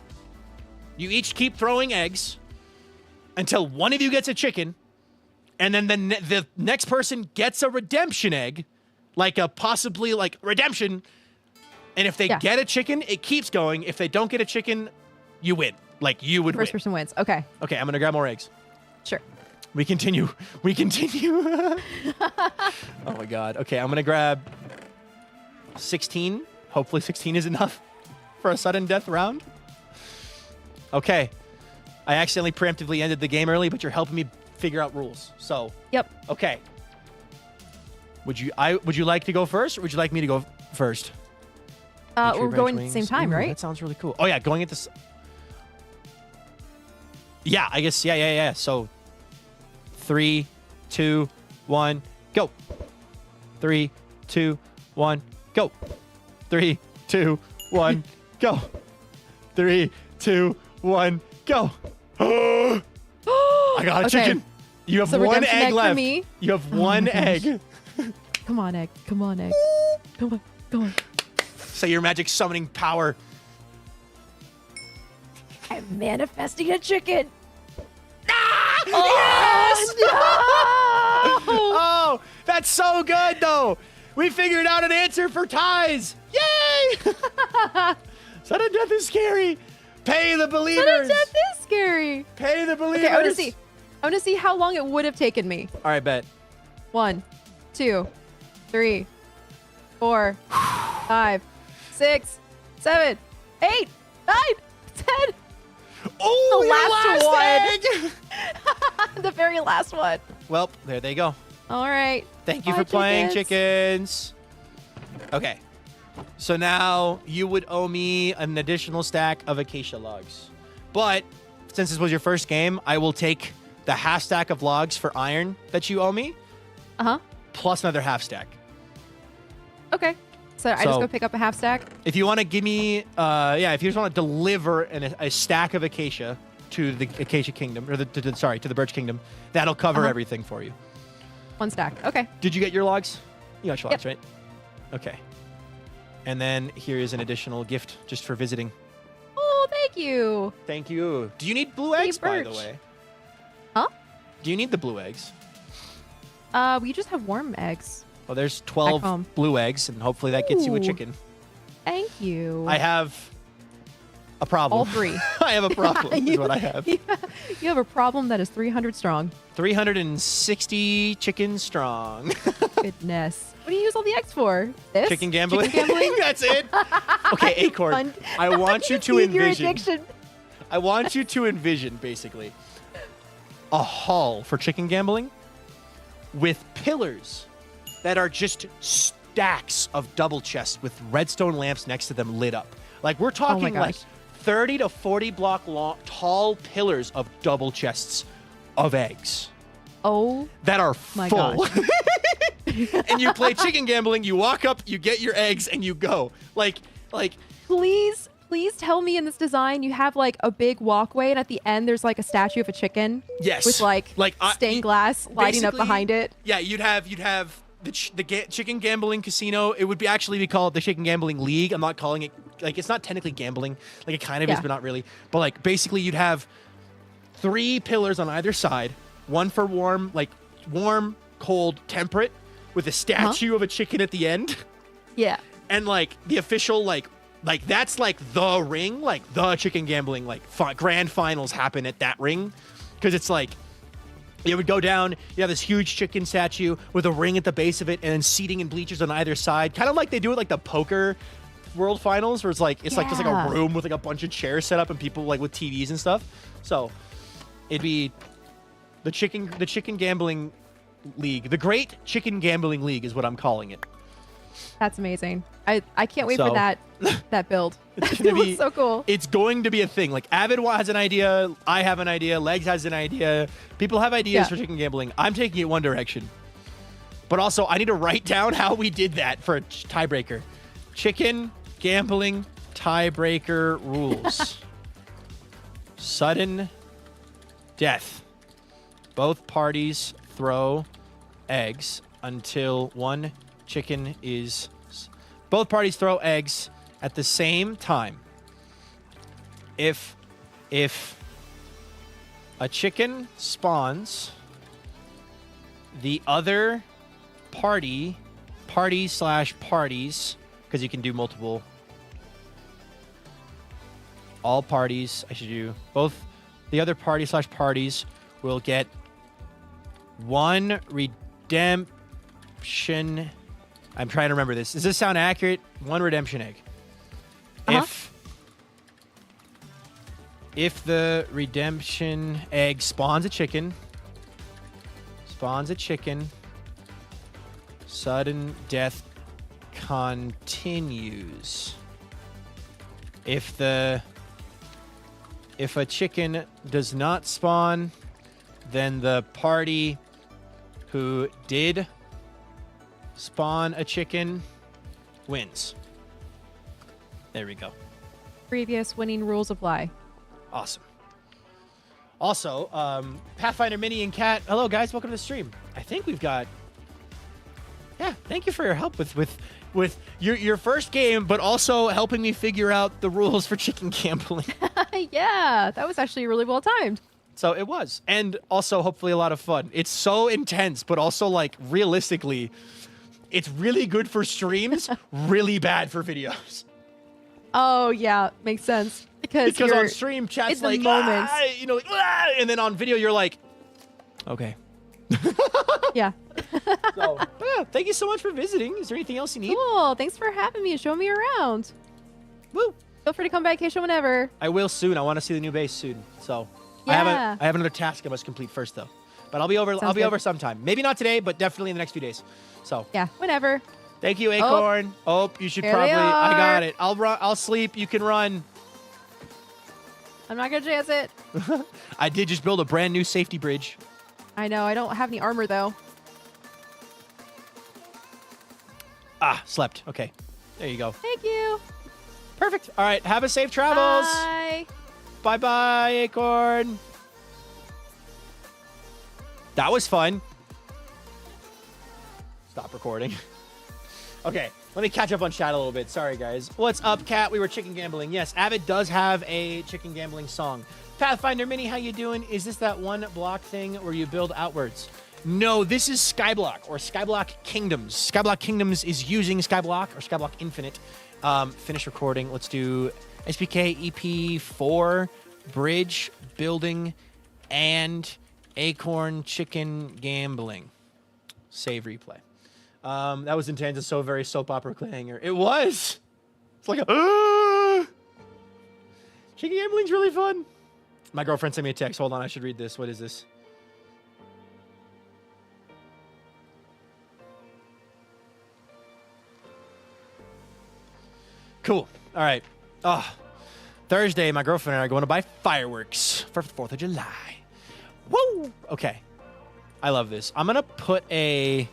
[SPEAKER 1] keep throwing eggs until one of you gets a chicken, and then the next person gets a redemption egg, like a possibly like redemption. And if they get a chicken, it keeps going. If they don't get a chicken, you win. Like you would
[SPEAKER 6] First
[SPEAKER 1] win.
[SPEAKER 6] person wins. Okay,
[SPEAKER 1] Okay, I'm gonna grab more eggs.
[SPEAKER 6] sure.
[SPEAKER 1] We continue. Oh my god. Okay, I'm gonna grab 16. Hopefully 16 is enough for a sudden death round. Okay. I accidentally preemptively ended the game early, but you're helping me figure out rules. So,
[SPEAKER 6] Yep.
[SPEAKER 1] okay. Would you like to go first, or would you like me to go first?
[SPEAKER 6] We're going at the same time, right?
[SPEAKER 1] That sounds really cool. Oh yeah, going at this. Yeah, I guess. Yeah. So 3, 2, 1, go. 3, 2, 1, go. 3, 2, 1, go. 3, 2, 1, go. I got a
[SPEAKER 6] Okay.
[SPEAKER 1] chicken. You have
[SPEAKER 6] So
[SPEAKER 1] one
[SPEAKER 6] redemption egg
[SPEAKER 1] egg
[SPEAKER 6] for
[SPEAKER 1] left.
[SPEAKER 6] me.
[SPEAKER 1] You have
[SPEAKER 6] Oh
[SPEAKER 1] one
[SPEAKER 6] my gosh.
[SPEAKER 1] egg.
[SPEAKER 6] Come on, egg. Come on, egg. Come on.
[SPEAKER 1] Say your magic summoning power.
[SPEAKER 6] I'm manifesting a chicken.
[SPEAKER 1] Yes!
[SPEAKER 6] No!
[SPEAKER 1] Oh, that's so good, though. We figured out an answer for ties. Yay! Sudden death is scary. Pay the believers.
[SPEAKER 6] Sudden death is scary.
[SPEAKER 1] Pay the believers.
[SPEAKER 6] Okay, I want to see how long it would have taken me.
[SPEAKER 1] All right, bet.
[SPEAKER 6] 1, 2, 3, 4, 5, 6, 7, 8, 9, 10.
[SPEAKER 1] Oh,
[SPEAKER 6] The
[SPEAKER 1] your
[SPEAKER 6] last
[SPEAKER 1] egg.
[SPEAKER 6] The very last one.
[SPEAKER 1] Well, there they go.
[SPEAKER 6] All right.
[SPEAKER 1] Thank you
[SPEAKER 6] Bye,
[SPEAKER 1] for playing,
[SPEAKER 6] chickens.
[SPEAKER 1] chickens. Okay. So now you would owe me an additional stack of acacia logs. But since this was your first game, I will take the half stack of logs for iron that you owe me, plus another half stack.
[SPEAKER 6] Okay. So I just go pick up a half stack.
[SPEAKER 1] If you want to give me, if you just want to deliver a stack of acacia to the Acacia Kingdom, or to the Birch Kingdom, that'll cover everything for you.
[SPEAKER 6] 1 stack. Okay.
[SPEAKER 1] Did you get your logs? You got your logs,
[SPEAKER 6] Yep.
[SPEAKER 1] right? Okay. And then here is an additional gift just for visiting.
[SPEAKER 6] Oh, thank you.
[SPEAKER 1] Thank you. Do you need blue eggs, by the
[SPEAKER 6] Birch.
[SPEAKER 1] way?
[SPEAKER 6] Huh?
[SPEAKER 1] Do you need the blue eggs?
[SPEAKER 6] We just have warm eggs.
[SPEAKER 1] Well, there's
[SPEAKER 6] Back home.
[SPEAKER 1] 12 blue eggs, and hopefully that gets you a
[SPEAKER 6] Ooh.
[SPEAKER 1] chicken.
[SPEAKER 6] Thank you.
[SPEAKER 1] I have a problem.
[SPEAKER 6] all 3.
[SPEAKER 1] I have a problem, is what I have.
[SPEAKER 6] You have a problem that is 300 strong.
[SPEAKER 1] 360 chickens strong.
[SPEAKER 6] Goodness. What do you use all the eggs for? This?
[SPEAKER 1] Chicken gambling.
[SPEAKER 6] Chicken gambling?
[SPEAKER 1] That's it. Okay, Acorn.
[SPEAKER 6] Fun.
[SPEAKER 1] I want you to
[SPEAKER 6] Feed your
[SPEAKER 1] envision.
[SPEAKER 6] addiction.
[SPEAKER 1] I want you to envision basically a hall for chicken gambling with pillars that are just stacks of double chests with redstone lamps next to them lit up. Like we're talking like
[SPEAKER 6] gosh.
[SPEAKER 1] 30 to 40 block long tall pillars of double chests of eggs
[SPEAKER 6] Oh
[SPEAKER 1] that are
[SPEAKER 6] my
[SPEAKER 1] full.
[SPEAKER 6] gosh.
[SPEAKER 1] And you play chicken gambling, you walk up, you get your eggs and you go. Like
[SPEAKER 6] Please tell me in this design you have like a big walkway and at the end there's like a statue of a chicken.
[SPEAKER 1] yes.
[SPEAKER 6] With like stained glass lighting up
[SPEAKER 1] basically,
[SPEAKER 6] behind it.
[SPEAKER 1] Yeah, you'd have the chicken gambling casino. It would be actually be called the Chicken Gambling League. I'm not calling it like it's not technically gambling. Like it kind of is,
[SPEAKER 6] Yeah.
[SPEAKER 1] but not really. But like basically you'd have 3 pillars on either side, one for warm, cold, temperate, with a statue of a chicken at the end.
[SPEAKER 6] Yeah.
[SPEAKER 1] And like the official like that's like the ring, like the chicken gambling grand finals happen at that ring, because it's like it would go down. You have this huge chicken statue with a ring at the base of it, and then seating and bleachers on either side, kind of like they do it like the poker world finals, where it's like just like
[SPEAKER 6] Yeah.
[SPEAKER 1] a room with like a bunch of chairs set up and people like with TVs and stuff. So it'd be the chicken gambling league, the Great Chicken Gambling League is what I'm calling it.
[SPEAKER 6] That's amazing. I can't wait
[SPEAKER 1] So-
[SPEAKER 6] for that build.
[SPEAKER 1] It's
[SPEAKER 6] It
[SPEAKER 1] gonna
[SPEAKER 6] looks
[SPEAKER 1] be
[SPEAKER 6] so cool.
[SPEAKER 1] It's going to be a thing. Like Avid has an idea, I have an idea, Legs has an idea. People have ideas
[SPEAKER 6] Yeah.
[SPEAKER 1] for chicken gambling. I'm taking it one direction. But also, I need to write down how we did that for a tiebreaker. Chicken gambling tiebreaker rules. Sudden death. Both parties throw eggs until one chicken is... Both parties throw eggs at the same time. If a chicken spawns, the other parties, because you can do multiple. All parties, I should do both. The other parties will get one redemption. I'm trying to remember this. Does this sound accurate? One redemption egg.
[SPEAKER 6] Uh-huh.
[SPEAKER 1] If the redemption egg spawns a chicken, sudden death continues. If a chicken does not spawn, then the party who did spawn a chicken wins. There we go.
[SPEAKER 6] Previous winning rules apply.
[SPEAKER 1] Awesome. Also, Pathfinder Mini and Cat. Hello, guys. Welcome to the stream. I think we've got... Yeah, thank you for your help with your first game, but also helping me figure out the rules for chicken gambling.
[SPEAKER 6] Yeah, that was actually really well timed.
[SPEAKER 1] So it was. And also, hopefully, a lot of fun. It's so intense, but also, like, realistically, it's really good for streams, really bad for videos.
[SPEAKER 6] Oh, yeah, makes sense. Because
[SPEAKER 1] Because
[SPEAKER 6] you're
[SPEAKER 1] on stream, chat's
[SPEAKER 6] in the
[SPEAKER 1] like,
[SPEAKER 6] moment.
[SPEAKER 1] "Ah," you know, like, "Ah," and then on video, you're like, okay.
[SPEAKER 6] Yeah.
[SPEAKER 1] So, yeah, thank you so much for visiting. Is there anything else you need?
[SPEAKER 6] Cool. Thanks for having me and showing me around.
[SPEAKER 1] Woo.
[SPEAKER 6] Feel free to come by Keisha whenever.
[SPEAKER 1] I will soon. I want to see the new base soon. So I
[SPEAKER 6] Yeah.
[SPEAKER 1] have another task I must complete first though. But I'll be over.
[SPEAKER 6] Sounds
[SPEAKER 1] I'll be
[SPEAKER 6] good.
[SPEAKER 1] over sometime. Maybe not today, but definitely in the next few days. So
[SPEAKER 6] Yeah, whenever.
[SPEAKER 1] thank you, Acorn. Oh, you should
[SPEAKER 6] Here they
[SPEAKER 1] probably. I got
[SPEAKER 6] are.
[SPEAKER 1] it. I'll run. I'll sleep. You can run.
[SPEAKER 6] I'm not going to chance it.
[SPEAKER 1] I did just build a brand new safety bridge.
[SPEAKER 6] I know. I don't have any armor, though.
[SPEAKER 1] Ah, slept. Okay, there you go.
[SPEAKER 6] Thank you.
[SPEAKER 1] Perfect. All right. Have a safe travels.
[SPEAKER 6] Bye.
[SPEAKER 1] Bye bye, Acorn. That was fun. Stop recording. Okay, let me catch up on chat a little bit. Sorry, guys. What's up, Cat? We were chicken gambling. Yes, Avid does have a chicken gambling song. Pathfinder Mini, how you doing? Is this that one block thing where you build outwards? No, this is Skyblock, or Skyblock Kingdoms. Skyblock Kingdoms is using Skyblock, or Skyblock Infinite. Finish recording. Let's do SPK EP4, Bridge, Building, and Acorn Chicken Gambling. Save replay. That was intense. It's so very soap opera cliffhanger. It was. It's like a. Chicken gambling's really fun. My girlfriend sent me a text. Hold on, I should read this. What is this? Cool. All right. Thursday, my girlfriend and I are going to buy fireworks for 4th of July. Woo! Okay. I love this. I'm going to put I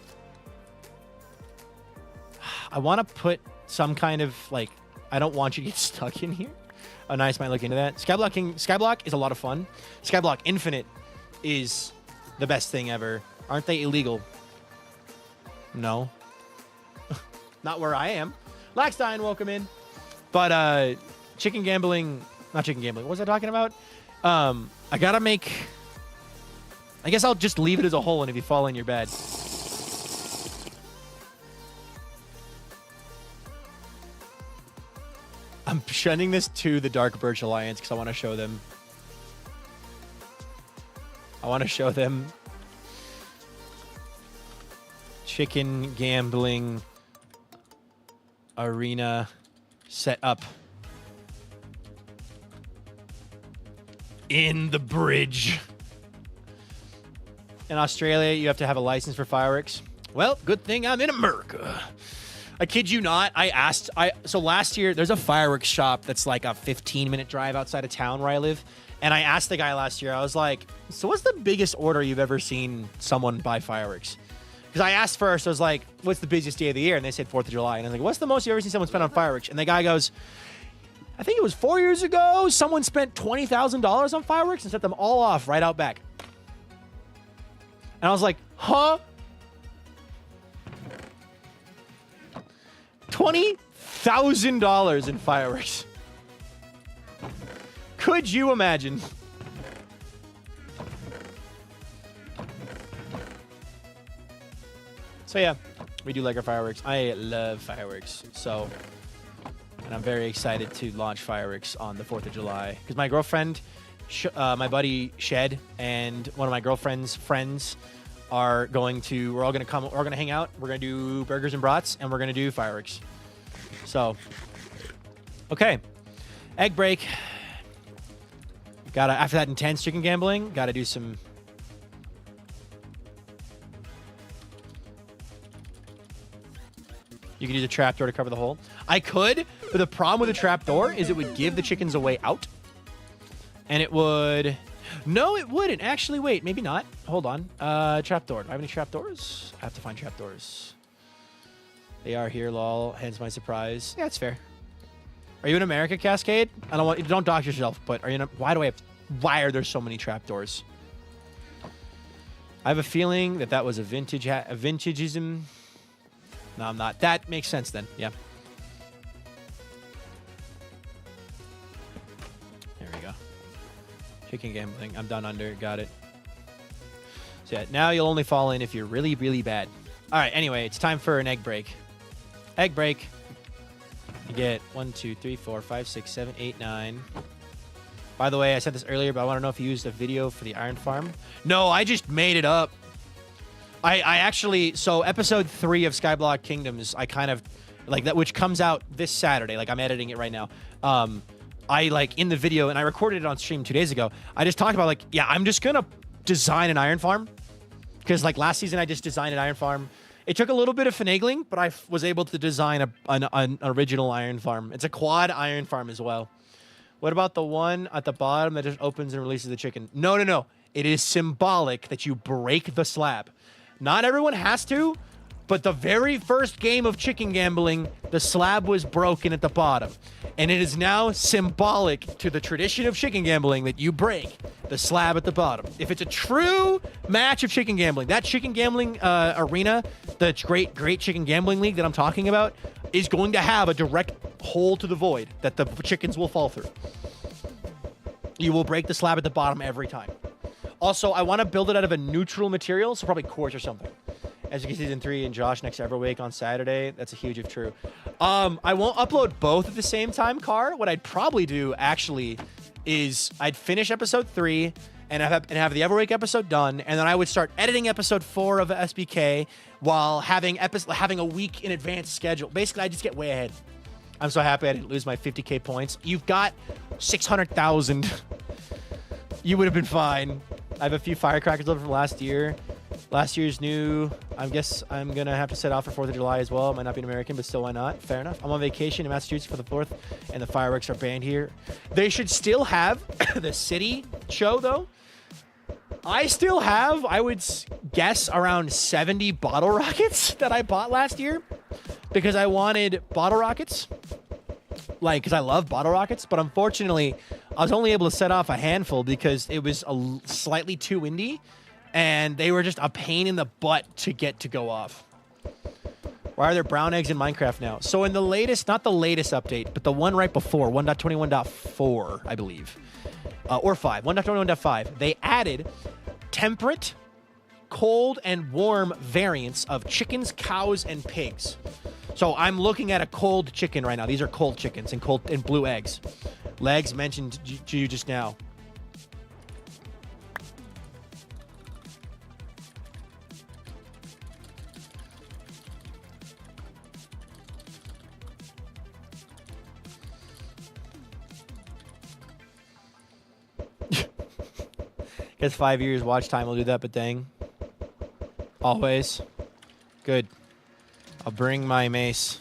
[SPEAKER 1] want to put some kind of, like, I don't want you to get stuck in here. Oh, nice. Might look into that. Skyblock is a lot of fun. Skyblock Infinite is the best thing ever. Aren't they illegal? No. Not where I am. Laxstein, welcome in. But chicken gambling, not chicken gambling. What was I talking about? I gotta make. I guess I'll just leave it as a hole, and if you fall in, you're bad. I'm sending this to the Dark Birch Alliance because I want to show them. I want to show them chicken gambling arena set up in the bridge. In Australia, you have to have a license for fireworks. Well, good thing I'm in America. I kid you not. So last year, there's a fireworks shop that's like a 15-minute drive outside of town where I live. And I asked the guy last year, I was like, so what's the biggest order you've ever seen someone buy fireworks? Because I asked first, I was like, what's the busiest day of the year? And they said 4th of July. And I was like, what's the most you've ever seen someone spend on fireworks? And the guy goes, I think it was 4 years ago, someone spent $20,000 on fireworks and set them all off right out back. And I was like, huh? $20,000 in fireworks. Could you imagine? So yeah, we do like our fireworks. I love fireworks. So, and I'm very excited to launch fireworks on the 4th of July. Because my girlfriend, my buddy Shed, and one of my girlfriend's friends are going to, we're all going to come, we're going to hang out. We're going to do burgers and brats, and we're going to do fireworks. So, okay. Egg break. Gotta, after that intense chicken gambling, gotta do some. You could use a trapdoor to cover the hole. I could, but the problem with a trapdoor is it would give the chickens a way out. And it would. No, it wouldn't. Actually, wait, maybe not. Hold on. Trapdoor. Do I have any trapdoors? I have to find trapdoors. They are here, lol. Hence my surprise. Yeah, that's fair. Are you in America, Cascade? I don't want. Don't dox yourself. But are you? Why do I have? Why are there so many trapdoors? I have a feeling that was a vintageism. No, I'm not. That makes sense then. Yeah. There we go. Chicken gambling. I'm done under. Got it. So yeah, now you'll only fall in if you're really, really bad. All right. Anyway, it's time for an egg break. Egg break. You get 1, 2, 3, 4, 5, 6, 7, 8, 9. By the way, I said this earlier, but I want to know if you used a video for the iron farm. No, I just made it up. I actually, so episode 3 of Skyblock Kingdoms, I kind of, like that, which comes out this Saturday. Like, I'm editing it right now. I, like, in the video, and I recorded it on stream 2 days ago, I just talked about, like, yeah, I'm just going to design an iron farm. Because, like, last season, I just designed an iron farm. It took a little bit of finagling, but I was able to design an original iron farm. It's a quad iron farm as well. What about the one at the bottom that just opens and releases the chicken? No, no, no. It is symbolic that you break the slab. Not everyone has to, but the very first game of chicken gambling, the slab was broken at the bottom. And it is now symbolic to the tradition of chicken gambling that you break the slab at the bottom. If it's a true match of chicken gambling, that chicken gambling arena, the great chicken gambling league that I'm talking about, is going to have a direct hole to the void that the chickens will fall through. You will break the slab at the bottom every time. Also, I want to build it out of a neutral material, so probably quartz or something. As you can see, Season 3 and Josh next Everwake on Saturday. That's a huge if true. I won't upload both at the same time, Car. What I'd probably do, actually, is I'd finish episode 3, and have the Everwake episode done, and then I would start editing episode 4 of SBK while having a week in advance schedule. Basically, I just get way ahead. I'm so happy I didn't lose my 50k points. You've got 600,000. You would have been fine. I have a few firecrackers left from last year. Last year's new. I guess I'm going to have to set off for 4th of July as well. It might not be an American, but still, why not? Fair enough. I'm on vacation in Massachusetts for the 4th, and the fireworks are banned here. They should still have the city show, though. I still have, I would guess, around 70 bottle rockets that I bought last year because I wanted bottle rockets. Like, because I love bottle rockets, but unfortunately, I was only able to set off a handful because it was slightly too windy, and they were just a pain in the butt to get to go off. Why are there brown eggs in Minecraft now? So in the latest, not the latest update, but the one right before, 1.21.4, I believe, or 5, 1.21.5, they added temperate, cold, and warm variants of chickens, cows, and pigs. So I'm looking at a cold chicken right now. These are cold chickens and blue eggs. Legs mentioned to you just now. Guess 5 years watch time will do that, but dang. Always. Good. I'll bring my mace.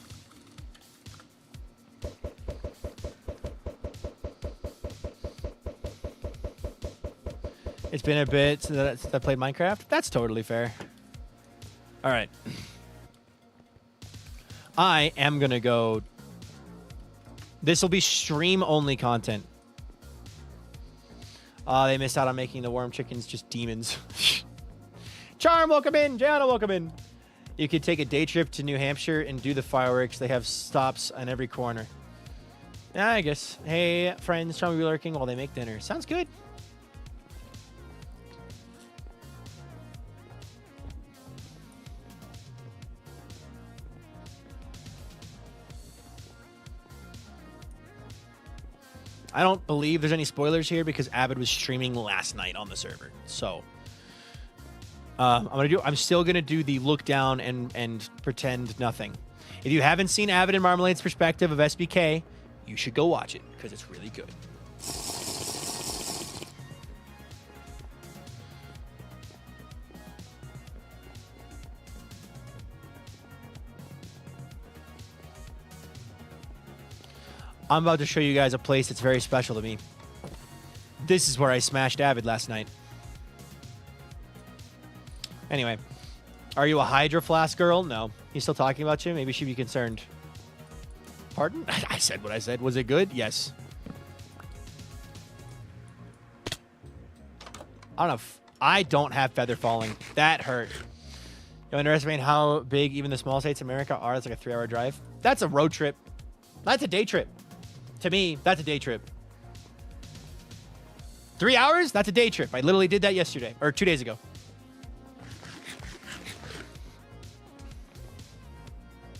[SPEAKER 1] It's been a bit since I played Minecraft. That's totally fair. All right. I am going to go. This will be stream-only content. They missed out on making the worm chickens just demons. Charm, welcome in. Gianna, welcome in. You could take a day trip to New Hampshire and do the fireworks. They have stops on every corner. Yeah, I guess. Hey, friends, shall we be lurking while they make dinner? Sounds good. I don't believe there's any spoilers here because Avid was streaming last night on the server. So I'm still gonna do the look down and pretend nothing. If you haven't seen Avid and Marmalade's perspective of SBK, you should go watch it because it's really good. I'm about to show you guys a place that's very special to me. This is where I smashed Avid last night. Anyway, are you a Hydro Flask girl? No. He's still talking about you? Maybe she'd be concerned. Pardon? I said what I said. Was it good? Yes. I don't know. I don't have feather falling. That hurt. You underestimate how big even the small states in America are. It's like a 3-hour drive. That's a road trip. That's a day trip. To me, that's a day trip. 3 hours? That's a day trip. I literally did that yesterday, or 2 days ago.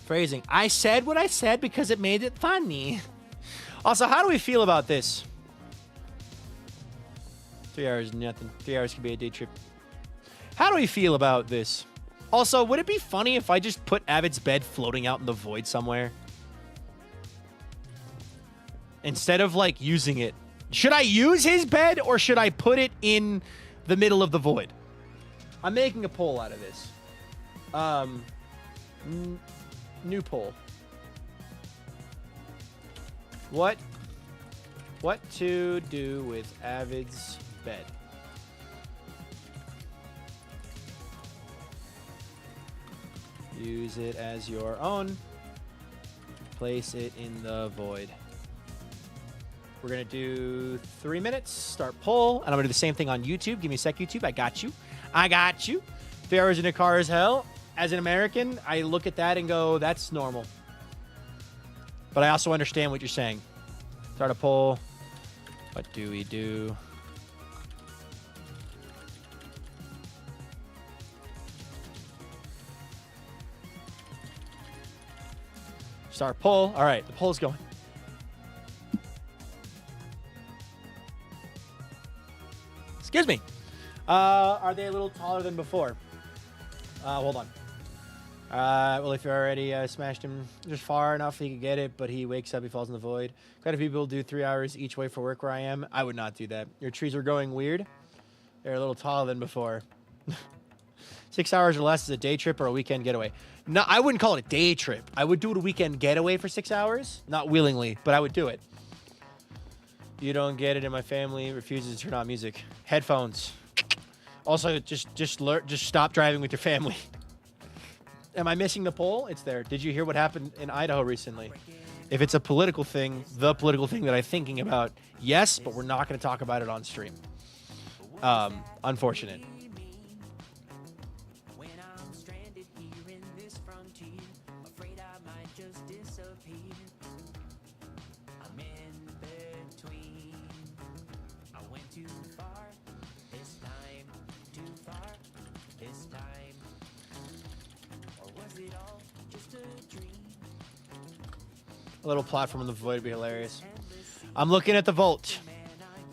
[SPEAKER 1] Phrasing. I said what I said because it made it funny. Also, how do we feel about this? 3 hours, nothing. 3 hours could be a day trip. How do we feel about this? Also, would it be funny if I just put Avid's bed floating out in the void somewhere? Instead of, like, using it. Should I use his bed or should I put it in the middle of the void? I'm making a poll out of this. New poll. What to do with Avid's bed? Use it as your own. Place it in the void. We're going to do 3 minutes. Start poll. And I'm going to do the same thing on YouTube. Give me a sec, YouTube. I got you. I got you. 3 hours in a car is hell. As an American, I look at that and go, that's normal. But I also understand what you're saying. Start a poll. What do we do? Start poll. All right, the poll's going. Excuse Excuse me. Are they a little taller than before? Hold on. Well, if you already smashed him just far enough, he could get it, but he wakes up, he falls in the void. Quite a few people do 3 hours each way for work where I am. I would not do that. Your trees are growing weird. They're a little taller than before. 6 hours or less is a day trip or a weekend getaway. No, I wouldn't call it a day trip. I would do it a weekend getaway for 6 hours. Not willingly, but I would do it. You don't get it, and my family refuses to turn on music. Headphones. Also, just stop driving with your family. Am I missing the poll? It's there. Did you hear what happened in Idaho recently? If it's a political thing, the political thing that I'm thinking about, yes, but we're not going to talk about it on stream. Unfortunate. A little platform in the void would be hilarious. I'm looking at the vault.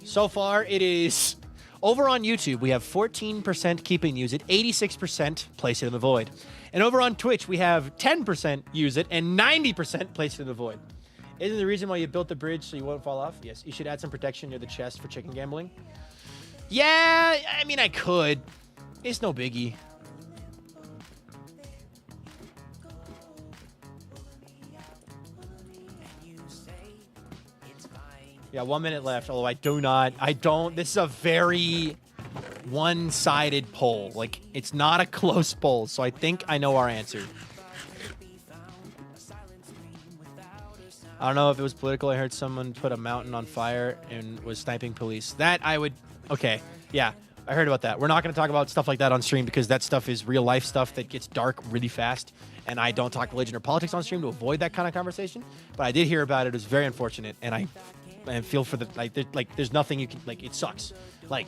[SPEAKER 1] So far, it is... Over on YouTube, we have 14% keep and use it, 86% place it in the void. And over on Twitch, we have 10% use it, and 90% place it in the void. Isn't the reason why you built the bridge so you won't fall off? Yes, you should add some protection near the chest for chicken gambling. Yeah, I mean, I could. It's no biggie. Yeah, 1 minute left. Although I don't. This is a very one-sided poll. Like, it's not a close poll. So I think I know our answer. I don't know if it was political. I heard someone put a mountain on fire and was sniping police. That I would... Okay, yeah. I heard about that. We're not going to talk about stuff like that on stream because that stuff is real-life stuff that gets dark really fast. And I don't talk religion or politics on stream to avoid that kind of conversation. But I did hear about it. It was very unfortunate. And I feel for the... There's nothing you can... it sucks.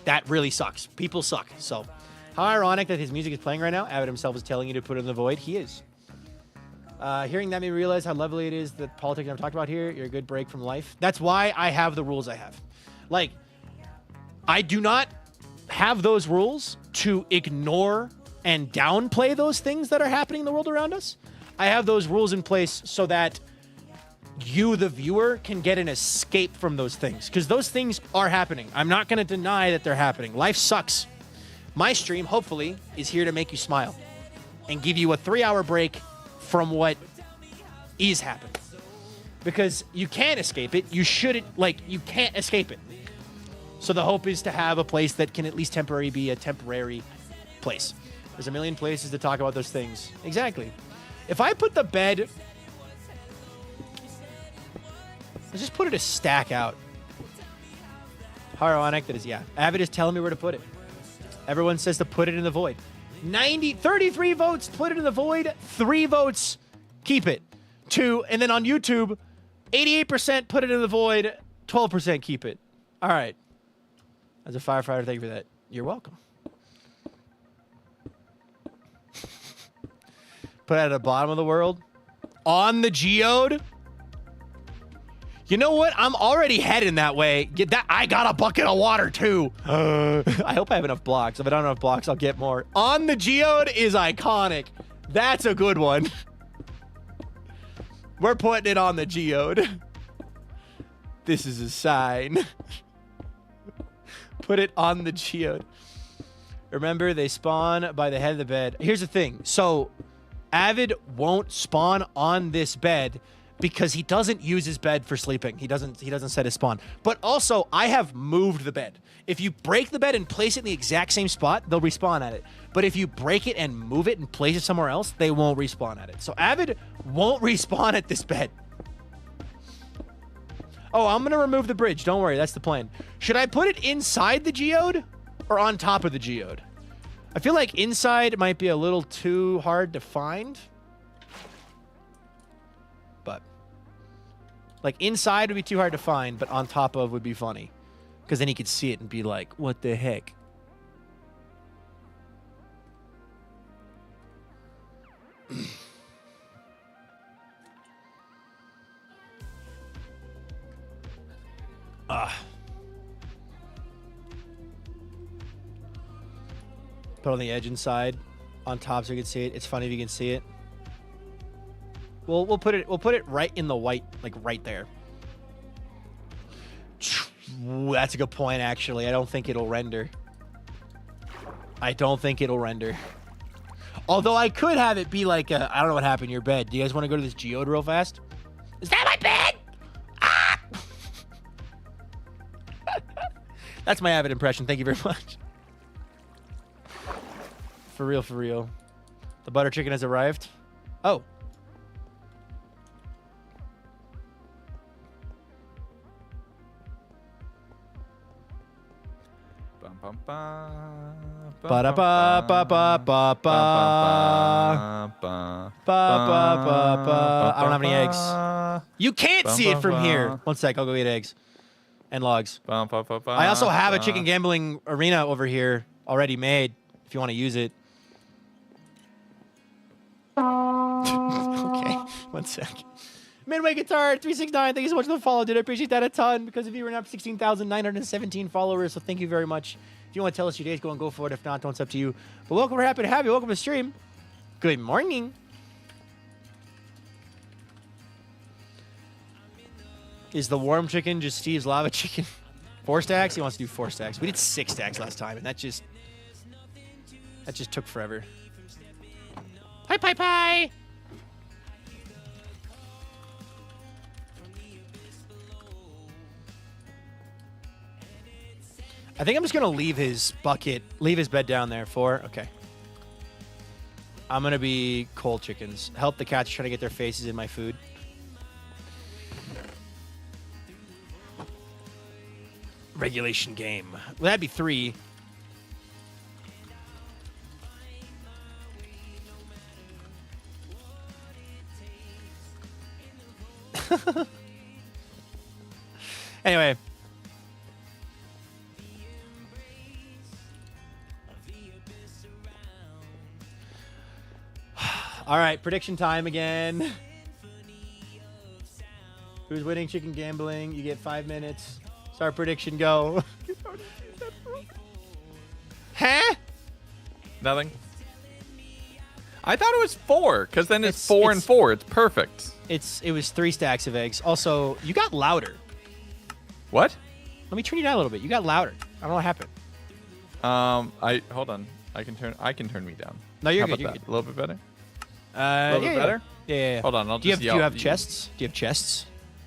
[SPEAKER 1] That really sucks. People suck. So, how ironic that his music is playing right now. Avid himself is telling you to put it in the void. He is. Hearing that made me realize how lovely it is that politics I've talked about here. You're a good break from life. That's why I have the rules I have. I do not have those rules to ignore and downplay those things that are happening in the world around us. I have those rules in place so that you, the viewer, can get an escape from those things. Because those things are happening. I'm not going to deny that they're happening. Life sucks. My stream, hopefully, is here to make you smile and give you a 3-hour break from what is happening. Because you can't escape it. You shouldn't, you can't escape it. So the hope is to have a place that can at least temporarily be a temporary place. There's a million places to talk about those things. Exactly. If I put the bed... Let's just put it a stack out. How ironic that is, yeah. Avid is telling me where to put it. Everyone says to put it in the void. 33 votes, put it in the void. 3 votes, keep it. 2, and then on YouTube, 88% put it in the void. 12% keep it. All right. As a firefighter, thank you for that. You're welcome. Put it at the bottom of the world. On the geode. You know what? I'm already heading that way. Get that. I got a bucket of water too. I hope I have enough blocks. If I don't have enough blocks, I'll get more. On the geode is iconic. That's a good one. We're putting it on the geode. This is a sign. Put it on the geode. Remember, they spawn by the head of the bed. Here's the thing. So, Avid won't spawn on this bed because he doesn't use his bed for sleeping. He doesn't set his spawn. But also, I have moved the bed. If you break the bed and place it in the exact same spot, they'll respawn at it. But if you break it and move it and place it somewhere else, they won't respawn at it. So, Avid won't respawn at this bed. Oh, I'm going to remove the bridge. Don't worry. That's the plan. Should I put it inside the geode or on top of the geode? I feel like inside might be a little too hard to find. But inside would be too hard to find, but on top of would be funny. Because then he could see it and be like, what the heck? Put on the edge inside, on top so you can see it. It's funny if you can see it. We'll put it right in the white, like right there. That's a good point, actually. I don't think it'll render. Although I could have it be like I don't know what happened in your bed. Do you guys want to go to this geode real fast? Is that my bed? Ah! That's my Avid impression. Thank you very much. For real, for real. The butter chicken has arrived. Oh. Ba-da-ba-ba-ba-ba-ba. Ba-ba-ba-ba. I don't have any eggs. You can't see it from here. One sec, I'll go get eggs and logs. I also have a chicken gambling arena over here already made if you want to use it. Okay, one sec. Midway Guitar 369, thank you so much for the follow, dude. I appreciate that a ton. Because of you, we're now 16,917 followers, so thank you very much. If you want to tell us your days, go for it. If not, it's up to you. But welcome, we're happy to have you. Welcome to the stream. Good morning. Is the warm chicken just Steve's lava chicken? 4 stacks? He wants to do 4 stacks. We did 6 stacks last time, and that just took forever. Hi, pie pie. I think I'm just gonna leave his bed down there for. Okay. I'm gonna be cold chickens. Help the cats try to get their faces in my food. Regulation game. Well, that'd be 3. Anyway. All right, prediction time again. Who's winning chicken gambling? You get 5 minutes. Start prediction, go. Huh?
[SPEAKER 7] Nothing. I thought it was 4, because then it's 4 and 4. It's perfect.
[SPEAKER 1] It was 3 stacks of eggs. Also, you got louder.
[SPEAKER 7] What?
[SPEAKER 1] Let me turn you down a little bit. You got louder. I don't know what happened.
[SPEAKER 7] Hold on. I can turn me down.
[SPEAKER 1] No, you're
[SPEAKER 7] How
[SPEAKER 1] good.
[SPEAKER 7] about
[SPEAKER 1] You're
[SPEAKER 7] that?
[SPEAKER 1] good.
[SPEAKER 7] A little bit better.
[SPEAKER 1] A
[SPEAKER 7] little bit better.
[SPEAKER 1] Yeah.
[SPEAKER 7] Hold on. I'll
[SPEAKER 1] Do you
[SPEAKER 7] just
[SPEAKER 1] have
[SPEAKER 7] yell.
[SPEAKER 1] chests? Do you have chests?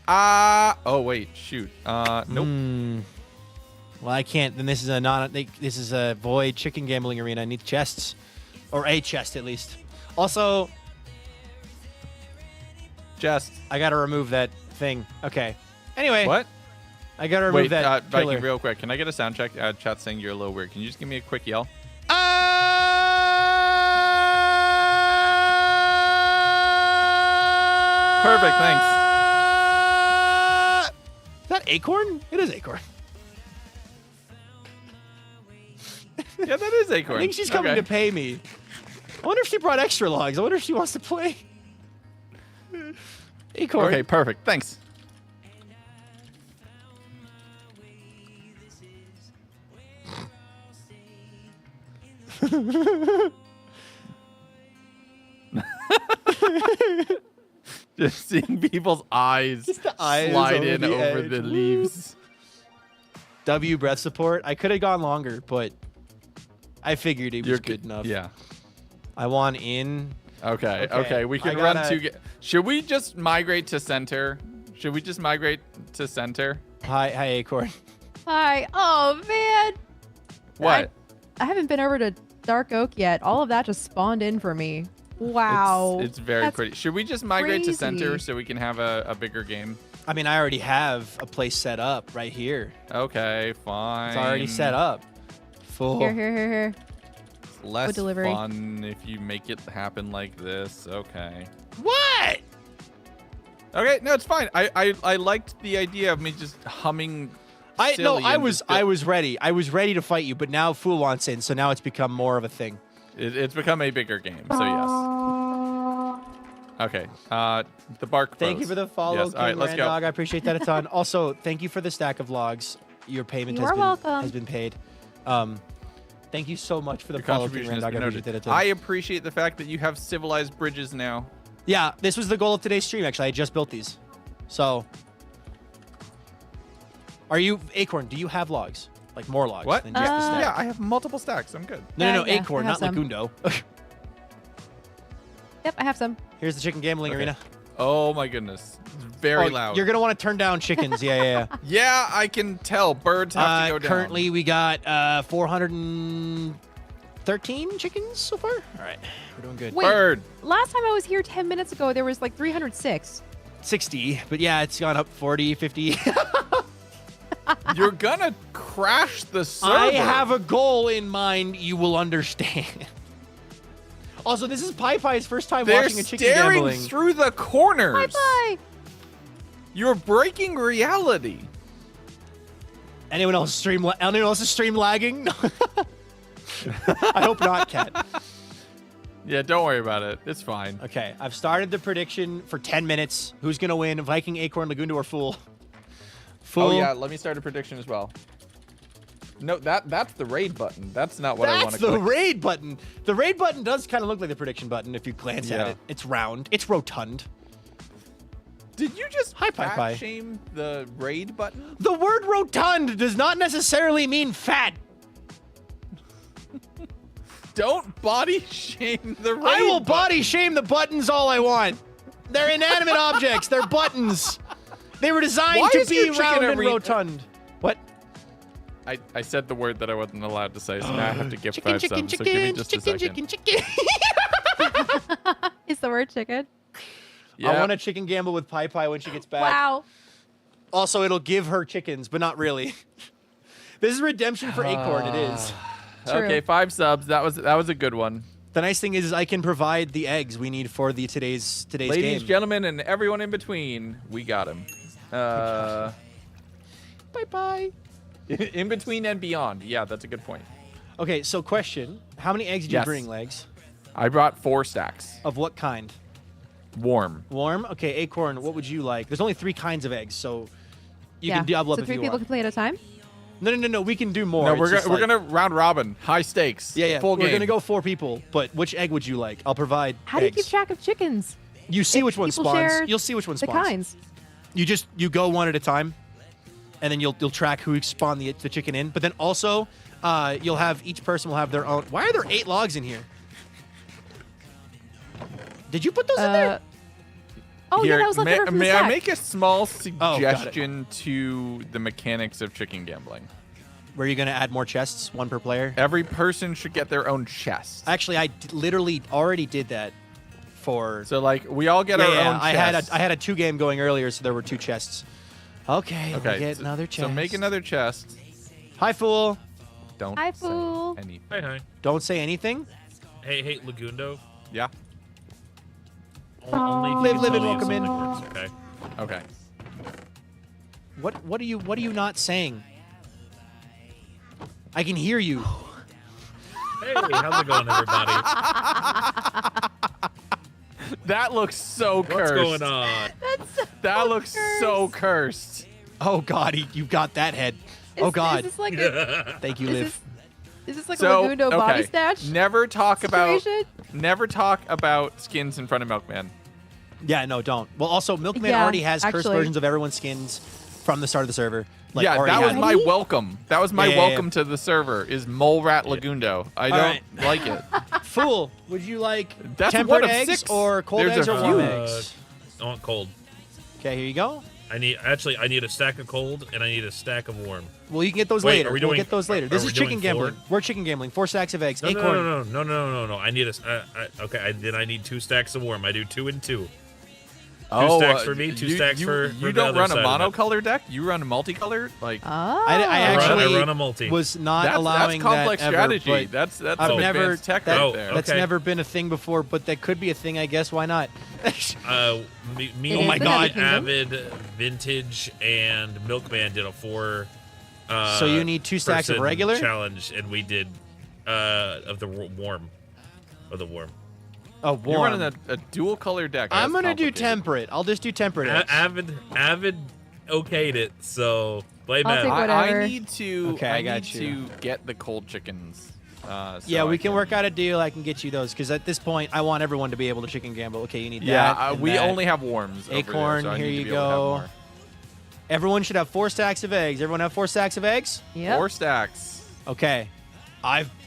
[SPEAKER 7] Oh wait, shoot. Nope.
[SPEAKER 1] Well, I can't. Then this is a void chicken gambling arena. I need chests, or a chest at least. Also,
[SPEAKER 7] Just.
[SPEAKER 1] I gotta remove that thing. Okay. Anyway.
[SPEAKER 7] What?
[SPEAKER 1] I gotta remove that pillar.
[SPEAKER 7] Viking, real quick. Can I get a sound check? Chat saying you're a little weird. Can you just give me a quick yell? Perfect, thanks.
[SPEAKER 1] Is that Acorn? It is Acorn.
[SPEAKER 7] Yeah, that is Acorn.
[SPEAKER 1] I think she's coming to pay me. I wonder if she brought extra logs. I wonder if she wants to play. Acorn.
[SPEAKER 7] Okay, perfect. Thanks. Just seeing people's eyes, slide in over the leaves.
[SPEAKER 1] W breath support. I could have gone longer, but I figured it was good enough.
[SPEAKER 7] Yeah.
[SPEAKER 1] I want in.
[SPEAKER 7] Okay. We can run 2. Should we just migrate to center?
[SPEAKER 1] Hi, Acorn.
[SPEAKER 6] Hi. Oh, man.
[SPEAKER 7] What?
[SPEAKER 6] I haven't been over to Dark Oak yet. All of that just spawned in for me. Wow.
[SPEAKER 7] It's very
[SPEAKER 6] That's
[SPEAKER 7] pretty. Should we just migrate to center
[SPEAKER 6] crazy.
[SPEAKER 7] so we can have a bigger game?
[SPEAKER 1] I mean, I already have a place set up right here.
[SPEAKER 7] Okay, fine.
[SPEAKER 1] It's already set up. Full.
[SPEAKER 6] Here.
[SPEAKER 7] It's less
[SPEAKER 6] delivery.
[SPEAKER 7] fun if you make it happen like this. Okay.
[SPEAKER 1] What?
[SPEAKER 7] Okay, no, it's fine. I liked the idea of me just humming.
[SPEAKER 1] I was ready. I was ready to fight you, but now Fool wants in, so now it's become more of a thing.
[SPEAKER 7] It's become a bigger game, so yes. Okay. The bark.
[SPEAKER 1] Thank you for the follow,
[SPEAKER 7] Yes. All right, let's go.
[SPEAKER 1] Randog. I appreciate that a ton. Also, thank you for the stack of logs. Your payment
[SPEAKER 6] You are welcome.
[SPEAKER 1] has been paid. Thank you so much for the
[SPEAKER 7] Your
[SPEAKER 1] follow,
[SPEAKER 7] contribution has
[SPEAKER 1] Randog.
[SPEAKER 7] been
[SPEAKER 1] I
[SPEAKER 7] noted.
[SPEAKER 1] appreciate it, too.
[SPEAKER 7] I appreciate the fact that you have civilized bridges now.
[SPEAKER 1] Yeah, this was the goal of today's stream, actually. I just built these. So, are you, Acorn, do you have logs? Like more logs
[SPEAKER 7] What?
[SPEAKER 1] than just the stack?
[SPEAKER 7] Yeah, I have multiple stacks. I'm good.
[SPEAKER 1] No,
[SPEAKER 6] Yeah,
[SPEAKER 1] Acorn,
[SPEAKER 6] I
[SPEAKER 1] not
[SPEAKER 6] have some.
[SPEAKER 1] Lagundo.
[SPEAKER 6] Yep, I have some.
[SPEAKER 1] Here's the chicken gambling arena.
[SPEAKER 7] Oh my goodness. It's very loud.
[SPEAKER 1] You're going to want to turn down chickens. Yeah.
[SPEAKER 7] Yeah, I can tell. Birds have to go down.
[SPEAKER 1] Currently, we got 413 chickens so far. All right, we're doing good.
[SPEAKER 6] Wait,
[SPEAKER 7] Bird.
[SPEAKER 6] last time I was here 10 minutes ago, there was like 306.
[SPEAKER 1] 60, but yeah, it's gone up 40, 50.
[SPEAKER 7] You're gonna crash the server.
[SPEAKER 1] I have a goal in mind. You will understand. Also, this is Pie's first time
[SPEAKER 7] They're
[SPEAKER 1] watching a chicken
[SPEAKER 7] staring
[SPEAKER 1] gambling.
[SPEAKER 7] through the corners.
[SPEAKER 6] Bye-bye.
[SPEAKER 7] You're breaking reality.
[SPEAKER 1] Anyone else's stream lagging? No. I hope not, Kat.
[SPEAKER 7] Yeah, don't worry about it. It's fine.
[SPEAKER 1] Okay, I've started the prediction for 10 minutes. Who's gonna win? Viking, Acorn, Lagundo, or Fool? Fool.
[SPEAKER 7] Oh yeah, let me start a prediction as well. No, that's the raid button. That's not what I want
[SPEAKER 1] That's
[SPEAKER 7] to
[SPEAKER 1] the
[SPEAKER 7] click.
[SPEAKER 1] raid button. The raid button does kind of look like the prediction button if you glance at
[SPEAKER 7] Yeah.
[SPEAKER 1] it. It's round. It's rotund.
[SPEAKER 7] Did you just
[SPEAKER 1] Hi, Pie.
[SPEAKER 7] fat shame the raid button?
[SPEAKER 1] The word rotund does not necessarily mean fat.
[SPEAKER 7] Don't body shame the raid
[SPEAKER 1] I will
[SPEAKER 7] button.
[SPEAKER 1] body shame the buttons all I want. They're inanimate objects. They're buttons. They were designed
[SPEAKER 7] Why
[SPEAKER 1] to
[SPEAKER 7] is your
[SPEAKER 1] be
[SPEAKER 7] chicken
[SPEAKER 1] round and
[SPEAKER 7] arena-
[SPEAKER 1] rotund. What?
[SPEAKER 7] I said the word that I wasn't allowed to say, so now I have to give
[SPEAKER 1] Chicken,
[SPEAKER 7] 5
[SPEAKER 1] chicken,
[SPEAKER 7] subs. So give me
[SPEAKER 1] chicken,
[SPEAKER 7] just
[SPEAKER 1] chicken,
[SPEAKER 7] a second.
[SPEAKER 1] chicken, chicken.
[SPEAKER 6] Is the word chicken?
[SPEAKER 7] Yeah.
[SPEAKER 1] I want a chicken gamble with Pie when she gets back.
[SPEAKER 6] Wow.
[SPEAKER 1] Also, it'll give her chickens, but not really. This is redemption for Acorn. It is.
[SPEAKER 6] True.
[SPEAKER 7] Okay, 5 subs. That was a good one.
[SPEAKER 1] The nice thing is I can provide the eggs we need for the today's
[SPEAKER 7] Ladies,
[SPEAKER 1] game.
[SPEAKER 7] gentlemen, and everyone in between, we got him.
[SPEAKER 1] Bye.
[SPEAKER 7] In between and beyond. Yeah, that's a good point.
[SPEAKER 1] Okay, so question. How many eggs did
[SPEAKER 7] Yes.
[SPEAKER 1] you bring, Legs?
[SPEAKER 7] I brought 4 stacks.
[SPEAKER 1] Of what kind?
[SPEAKER 7] Warm.
[SPEAKER 1] Warm? Okay, Acorn, what would you like? There's only 3 kinds of eggs, so you
[SPEAKER 6] yeah.
[SPEAKER 1] can double up
[SPEAKER 6] so
[SPEAKER 1] if
[SPEAKER 6] 3
[SPEAKER 1] you
[SPEAKER 6] people
[SPEAKER 1] want.
[SPEAKER 6] can play at a time?
[SPEAKER 1] No. We can do more.
[SPEAKER 7] No,
[SPEAKER 1] It's
[SPEAKER 7] we're
[SPEAKER 1] just
[SPEAKER 7] we're
[SPEAKER 1] like-
[SPEAKER 7] gonna round robin, high stakes.
[SPEAKER 1] Yeah.
[SPEAKER 7] Full
[SPEAKER 1] We're
[SPEAKER 7] game.
[SPEAKER 1] gonna go 4 people, but which egg would you like? I'll provide.
[SPEAKER 6] How do you
[SPEAKER 1] eggs.
[SPEAKER 6] keep track of chickens?
[SPEAKER 1] You see
[SPEAKER 6] if
[SPEAKER 1] which one
[SPEAKER 6] people
[SPEAKER 1] spawns.
[SPEAKER 6] share
[SPEAKER 1] You'll see which one
[SPEAKER 6] The
[SPEAKER 1] spawns.
[SPEAKER 6] kinds.
[SPEAKER 1] You go one at a time, and then you'll track who spawned the chicken in. But then also, you'll have each person will have their own. Why are there 8 logs in here? Did you put those in there?
[SPEAKER 6] Oh,
[SPEAKER 7] Here,
[SPEAKER 6] yeah, that was left over from the
[SPEAKER 7] may I
[SPEAKER 6] stack.
[SPEAKER 7] make a small
[SPEAKER 1] got it.
[SPEAKER 7] suggestion to the mechanics of chicken gambling?
[SPEAKER 1] Were you gonna add more chests, 1 per player?
[SPEAKER 7] Every person should get their own chest.
[SPEAKER 1] Actually, I literally already did that for.
[SPEAKER 7] So like we all get our own
[SPEAKER 1] I
[SPEAKER 7] chest.
[SPEAKER 1] had a 2 game going earlier, so there were 2 chests. Okay.
[SPEAKER 7] Okay,
[SPEAKER 1] we get
[SPEAKER 7] so-
[SPEAKER 1] another chest.
[SPEAKER 7] So make another chest.
[SPEAKER 1] Hi, Fool.
[SPEAKER 7] Don't
[SPEAKER 6] Hi,
[SPEAKER 7] say
[SPEAKER 6] fool.
[SPEAKER 7] anything.
[SPEAKER 8] Hi.
[SPEAKER 1] Don't say anything.
[SPEAKER 8] Hey, Lagundo.
[SPEAKER 7] Yeah.
[SPEAKER 8] Only if you
[SPEAKER 1] Live,
[SPEAKER 8] can
[SPEAKER 1] live,
[SPEAKER 8] tell
[SPEAKER 1] and
[SPEAKER 8] me
[SPEAKER 1] welcome
[SPEAKER 8] if
[SPEAKER 1] in.
[SPEAKER 8] something works, okay?
[SPEAKER 7] Okay.
[SPEAKER 1] What are you not saying? I can hear you.
[SPEAKER 8] Hey, how's it going, everybody?
[SPEAKER 7] That looks so
[SPEAKER 8] What's
[SPEAKER 7] cursed.
[SPEAKER 8] going on?
[SPEAKER 7] That looks so cursed.
[SPEAKER 1] Oh God, you got that head. Oh God.
[SPEAKER 6] Is this like a,
[SPEAKER 1] Thank you,
[SPEAKER 6] is
[SPEAKER 1] Liv.
[SPEAKER 6] is this like
[SPEAKER 7] So
[SPEAKER 6] a Lagundo body
[SPEAKER 7] okay.
[SPEAKER 6] snatch?
[SPEAKER 7] Never talk
[SPEAKER 6] situation?
[SPEAKER 7] never talk about skins in front of Milkman.
[SPEAKER 1] Yeah, no, don't. Well, also, Milkman
[SPEAKER 6] Yeah,
[SPEAKER 1] already has cursed
[SPEAKER 6] actually.
[SPEAKER 1] versions of everyone's skins from the start of the server. Like,
[SPEAKER 7] Yeah,
[SPEAKER 1] already
[SPEAKER 7] that was
[SPEAKER 1] had it.
[SPEAKER 7] my welcome. That was my
[SPEAKER 1] Yeah, yeah,
[SPEAKER 7] welcome
[SPEAKER 1] yeah.
[SPEAKER 7] to the server. Is Mole Rat Lagundo. I don't
[SPEAKER 1] right.
[SPEAKER 7] like it.
[SPEAKER 1] Fool. Would you like
[SPEAKER 7] That's
[SPEAKER 1] tempered
[SPEAKER 7] one of
[SPEAKER 1] eggs
[SPEAKER 7] 6.
[SPEAKER 1] or cold
[SPEAKER 7] There's
[SPEAKER 1] eggs
[SPEAKER 7] a
[SPEAKER 1] or warm
[SPEAKER 7] few.
[SPEAKER 1] eggs?
[SPEAKER 8] I want cold.
[SPEAKER 1] Okay, here you go.
[SPEAKER 8] I need a stack of cold and I need a stack of warm.
[SPEAKER 1] Well, you can get those
[SPEAKER 8] Wait,
[SPEAKER 1] later.
[SPEAKER 8] are we
[SPEAKER 1] We'll
[SPEAKER 8] doing-
[SPEAKER 1] get those later.
[SPEAKER 8] are
[SPEAKER 1] This
[SPEAKER 8] we
[SPEAKER 1] is chicken
[SPEAKER 8] doing
[SPEAKER 1] gambling.
[SPEAKER 8] 4?
[SPEAKER 1] We're chicken gambling. 4 stacks of eggs.
[SPEAKER 8] No,
[SPEAKER 1] Acorn.
[SPEAKER 8] no. I need then I need 2 stacks of warm. I do 2 and 2.
[SPEAKER 7] Oh,
[SPEAKER 8] stacks for me, 2 stacks for
[SPEAKER 7] You
[SPEAKER 8] the
[SPEAKER 7] don't
[SPEAKER 8] other
[SPEAKER 7] run a
[SPEAKER 8] side of it.
[SPEAKER 7] monocolor deck. You run a multicolored. Like
[SPEAKER 6] Oh.
[SPEAKER 1] I
[SPEAKER 8] I
[SPEAKER 1] actually
[SPEAKER 8] run a multi.
[SPEAKER 1] was not
[SPEAKER 7] that's
[SPEAKER 1] allowing
[SPEAKER 7] complex
[SPEAKER 1] that
[SPEAKER 7] strategy.
[SPEAKER 1] ever, but
[SPEAKER 7] That's
[SPEAKER 1] I've
[SPEAKER 7] some
[SPEAKER 1] never
[SPEAKER 7] advanced tech
[SPEAKER 1] that-
[SPEAKER 7] right there.
[SPEAKER 1] That's
[SPEAKER 8] Okay.
[SPEAKER 1] never been a thing before, but that could be a thing, I guess. Why not?
[SPEAKER 8] Me
[SPEAKER 6] Oh my
[SPEAKER 8] and
[SPEAKER 6] God.
[SPEAKER 8] Avid, Vintage, and Milkman did a 4.
[SPEAKER 1] So you need 2 stacks of
[SPEAKER 8] person
[SPEAKER 1] regular?
[SPEAKER 8] challenge, and we did of the warm,
[SPEAKER 1] Oh,
[SPEAKER 7] You're
[SPEAKER 1] warm.
[SPEAKER 7] running a dual color deck.
[SPEAKER 1] I'm
[SPEAKER 7] That's
[SPEAKER 1] gonna do
[SPEAKER 7] complicated.
[SPEAKER 1] temperate. I'll just do temperate eggs.
[SPEAKER 8] Avid okayed it, so blame
[SPEAKER 6] I'll
[SPEAKER 8] Avid.
[SPEAKER 6] take
[SPEAKER 7] I
[SPEAKER 6] whatever.
[SPEAKER 7] need to.
[SPEAKER 1] Okay, I
[SPEAKER 7] I
[SPEAKER 1] got
[SPEAKER 7] need
[SPEAKER 1] you.
[SPEAKER 7] to get the cold chickens.
[SPEAKER 1] Yeah,
[SPEAKER 7] so
[SPEAKER 1] we
[SPEAKER 7] I
[SPEAKER 1] can work out a deal. I can get you those because at this point, I want everyone to be able to chicken gamble. Okay, you need that.
[SPEAKER 7] Yeah,
[SPEAKER 1] and
[SPEAKER 7] we
[SPEAKER 1] that.
[SPEAKER 7] only have worms. over there,
[SPEAKER 1] Acorn,
[SPEAKER 7] so I
[SPEAKER 1] here
[SPEAKER 7] need to
[SPEAKER 1] you
[SPEAKER 7] be able to have
[SPEAKER 1] go.
[SPEAKER 7] more.
[SPEAKER 1] Everyone should have 4 stacks of eggs. Everyone have 4 stacks of eggs?
[SPEAKER 6] Yep.
[SPEAKER 7] 4 stacks.
[SPEAKER 1] Okay.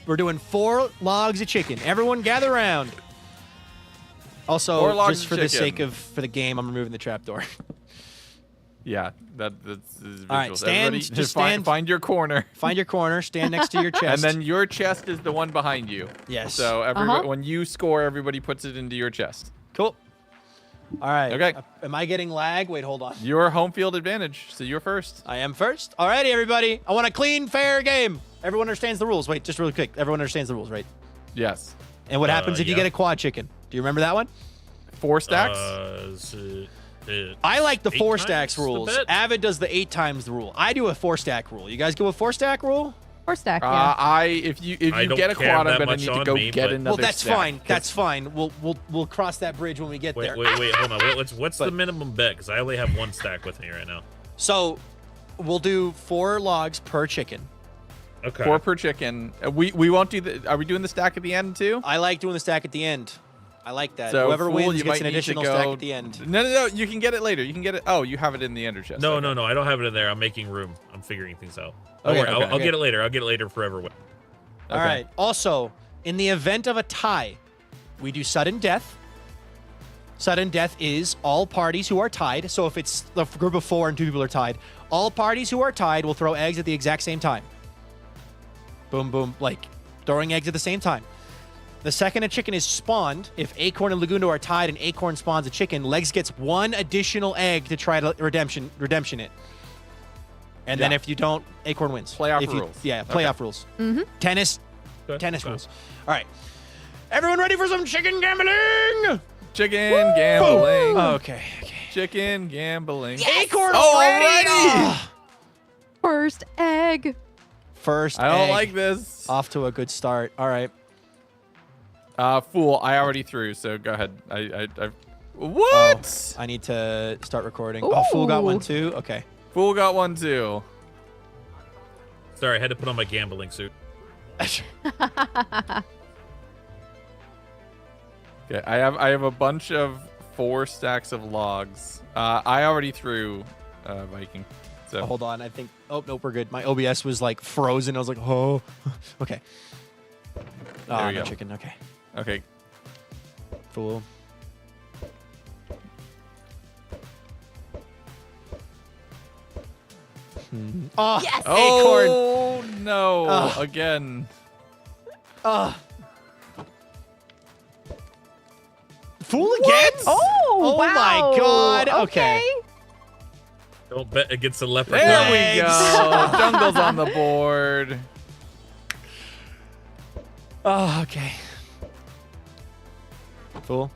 [SPEAKER 1] We're doing 4 logs of chicken. Everyone gather around.
[SPEAKER 7] 4
[SPEAKER 1] Also,
[SPEAKER 7] logs
[SPEAKER 1] just
[SPEAKER 7] of
[SPEAKER 1] for the
[SPEAKER 7] chicken.
[SPEAKER 1] sake of for the game, I'm removing the trapdoor.
[SPEAKER 7] Yeah, that's visuals.
[SPEAKER 1] All right, stand-
[SPEAKER 7] Everybody,
[SPEAKER 1] just
[SPEAKER 7] just
[SPEAKER 1] stand-
[SPEAKER 7] find your corner.
[SPEAKER 1] Find your corner, stand next to your chest.
[SPEAKER 7] And then your chest is the one behind you.
[SPEAKER 1] Yes.
[SPEAKER 7] So when you score, everybody puts it into your chest.
[SPEAKER 1] Cool. All right.
[SPEAKER 7] Okay.
[SPEAKER 1] Am I getting lag? Wait, hold on.
[SPEAKER 7] Your home field advantage, so you're first.
[SPEAKER 1] I am first. All righty, everybody. I want a clean, fair game. Everyone understands the rules. Wait, just really quick. Everyone understands the rules, right?
[SPEAKER 7] Yes.
[SPEAKER 1] And what happens if you
[SPEAKER 8] yeah.
[SPEAKER 1] get a quad chicken? Do you remember that one?
[SPEAKER 7] 4 stacks.
[SPEAKER 1] I like the
[SPEAKER 8] 8
[SPEAKER 1] 4
[SPEAKER 8] times
[SPEAKER 1] stacks
[SPEAKER 8] the
[SPEAKER 1] rules.
[SPEAKER 8] bet?
[SPEAKER 1] Avid does the 8 times the rule. I do a 4 stack rule. You guys go with 4 stack rule?
[SPEAKER 6] 4 stack, yeah.
[SPEAKER 7] If you
[SPEAKER 8] I don't
[SPEAKER 7] get a
[SPEAKER 8] care
[SPEAKER 7] quad, I'm
[SPEAKER 8] that
[SPEAKER 7] gonna
[SPEAKER 8] much
[SPEAKER 7] need to
[SPEAKER 8] on
[SPEAKER 7] go
[SPEAKER 8] me,
[SPEAKER 7] get
[SPEAKER 8] but-
[SPEAKER 7] another.
[SPEAKER 1] Well, that's
[SPEAKER 7] stack.
[SPEAKER 1] fine. That's fine. We'll cross that bridge when we get there.
[SPEAKER 8] Wait, hold on. What's the minimum bet? Because I only have 1 stack with me right now.
[SPEAKER 1] So, we'll do 4 logs per chicken.
[SPEAKER 8] Okay.
[SPEAKER 7] 4 per chicken. We won't do the. Are we doing the stack at the end too?
[SPEAKER 1] I like doing the stack at the end. I like that.
[SPEAKER 7] So
[SPEAKER 1] Whoever
[SPEAKER 7] Fool,
[SPEAKER 1] wins
[SPEAKER 7] you
[SPEAKER 1] gets
[SPEAKER 7] might
[SPEAKER 1] an
[SPEAKER 7] need to
[SPEAKER 1] additional
[SPEAKER 7] go-
[SPEAKER 1] stack at the end.
[SPEAKER 7] No. You can get it later. You can get it. Oh, you have it in the ender chest.
[SPEAKER 8] No,
[SPEAKER 7] Okay.
[SPEAKER 8] no. I don't have it in there. I'm making room. I'm figuring things out.
[SPEAKER 1] Okay,
[SPEAKER 8] Don't worry,
[SPEAKER 1] okay,
[SPEAKER 8] I'll
[SPEAKER 1] okay.
[SPEAKER 8] get it later. I'll get it later forever.
[SPEAKER 1] All
[SPEAKER 7] Okay.
[SPEAKER 1] right. Also, in the event of a tie, we do sudden death. Sudden death is all parties who are tied. So if it's the group of 4 and 2 people are tied, all parties who are tied will throw eggs at the exact same time. Boom, boom, like throwing eggs at the same time. The second a chicken is spawned, if Acorn and Lagundo are tied and Acorn spawns a chicken, Legs gets 1 additional egg to try to redemption it. And then
[SPEAKER 7] Yeah.
[SPEAKER 1] if you don't, Acorn wins.
[SPEAKER 7] Playoff
[SPEAKER 1] If you-
[SPEAKER 7] rules.
[SPEAKER 1] Yeah, playoff rules. Tennis rules. All right. Everyone ready for some chicken gambling?
[SPEAKER 7] Chicken gambling.
[SPEAKER 1] Okay.
[SPEAKER 7] Chicken gambling.
[SPEAKER 1] Acorn
[SPEAKER 7] Alrighty.
[SPEAKER 1] already.
[SPEAKER 6] First egg.
[SPEAKER 1] First
[SPEAKER 7] I don't
[SPEAKER 1] egg.
[SPEAKER 7] like this.
[SPEAKER 1] Off to a good start. All right.
[SPEAKER 7] Fool, I already threw, so go ahead. I what?
[SPEAKER 1] I need to start recording. Oh, Fool got one
[SPEAKER 6] Ooh.
[SPEAKER 1] too. Okay.
[SPEAKER 7] Fool got one too.
[SPEAKER 8] Sorry, I had to put on my gambling suit.
[SPEAKER 7] Okay, I have a bunch of 4 stacks of logs. I already threw Viking. So
[SPEAKER 1] Hold on. I think. Oh nope, we're good. My OBS was like frozen. I was like, oh. Okay.
[SPEAKER 7] There we
[SPEAKER 1] no
[SPEAKER 7] go.
[SPEAKER 1] chicken. Okay.
[SPEAKER 7] okay.
[SPEAKER 1] Fool. Oh,
[SPEAKER 6] Yes!
[SPEAKER 1] Acorn.
[SPEAKER 7] Oh no!
[SPEAKER 1] Ugh.
[SPEAKER 7] Again.
[SPEAKER 1] Fool again?
[SPEAKER 6] Oh,
[SPEAKER 1] my
[SPEAKER 6] wow.
[SPEAKER 1] God. Okay.
[SPEAKER 8] Don't bet against the leopard.
[SPEAKER 7] There we
[SPEAKER 1] Legs.
[SPEAKER 7] go. Jungle's on the board.
[SPEAKER 1] Oh, okay. Fool.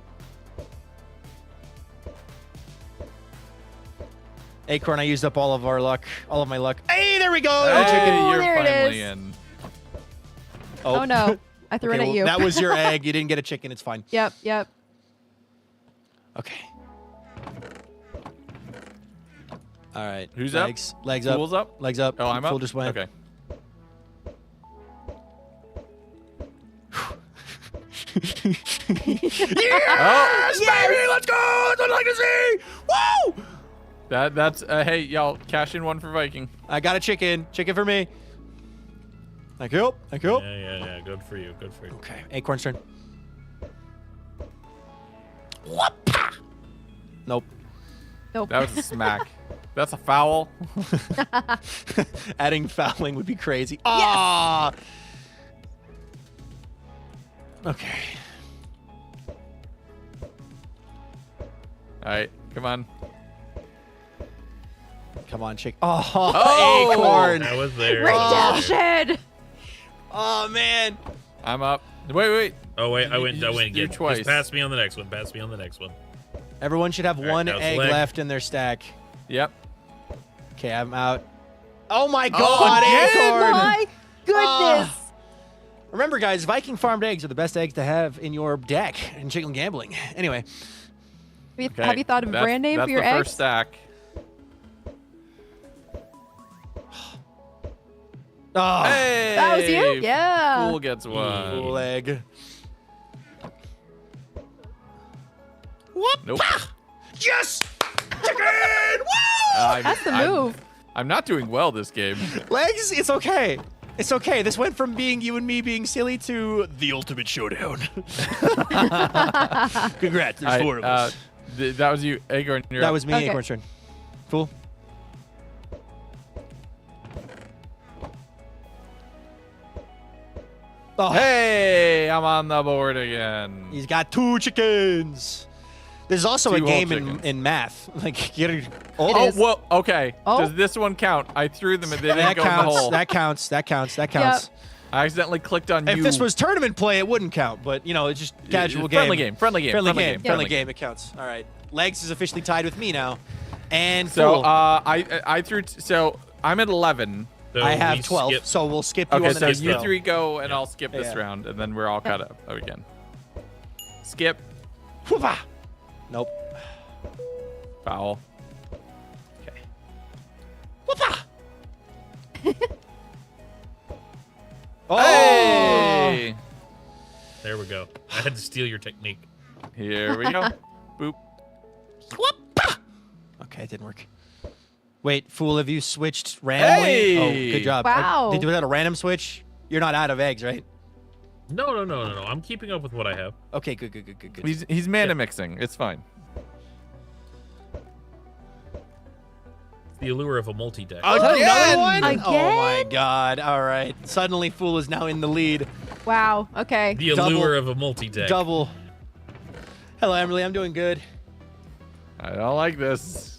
[SPEAKER 1] Acorn, I used up all of our luck. All of my luck. Hey, there we go.
[SPEAKER 7] Hey,
[SPEAKER 1] No chicken.
[SPEAKER 7] you're
[SPEAKER 6] there it
[SPEAKER 7] finally
[SPEAKER 6] is.
[SPEAKER 7] in.
[SPEAKER 6] Oh, no. I threw
[SPEAKER 1] Okay,
[SPEAKER 6] it at
[SPEAKER 1] well,
[SPEAKER 6] you.
[SPEAKER 1] that was your egg. You didn't get a chicken. It's fine.
[SPEAKER 6] Yep.
[SPEAKER 1] Okay. All right.
[SPEAKER 7] Who's up?
[SPEAKER 1] Legs up.
[SPEAKER 7] Fool's up?
[SPEAKER 1] Legs up.
[SPEAKER 7] Oh, I'm up.
[SPEAKER 1] Fool just went.
[SPEAKER 7] Okay.
[SPEAKER 1] Yes, baby, let's go. That's what I like to see. Woo!
[SPEAKER 7] That's hey y'all, cash in one for Viking.
[SPEAKER 1] I got a chicken. Chicken for me. Thank you. Thank you.
[SPEAKER 8] Yeah. Good for you. Good for you.
[SPEAKER 1] Okay. Acorn's turn. Whoop-pa! Nope.
[SPEAKER 6] Nope.
[SPEAKER 7] That was a smack. That's a foul.
[SPEAKER 1] Adding fouling would be crazy. Ah. Okay.
[SPEAKER 7] All right, come on.
[SPEAKER 1] Come on, chick. Oh,
[SPEAKER 7] Oh!
[SPEAKER 1] Acorn.
[SPEAKER 8] That was there.
[SPEAKER 6] Redemption.
[SPEAKER 1] Oh man.
[SPEAKER 7] I'm up. Wait.
[SPEAKER 8] Oh wait, I
[SPEAKER 7] You
[SPEAKER 8] went
[SPEAKER 7] just
[SPEAKER 8] again.
[SPEAKER 7] threw twice.
[SPEAKER 8] Just pass me on the next one. Pass me on the next one.
[SPEAKER 1] Everyone should have
[SPEAKER 8] All right,
[SPEAKER 1] one
[SPEAKER 8] that was
[SPEAKER 1] egg
[SPEAKER 8] leg.
[SPEAKER 1] left in their stack.
[SPEAKER 7] Yep.
[SPEAKER 1] Okay, I'm out. Oh my God,
[SPEAKER 7] again?
[SPEAKER 1] Acorn!
[SPEAKER 6] My goodness.
[SPEAKER 1] Remember, guys, Viking farmed eggs are the best eggs to have in your deck in chicken gambling. Anyway,
[SPEAKER 7] Okay.
[SPEAKER 6] Have you thought of a brand name for your
[SPEAKER 7] That's the
[SPEAKER 6] eggs?
[SPEAKER 7] first stack.
[SPEAKER 1] Oh,
[SPEAKER 7] Hey,
[SPEAKER 6] That was you? Yeah.
[SPEAKER 7] Fool gets one.
[SPEAKER 1] leg.
[SPEAKER 7] Nope.
[SPEAKER 1] Yes! Chicken! Woo!
[SPEAKER 6] That's the move.
[SPEAKER 7] I'm not doing well this game.
[SPEAKER 1] Legs, it's okay. It's okay. This went from being you and me being silly to the ultimate showdown. Congrats, there's 4 of us.
[SPEAKER 7] That was you, Acorn. You're
[SPEAKER 1] That
[SPEAKER 7] up.
[SPEAKER 1] was me,
[SPEAKER 6] Okay.
[SPEAKER 1] Acorn's turn. Fool. Oh,
[SPEAKER 7] Hey, I'm on the board again.
[SPEAKER 1] he's got 2 chickens. There's also
[SPEAKER 7] Two
[SPEAKER 1] a
[SPEAKER 7] whole
[SPEAKER 1] game
[SPEAKER 7] chickens.
[SPEAKER 1] in math. Like,
[SPEAKER 6] It
[SPEAKER 7] Oh,
[SPEAKER 6] is.
[SPEAKER 7] well, okay.
[SPEAKER 6] Oh.
[SPEAKER 7] Does this one count? I threw them and they didn't
[SPEAKER 1] that
[SPEAKER 7] go in the
[SPEAKER 1] counts.
[SPEAKER 7] hole.
[SPEAKER 1] That counts. That counts. That counts.
[SPEAKER 7] I accidentally clicked on
[SPEAKER 1] If
[SPEAKER 7] you.
[SPEAKER 1] this was tournament play, it wouldn't count. But you know, it's just casual game.
[SPEAKER 7] Friendly game. Friendly game.
[SPEAKER 1] Friendly
[SPEAKER 7] friendly
[SPEAKER 1] game.
[SPEAKER 7] game.
[SPEAKER 1] Friendly game. It counts. All right. Legs is officially tied with me now. And
[SPEAKER 7] So
[SPEAKER 1] Fool,
[SPEAKER 7] I threw. So I'm at 11.
[SPEAKER 8] So
[SPEAKER 1] I have
[SPEAKER 8] we
[SPEAKER 1] 12.
[SPEAKER 8] skip-
[SPEAKER 1] So we'll skip you
[SPEAKER 7] Okay,
[SPEAKER 1] on the
[SPEAKER 7] so
[SPEAKER 1] next
[SPEAKER 7] you
[SPEAKER 1] round.
[SPEAKER 7] 3 go and I'll skip this
[SPEAKER 1] Yeah.
[SPEAKER 7] round, and then we're all caught up again. Skip.
[SPEAKER 1] Whoopah. Nope.
[SPEAKER 7] Foul.
[SPEAKER 1] Okay. Whoopah. Oh.
[SPEAKER 7] Hey!
[SPEAKER 8] There we go. I had to steal your technique.
[SPEAKER 7] Here we go. Boop.
[SPEAKER 1] Whoopah. Okay, it didn't work. Wait, Fool, have you switched randomly?
[SPEAKER 7] Hey.
[SPEAKER 1] Oh, good job.
[SPEAKER 6] Wow.
[SPEAKER 1] Did you do that a random switch? You're not out of eggs, right?
[SPEAKER 8] No. I'm keeping up with what I have.
[SPEAKER 1] Okay, good.
[SPEAKER 7] He's mana mixing. It's fine.
[SPEAKER 8] It's the allure of a multi-deck.
[SPEAKER 1] Another
[SPEAKER 7] Again!
[SPEAKER 1] one? Oh my
[SPEAKER 6] Again?
[SPEAKER 1] god. All right. Suddenly Fool is now in the lead.
[SPEAKER 6] Wow. Okay.
[SPEAKER 8] The
[SPEAKER 1] double-
[SPEAKER 8] allure of a multi-deck.
[SPEAKER 1] Double. Hello, Emily. I'm doing good.
[SPEAKER 7] I don't like this.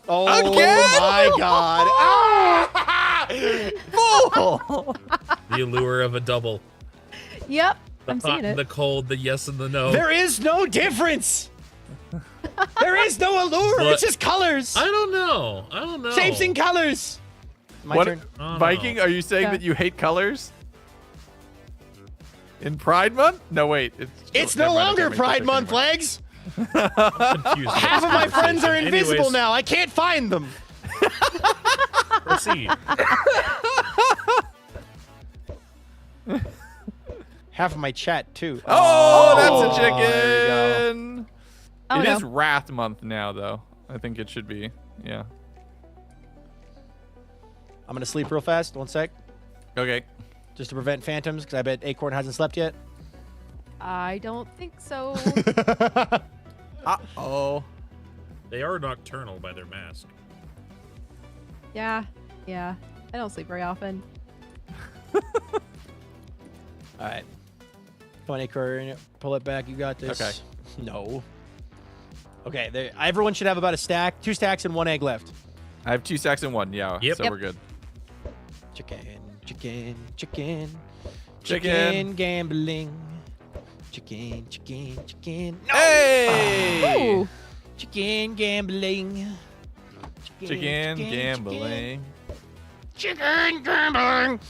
[SPEAKER 1] Oh
[SPEAKER 7] Again?
[SPEAKER 1] my god.
[SPEAKER 7] Fool!
[SPEAKER 8] The allure of a double.
[SPEAKER 6] Yep.
[SPEAKER 8] The
[SPEAKER 6] I'm
[SPEAKER 8] hot
[SPEAKER 6] seeing
[SPEAKER 8] and the
[SPEAKER 6] it.
[SPEAKER 8] cold, the yes and the no.
[SPEAKER 1] There is no difference. There is no allure.
[SPEAKER 8] But-
[SPEAKER 1] It's just colors.
[SPEAKER 8] I don't know.
[SPEAKER 1] Shapes and colors. My
[SPEAKER 7] What,
[SPEAKER 1] turn.
[SPEAKER 8] Oh, no.
[SPEAKER 7] Viking, are you saying
[SPEAKER 6] Yeah.
[SPEAKER 7] that you hate colors? In Pride Month? No, wait.
[SPEAKER 1] It's
[SPEAKER 7] never
[SPEAKER 1] no
[SPEAKER 7] mind, I
[SPEAKER 1] longer
[SPEAKER 7] can't make
[SPEAKER 1] Pride
[SPEAKER 7] this
[SPEAKER 1] Month,
[SPEAKER 7] anymore.
[SPEAKER 1] Legs.
[SPEAKER 8] I'm confused.
[SPEAKER 1] Half of my friends are
[SPEAKER 8] Anyways,
[SPEAKER 1] invisible now. I can't find them.
[SPEAKER 8] Proceed.
[SPEAKER 1] Half of my chat too.
[SPEAKER 7] Oh, that's a
[SPEAKER 1] there you go.
[SPEAKER 7] chicken.
[SPEAKER 6] Oh,
[SPEAKER 7] It
[SPEAKER 6] no.
[SPEAKER 7] is Wrath Month now, though. I think it should be. Yeah.
[SPEAKER 1] I'm gonna sleep real fast. 1 sec,
[SPEAKER 7] Okay.
[SPEAKER 1] just to prevent phantoms, because I bet Acorn hasn't slept yet.
[SPEAKER 6] I don't think so.
[SPEAKER 7] Uh-oh.
[SPEAKER 8] They are nocturnal by their mask.
[SPEAKER 6] Yeah. I don't sleep very often.
[SPEAKER 1] All right. Come on, Acorn. Pull it back. You got this.
[SPEAKER 7] Okay.
[SPEAKER 1] No. Okay. There. Everyone should have about a stack, 2 stacks, and 1 egg left.
[SPEAKER 7] I have 2 stacks and 1. Yeah.
[SPEAKER 8] Yep.
[SPEAKER 7] So
[SPEAKER 6] Yep.
[SPEAKER 7] we're good.
[SPEAKER 1] Chicken
[SPEAKER 7] Chicken.
[SPEAKER 1] gambling. Chicken. No!
[SPEAKER 7] Hey!
[SPEAKER 6] Ooh.
[SPEAKER 1] Chicken gambling.
[SPEAKER 7] Chicken gambling.
[SPEAKER 1] Chicken gambling.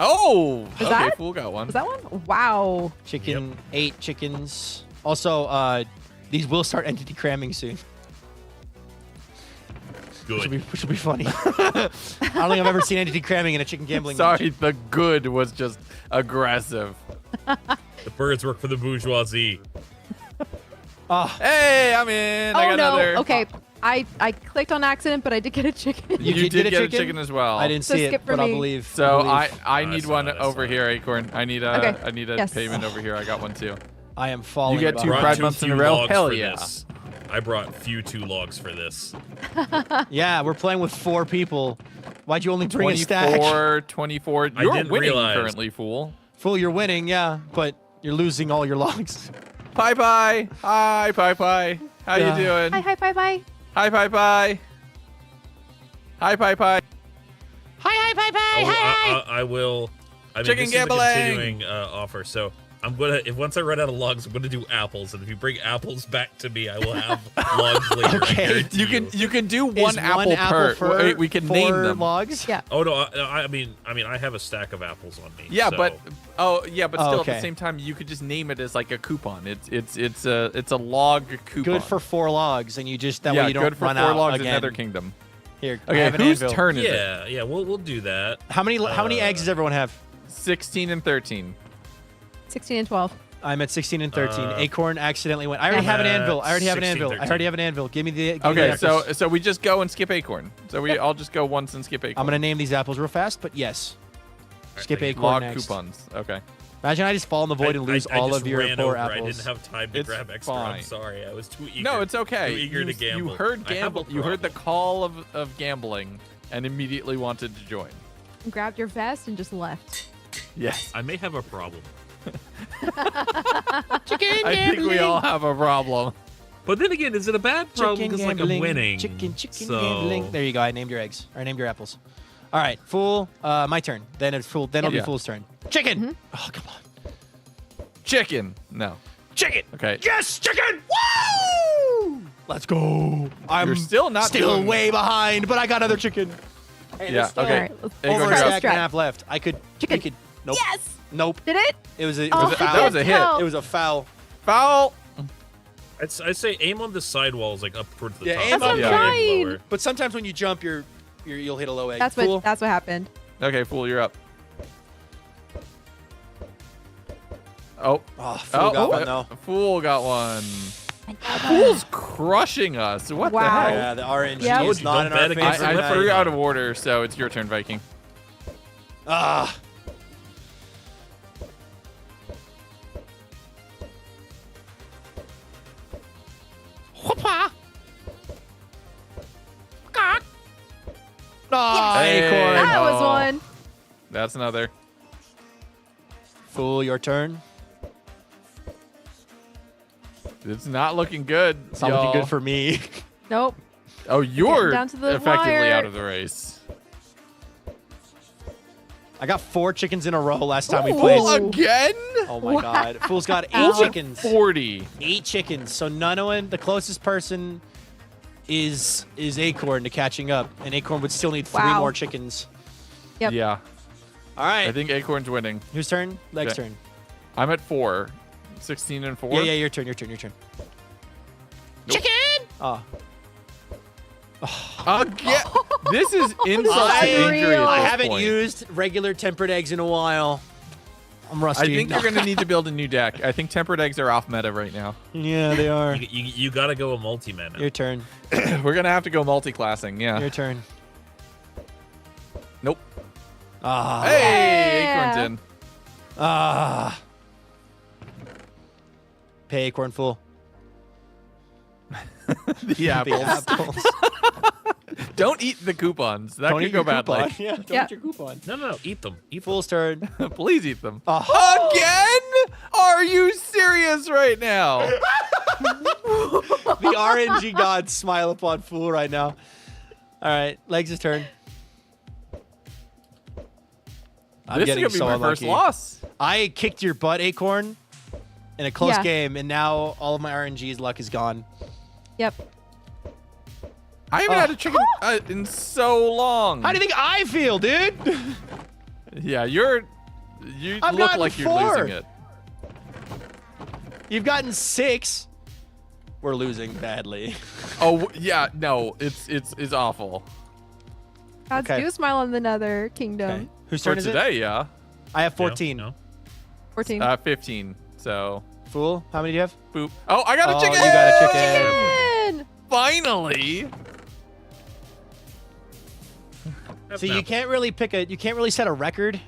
[SPEAKER 7] Oh!
[SPEAKER 6] Was
[SPEAKER 7] okay,
[SPEAKER 6] that-
[SPEAKER 7] Fool got one.
[SPEAKER 6] Was that one? Wow.
[SPEAKER 1] Chicken, 8 chickens. Also, these will start entity cramming soon.
[SPEAKER 8] Good.
[SPEAKER 1] Which will be funny. I don't think I've ever seen entity cramming in a chicken gambling
[SPEAKER 7] Sorry, the good was just aggressive.
[SPEAKER 8] The birds work for the bourgeoisie.
[SPEAKER 1] Oh,
[SPEAKER 7] Hey, I'm in. I
[SPEAKER 6] Oh
[SPEAKER 7] got
[SPEAKER 6] no.
[SPEAKER 7] another.
[SPEAKER 6] Okay. I clicked on accident, but I did get a chicken.
[SPEAKER 7] You
[SPEAKER 1] did
[SPEAKER 7] did
[SPEAKER 1] get a
[SPEAKER 7] get a
[SPEAKER 1] chicken?
[SPEAKER 7] chicken as well.
[SPEAKER 1] I didn't
[SPEAKER 6] So
[SPEAKER 1] see
[SPEAKER 6] skip
[SPEAKER 1] it,
[SPEAKER 6] for
[SPEAKER 1] but I'll
[SPEAKER 6] me.
[SPEAKER 1] believe.
[SPEAKER 7] So
[SPEAKER 1] I'll believe.
[SPEAKER 7] I
[SPEAKER 8] I
[SPEAKER 7] need
[SPEAKER 8] saw
[SPEAKER 7] one
[SPEAKER 8] that, I
[SPEAKER 7] over
[SPEAKER 8] saw
[SPEAKER 7] here, Acorn. I need a
[SPEAKER 6] Okay.
[SPEAKER 7] I need a
[SPEAKER 6] Yes.
[SPEAKER 7] payment over here. I got one too.
[SPEAKER 1] I am falling.
[SPEAKER 7] You get
[SPEAKER 1] about
[SPEAKER 7] 2
[SPEAKER 1] it.
[SPEAKER 7] Pride
[SPEAKER 8] too
[SPEAKER 7] Months in a
[SPEAKER 8] few
[SPEAKER 7] row?
[SPEAKER 8] logs
[SPEAKER 7] Hell
[SPEAKER 8] for
[SPEAKER 7] yeah.
[SPEAKER 8] this. I brought few 2 logs for this.
[SPEAKER 1] Yeah, we're playing with 4 people. Why'd you only bring a stack?
[SPEAKER 7] 24.
[SPEAKER 8] I
[SPEAKER 7] You're
[SPEAKER 8] didn't
[SPEAKER 7] winning
[SPEAKER 8] realize.
[SPEAKER 7] currently, Fool.
[SPEAKER 1] Fool, you're winning, yeah, but you're losing all your logs.
[SPEAKER 7] Pie Pie. Hi, Pie Pie. How
[SPEAKER 1] Yeah.
[SPEAKER 7] you doing?
[SPEAKER 6] Hi.
[SPEAKER 7] Hi, Pie Pie. Hi, Pie Pie.
[SPEAKER 1] Hi,
[SPEAKER 8] I will. I mean,
[SPEAKER 7] Chicken
[SPEAKER 8] this is a
[SPEAKER 7] gambling.
[SPEAKER 8] continuing offer. So If once I run out of logs, I'm gonna do apples, and if you bring apples back to me, I will have logs later.
[SPEAKER 1] Okay.
[SPEAKER 7] You can do
[SPEAKER 1] Is
[SPEAKER 7] one apple per.
[SPEAKER 1] for
[SPEAKER 7] We can
[SPEAKER 1] 4
[SPEAKER 7] name them.
[SPEAKER 1] logs?
[SPEAKER 6] Yeah.
[SPEAKER 8] Oh no, I mean, I have a stack of apples on me.
[SPEAKER 7] Yeah,
[SPEAKER 8] so.
[SPEAKER 7] but still at
[SPEAKER 1] okay.
[SPEAKER 7] the same time, you could just name it as like a coupon. It's a log coupon.
[SPEAKER 1] Good for 4 logs, and you just that
[SPEAKER 7] yeah,
[SPEAKER 1] way you don't
[SPEAKER 7] good for
[SPEAKER 1] run
[SPEAKER 7] 4
[SPEAKER 1] out
[SPEAKER 7] logs
[SPEAKER 1] again.
[SPEAKER 7] in Nether Kingdom.
[SPEAKER 1] Here, I
[SPEAKER 7] Okay,
[SPEAKER 1] have an
[SPEAKER 7] whose
[SPEAKER 1] anvil.
[SPEAKER 7] turn is it?
[SPEAKER 8] Yeah, we'll do that.
[SPEAKER 1] How many eggs does everyone have?
[SPEAKER 7] 16 and 13.
[SPEAKER 6] 16 and 12.
[SPEAKER 1] I'm at 16 and 13.
[SPEAKER 8] Uh,
[SPEAKER 1] Acorn accidentally went. I already have an anvil. I already have an
[SPEAKER 8] 16,
[SPEAKER 1] anvil. I
[SPEAKER 8] 13.
[SPEAKER 1] already have an anvil. Give me the. Give me
[SPEAKER 7] Okay,
[SPEAKER 1] the apples.
[SPEAKER 7] so we just go and skip Acorn. So I'll just go once and skip Acorn.
[SPEAKER 1] I'm gonna name these apples real fast, but yes. Skip
[SPEAKER 8] thank you.
[SPEAKER 1] Acorn
[SPEAKER 7] log
[SPEAKER 1] next.
[SPEAKER 7] coupons. Okay.
[SPEAKER 1] Imagine I just fall in the void and lose
[SPEAKER 8] I
[SPEAKER 1] all
[SPEAKER 8] just
[SPEAKER 1] of your
[SPEAKER 8] ran
[SPEAKER 1] 4
[SPEAKER 8] over.
[SPEAKER 1] apples.
[SPEAKER 8] I didn't have time to
[SPEAKER 7] It's
[SPEAKER 8] grab extra.
[SPEAKER 7] fine.
[SPEAKER 8] I'm sorry. I was too eager.
[SPEAKER 7] No, it's okay.
[SPEAKER 8] Too eager to gamble.
[SPEAKER 7] You heard
[SPEAKER 8] I have a
[SPEAKER 7] gamble. You heard the
[SPEAKER 8] problem.
[SPEAKER 7] call of gambling, and immediately wanted to join.
[SPEAKER 6] Grabbed your vest and just left.
[SPEAKER 7] Yes.
[SPEAKER 8] I may have a problem.
[SPEAKER 1] Chicken
[SPEAKER 7] I think we all have a problem.
[SPEAKER 8] But then again, is it a bad problem?
[SPEAKER 1] Chicken
[SPEAKER 8] Because like I'm
[SPEAKER 1] gambling.
[SPEAKER 8] winning.
[SPEAKER 1] Chicken
[SPEAKER 8] so...
[SPEAKER 1] gambling. There you go. I named your eggs. Or I named your apples. All right, Fool. My turn. Then it's Fool. Then it'll be
[SPEAKER 7] Yeah.
[SPEAKER 1] Fool's turn. Chicken. Oh, come on.
[SPEAKER 7] Chicken. No.
[SPEAKER 1] Chicken.
[SPEAKER 7] Okay.
[SPEAKER 1] Yes, chicken. Woo! Let's go. I'm
[SPEAKER 7] You're still not
[SPEAKER 1] still
[SPEAKER 7] doing-
[SPEAKER 1] way behind, but I got other chicken. Hey,
[SPEAKER 7] Yeah.
[SPEAKER 1] there's still
[SPEAKER 7] Okay.
[SPEAKER 6] All right, let's
[SPEAKER 7] Acorn,
[SPEAKER 1] over a
[SPEAKER 7] you're up.
[SPEAKER 1] stack and a half left. I could.
[SPEAKER 6] Chicken.
[SPEAKER 1] We could. Nope.
[SPEAKER 6] Yes!
[SPEAKER 1] Nope.
[SPEAKER 6] Did it?
[SPEAKER 1] It was a
[SPEAKER 6] Oh,
[SPEAKER 1] foul.
[SPEAKER 7] that was a hit.
[SPEAKER 6] no.
[SPEAKER 1] It was a foul.
[SPEAKER 7] Foul.
[SPEAKER 8] I'd say aim on the sidewalls, like up towards the
[SPEAKER 1] Yeah,
[SPEAKER 8] top.
[SPEAKER 1] aim
[SPEAKER 6] That's what
[SPEAKER 1] up
[SPEAKER 6] I'm
[SPEAKER 1] Yeah.
[SPEAKER 6] trying.
[SPEAKER 8] Lower.
[SPEAKER 1] But sometimes when you jump, you'll hit a low egg.
[SPEAKER 6] That's
[SPEAKER 1] Fool.
[SPEAKER 6] what happened.
[SPEAKER 7] Okay, Fool, you're up. Oh.
[SPEAKER 1] Oh, Fool got one though.
[SPEAKER 7] Fool got one. Fool's crushing us. What
[SPEAKER 6] Wow.
[SPEAKER 7] the heck?
[SPEAKER 1] Yeah, the RNG
[SPEAKER 6] Yep.
[SPEAKER 1] is not
[SPEAKER 8] Don't
[SPEAKER 1] in our
[SPEAKER 8] bet
[SPEAKER 1] favor.
[SPEAKER 8] against
[SPEAKER 7] I
[SPEAKER 8] Never
[SPEAKER 7] threw
[SPEAKER 8] mind.
[SPEAKER 7] out of order, so it's your turn, Viking.
[SPEAKER 1] Ah. Ah,
[SPEAKER 7] Hey.
[SPEAKER 1] Acorn.
[SPEAKER 6] That was
[SPEAKER 7] Oh.
[SPEAKER 6] one.
[SPEAKER 7] That's another.
[SPEAKER 1] Fool, your turn.
[SPEAKER 7] It's not looking good.
[SPEAKER 1] It's not looking
[SPEAKER 7] y'all.
[SPEAKER 1] good for me.
[SPEAKER 6] Nope.
[SPEAKER 7] Oh, you're
[SPEAKER 6] down to the
[SPEAKER 7] effectively
[SPEAKER 6] wire.
[SPEAKER 7] out of the race.
[SPEAKER 1] I got 4 chickens in a row last time we
[SPEAKER 6] Ooh.
[SPEAKER 1] played.
[SPEAKER 7] Again?
[SPEAKER 1] Oh my god. Fool's got 8
[SPEAKER 6] Ow.
[SPEAKER 1] chickens.
[SPEAKER 7] 40.
[SPEAKER 1] 8 chickens. So the closest person is Acorn to catching up. And Acorn would still need 3
[SPEAKER 6] Wow.
[SPEAKER 1] more chickens.
[SPEAKER 6] Yep.
[SPEAKER 7] Yeah.
[SPEAKER 1] All right.
[SPEAKER 7] I think Acorn's winning.
[SPEAKER 1] Whose turn? Leg's
[SPEAKER 7] Okay.
[SPEAKER 1] turn.
[SPEAKER 7] I'm at 4. 16 and 4.
[SPEAKER 1] Yeah, your turn. Your turn.
[SPEAKER 7] Nope.
[SPEAKER 1] Chicken! Oh.
[SPEAKER 7] Again. This is insult to injury at
[SPEAKER 6] Unreal.
[SPEAKER 1] I
[SPEAKER 7] this
[SPEAKER 1] haven't
[SPEAKER 7] point.
[SPEAKER 1] used regular tempered eggs in a while. I'm
[SPEAKER 7] I
[SPEAKER 1] rusty.
[SPEAKER 7] think you're going to need to build a new deck. I think tempered eggs are off meta right now.
[SPEAKER 1] Yeah, they are.
[SPEAKER 8] You gotta go a multi-man now.
[SPEAKER 1] Your turn.
[SPEAKER 7] We're going to have to go multi-classing. Yeah.
[SPEAKER 1] Your turn.
[SPEAKER 7] Nope.
[SPEAKER 1] Ah.
[SPEAKER 7] Hey,
[SPEAKER 6] Yeah.
[SPEAKER 7] Acorn's in.
[SPEAKER 1] Ah. Pay Acorn Fool.
[SPEAKER 7] The apples. Don't eat the coupons. That
[SPEAKER 1] Don't
[SPEAKER 7] could
[SPEAKER 1] eat
[SPEAKER 7] go
[SPEAKER 1] your
[SPEAKER 7] badly.
[SPEAKER 1] coupon. Yeah, don't
[SPEAKER 6] Yeah.
[SPEAKER 1] eat your coupon.
[SPEAKER 8] No, eat them. Eat them.
[SPEAKER 1] Fool's turn.
[SPEAKER 7] Please eat them.
[SPEAKER 1] Oh.
[SPEAKER 7] Again? Are you serious right now?
[SPEAKER 1] The RNG gods smile upon Fool right now. All right, Legs' turn. I'm
[SPEAKER 7] This is
[SPEAKER 1] getting
[SPEAKER 7] going to be
[SPEAKER 1] so
[SPEAKER 7] my
[SPEAKER 1] unlucky.
[SPEAKER 7] first loss.
[SPEAKER 1] I kicked your butt, Acorn, in a close
[SPEAKER 6] Yeah.
[SPEAKER 1] game, and now all of my RNG's luck is gone.
[SPEAKER 6] Yep.
[SPEAKER 7] I haven't had a chicken in so long.
[SPEAKER 1] How do you think I feel, dude?
[SPEAKER 7] Yeah, you
[SPEAKER 1] I've
[SPEAKER 7] look
[SPEAKER 1] gotten
[SPEAKER 7] like you're
[SPEAKER 1] 4.
[SPEAKER 7] losing it.
[SPEAKER 1] You've gotten 6. We're losing badly.
[SPEAKER 7] Oh yeah, no, it's awful.
[SPEAKER 6] Gods
[SPEAKER 1] Okay.
[SPEAKER 6] do smile on the Nether Kingdom.
[SPEAKER 1] Okay. Whose
[SPEAKER 7] For
[SPEAKER 1] turn is it?
[SPEAKER 7] today, yeah.
[SPEAKER 1] I have 14.
[SPEAKER 8] No.
[SPEAKER 6] 14.
[SPEAKER 7] 15. So,
[SPEAKER 1] Fool, how many do you have?
[SPEAKER 7] boop. Oh, I got a
[SPEAKER 1] Oh,
[SPEAKER 7] chicken.
[SPEAKER 1] you got a chicken.
[SPEAKER 6] Chicken!
[SPEAKER 7] Finally.
[SPEAKER 1] So you can't really set a record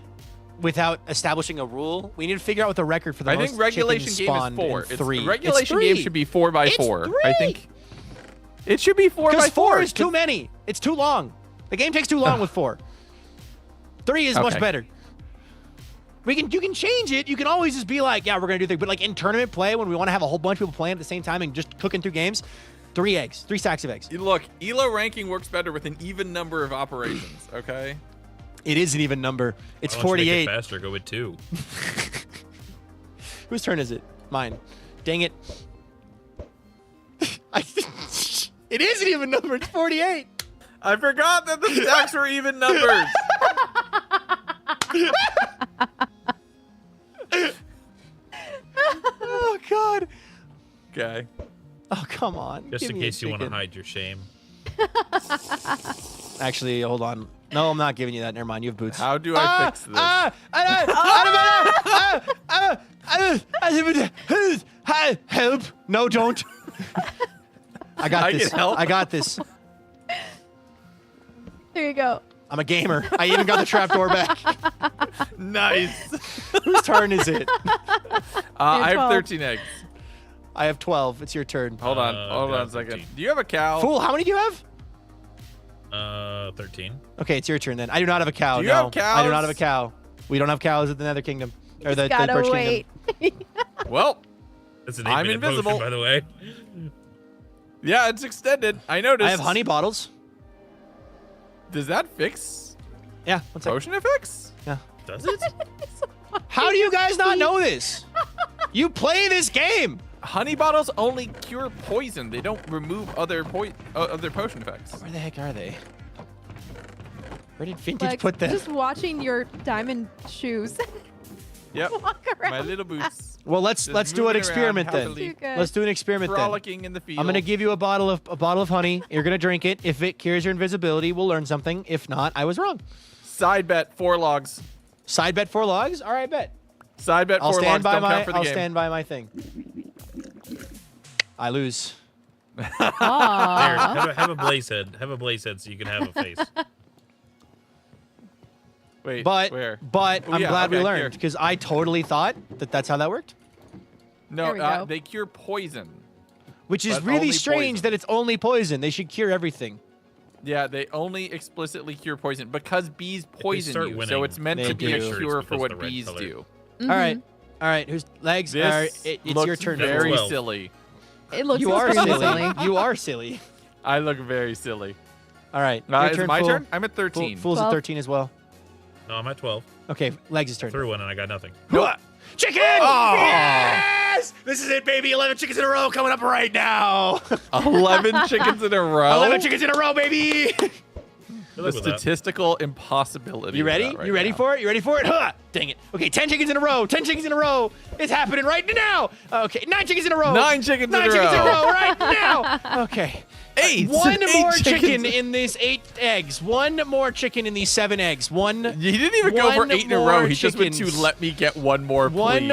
[SPEAKER 1] without establishing a rule. We need to figure out what the record for the
[SPEAKER 7] I
[SPEAKER 1] most
[SPEAKER 7] think regulation
[SPEAKER 1] chickens
[SPEAKER 7] game is
[SPEAKER 1] spawned
[SPEAKER 7] 4.
[SPEAKER 1] in 3.
[SPEAKER 7] Regulation
[SPEAKER 1] It's
[SPEAKER 7] game
[SPEAKER 1] 3.
[SPEAKER 7] should be 4 by
[SPEAKER 1] It's
[SPEAKER 7] 4.
[SPEAKER 1] 3.
[SPEAKER 7] I think it should be 4 by 4.
[SPEAKER 1] Because 4 is too many. It's too long. The game takes too long with 4. 3 is much
[SPEAKER 7] Okay.
[SPEAKER 1] better. You can change it. You can always just be like, yeah, we're gonna do things. But like in tournament play, when we want to have a whole bunch of people playing at the same time and just cooking through games, 3 eggs, 3 stacks of eggs.
[SPEAKER 7] Look, ELO ranking works better with an even number of operations. Okay.
[SPEAKER 1] It is an even number. It's
[SPEAKER 8] Why don't you make it
[SPEAKER 1] 48.
[SPEAKER 8] faster, go with 2.
[SPEAKER 1] Whose turn is it? Mine. Dang it. It isn't even numbered. It's 48.
[SPEAKER 7] I forgot that the stacks were even numbers.
[SPEAKER 1] Oh, God.
[SPEAKER 7] Okay.
[SPEAKER 1] Oh, come on.
[SPEAKER 8] Just
[SPEAKER 1] Give
[SPEAKER 8] in
[SPEAKER 1] me a
[SPEAKER 8] case you want to
[SPEAKER 1] chicken.
[SPEAKER 8] hide your shame.
[SPEAKER 1] Actually, hold on. No, I'm not giving you that. Never mind. You have boots.
[SPEAKER 7] How do I fix this?
[SPEAKER 1] Help. No, don't. I got
[SPEAKER 7] I
[SPEAKER 1] this.
[SPEAKER 7] can help.
[SPEAKER 1] I got this.
[SPEAKER 6] There you go.
[SPEAKER 1] I'm a gamer. I even got the trapdoor back.
[SPEAKER 7] Nice.
[SPEAKER 1] Whose turn is it?
[SPEAKER 7] I have
[SPEAKER 6] 12.
[SPEAKER 7] 13 eggs.
[SPEAKER 1] I have 12. It's your turn.
[SPEAKER 7] Hold on. Hold on a
[SPEAKER 8] got
[SPEAKER 7] second.
[SPEAKER 8] 13.
[SPEAKER 7] Do you have a cow?
[SPEAKER 1] Fool, how many do you have?
[SPEAKER 8] 13.
[SPEAKER 1] Okay, it's your turn then. I do not have a cow.
[SPEAKER 7] Do you
[SPEAKER 1] no,
[SPEAKER 7] have
[SPEAKER 1] I do not
[SPEAKER 7] cows?
[SPEAKER 1] have a cow. We don't have cows at the Nether Kingdom. Or the
[SPEAKER 6] Gotta
[SPEAKER 1] Birch
[SPEAKER 6] wait.
[SPEAKER 1] Kingdom.
[SPEAKER 7] Well,
[SPEAKER 8] That's an
[SPEAKER 7] I'm
[SPEAKER 8] 8-minute potion,
[SPEAKER 7] invisible.
[SPEAKER 8] by the way.
[SPEAKER 7] yeah, it's extended. I noticed.
[SPEAKER 1] I have honey bottles.
[SPEAKER 7] Does that fix
[SPEAKER 1] Yeah, one sec.
[SPEAKER 7] potion effects?
[SPEAKER 1] Yeah.
[SPEAKER 8] Does it?
[SPEAKER 1] How do you guys not know this? You play this game.
[SPEAKER 7] Honey bottles only cure poison. They don't remove other potion effects.
[SPEAKER 1] Where the heck are they? Where did Vintage
[SPEAKER 6] Like,
[SPEAKER 1] put them?
[SPEAKER 6] just watching your diamond shoes
[SPEAKER 7] Yep.
[SPEAKER 6] walk around.
[SPEAKER 7] My little boots.
[SPEAKER 1] Well, let's
[SPEAKER 7] Just
[SPEAKER 1] do an
[SPEAKER 7] moving
[SPEAKER 1] experiment
[SPEAKER 7] around
[SPEAKER 1] then.
[SPEAKER 7] happily,
[SPEAKER 6] Too good.
[SPEAKER 1] Let's do an experiment then.
[SPEAKER 7] frolicking in the field.
[SPEAKER 1] I'm gonna give you a bottle of honey. You're gonna drink it. If it cures your invisibility, we'll learn something. If not, I was wrong.
[SPEAKER 7] Side bet 4 logs.
[SPEAKER 1] Side bet 4 logs. All right, bet.
[SPEAKER 7] Side bet 4
[SPEAKER 1] I'll
[SPEAKER 7] logs.
[SPEAKER 1] stand by
[SPEAKER 7] Don't
[SPEAKER 1] my.
[SPEAKER 7] count for the
[SPEAKER 1] I'll
[SPEAKER 7] game.
[SPEAKER 1] stand by my thing. I lose.
[SPEAKER 8] There,
[SPEAKER 6] Aw.
[SPEAKER 8] have a blaze head. Have a blaze head so you can have a face.
[SPEAKER 7] Wait,
[SPEAKER 1] But
[SPEAKER 7] where?
[SPEAKER 1] but
[SPEAKER 7] Oh,
[SPEAKER 1] I'm
[SPEAKER 7] yeah,
[SPEAKER 1] glad we
[SPEAKER 7] okay,
[SPEAKER 1] learned
[SPEAKER 7] here.
[SPEAKER 1] because I totally thought that that's how that worked.
[SPEAKER 7] No,
[SPEAKER 6] There we go.
[SPEAKER 7] they cure poison.
[SPEAKER 1] Which is
[SPEAKER 7] But
[SPEAKER 1] really
[SPEAKER 7] only
[SPEAKER 1] strange
[SPEAKER 7] poison.
[SPEAKER 1] that it's only poison. They should cure everything.
[SPEAKER 7] Yeah, they only explicitly cure poison because bees poison
[SPEAKER 8] start
[SPEAKER 7] you. So
[SPEAKER 8] winning,
[SPEAKER 7] it's meant
[SPEAKER 1] they
[SPEAKER 7] to be
[SPEAKER 1] do.
[SPEAKER 7] a
[SPEAKER 1] Sure
[SPEAKER 8] it's
[SPEAKER 7] cure for
[SPEAKER 8] because
[SPEAKER 7] what
[SPEAKER 8] the red
[SPEAKER 7] bees
[SPEAKER 8] color.
[SPEAKER 7] do.
[SPEAKER 1] All right, all right. Who's legs?
[SPEAKER 7] This
[SPEAKER 1] All right, it's
[SPEAKER 7] looks
[SPEAKER 1] your turn.
[SPEAKER 7] very
[SPEAKER 8] 12.
[SPEAKER 7] silly.
[SPEAKER 6] It looks
[SPEAKER 1] You are
[SPEAKER 6] extremely
[SPEAKER 1] silly. You are silly.
[SPEAKER 7] I look very silly.
[SPEAKER 1] All right,
[SPEAKER 7] Is it
[SPEAKER 1] your
[SPEAKER 7] my
[SPEAKER 1] Fool.
[SPEAKER 7] turn? I'm at
[SPEAKER 1] Fool,
[SPEAKER 7] 13.
[SPEAKER 1] Fool's at
[SPEAKER 6] 12.
[SPEAKER 1] 13 as well.
[SPEAKER 8] No, I'm at 12.
[SPEAKER 1] Okay, legs' turn.
[SPEAKER 8] Threw one and I got nothing.
[SPEAKER 1] Chicken!
[SPEAKER 7] Oh.
[SPEAKER 1] Yes! This is it, baby. 11 chickens in a row coming up right now.
[SPEAKER 7] 11 chickens in a row.
[SPEAKER 1] 11 chickens in a row, baby.
[SPEAKER 8] Good
[SPEAKER 7] The
[SPEAKER 8] luck with that.
[SPEAKER 7] statistical impossibility.
[SPEAKER 1] You
[SPEAKER 7] of
[SPEAKER 1] ready?
[SPEAKER 7] that right
[SPEAKER 1] You ready
[SPEAKER 7] now.
[SPEAKER 1] for it? You ready for it? Huh! Dang it. Okay, 10 chickens in a row. 10 chickens in a row. It's happening right now. Okay, 9 chickens in a row.
[SPEAKER 7] 9 chickens in a
[SPEAKER 1] 9 chickens in a
[SPEAKER 7] row.
[SPEAKER 1] row right now. Okay.
[SPEAKER 7] 8.
[SPEAKER 1] One
[SPEAKER 7] 8
[SPEAKER 1] more
[SPEAKER 7] chickens.
[SPEAKER 1] chicken in these 8 eggs. One more chicken in these 7 eggs. One
[SPEAKER 7] He didn't even go for
[SPEAKER 1] One
[SPEAKER 7] 8 in a
[SPEAKER 1] more
[SPEAKER 7] row. He just went to
[SPEAKER 1] chickens.
[SPEAKER 7] let me get one more, please.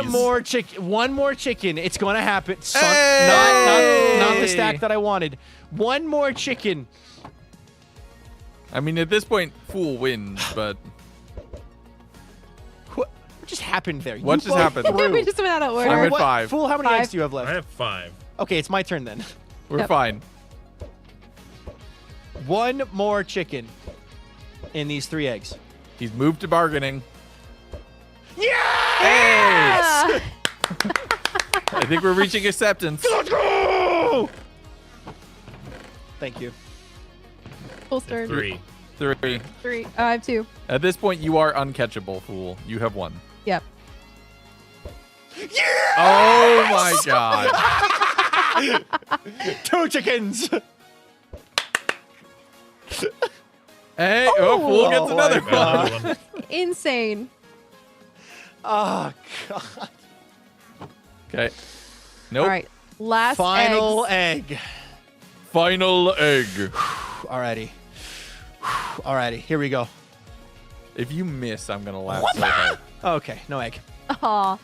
[SPEAKER 1] One more chicken. It's gonna happen. Son,
[SPEAKER 7] Hey!
[SPEAKER 1] not the stack that I wanted. One more chicken.
[SPEAKER 7] I mean, at this point, Fool wins, but
[SPEAKER 1] What just happened there?
[SPEAKER 7] What
[SPEAKER 1] You
[SPEAKER 7] just
[SPEAKER 1] both
[SPEAKER 7] happened?
[SPEAKER 1] threw.
[SPEAKER 6] we just went out of order.
[SPEAKER 7] I'm at
[SPEAKER 1] What-
[SPEAKER 7] 5.
[SPEAKER 1] Fool, how many
[SPEAKER 6] 5.
[SPEAKER 1] eggs do you have left?
[SPEAKER 8] I have 5.
[SPEAKER 1] Okay, it's my turn then.
[SPEAKER 7] we're
[SPEAKER 6] Yep.
[SPEAKER 7] fine.
[SPEAKER 1] One more chicken in these 3 eggs.
[SPEAKER 7] He's moved to bargaining.
[SPEAKER 1] Yes!
[SPEAKER 6] Ah.
[SPEAKER 7] I think we're reaching acceptance.
[SPEAKER 1] Let's go! Thank you.
[SPEAKER 6] Full turn.
[SPEAKER 8] 3.
[SPEAKER 7] 3.
[SPEAKER 6] 3. I have 2.
[SPEAKER 7] At this point, you are uncatchable, Fool. You have 1.
[SPEAKER 6] Yep.
[SPEAKER 7] Oh my god.
[SPEAKER 1] 2 chickens.
[SPEAKER 7] Hey, Fool gets
[SPEAKER 1] Oh
[SPEAKER 7] another
[SPEAKER 1] my
[SPEAKER 7] one.
[SPEAKER 8] Another one.
[SPEAKER 6] Insane.
[SPEAKER 1] Oh god.
[SPEAKER 7] Okay. Nope.
[SPEAKER 6] All right. Last
[SPEAKER 1] Final
[SPEAKER 6] eggs.
[SPEAKER 1] egg.
[SPEAKER 7] Final egg.
[SPEAKER 1] Alrighty. Alrighty, here we go.
[SPEAKER 7] If you miss, I'm gonna laugh so hard.
[SPEAKER 1] Okay, no egg.
[SPEAKER 6] Aw.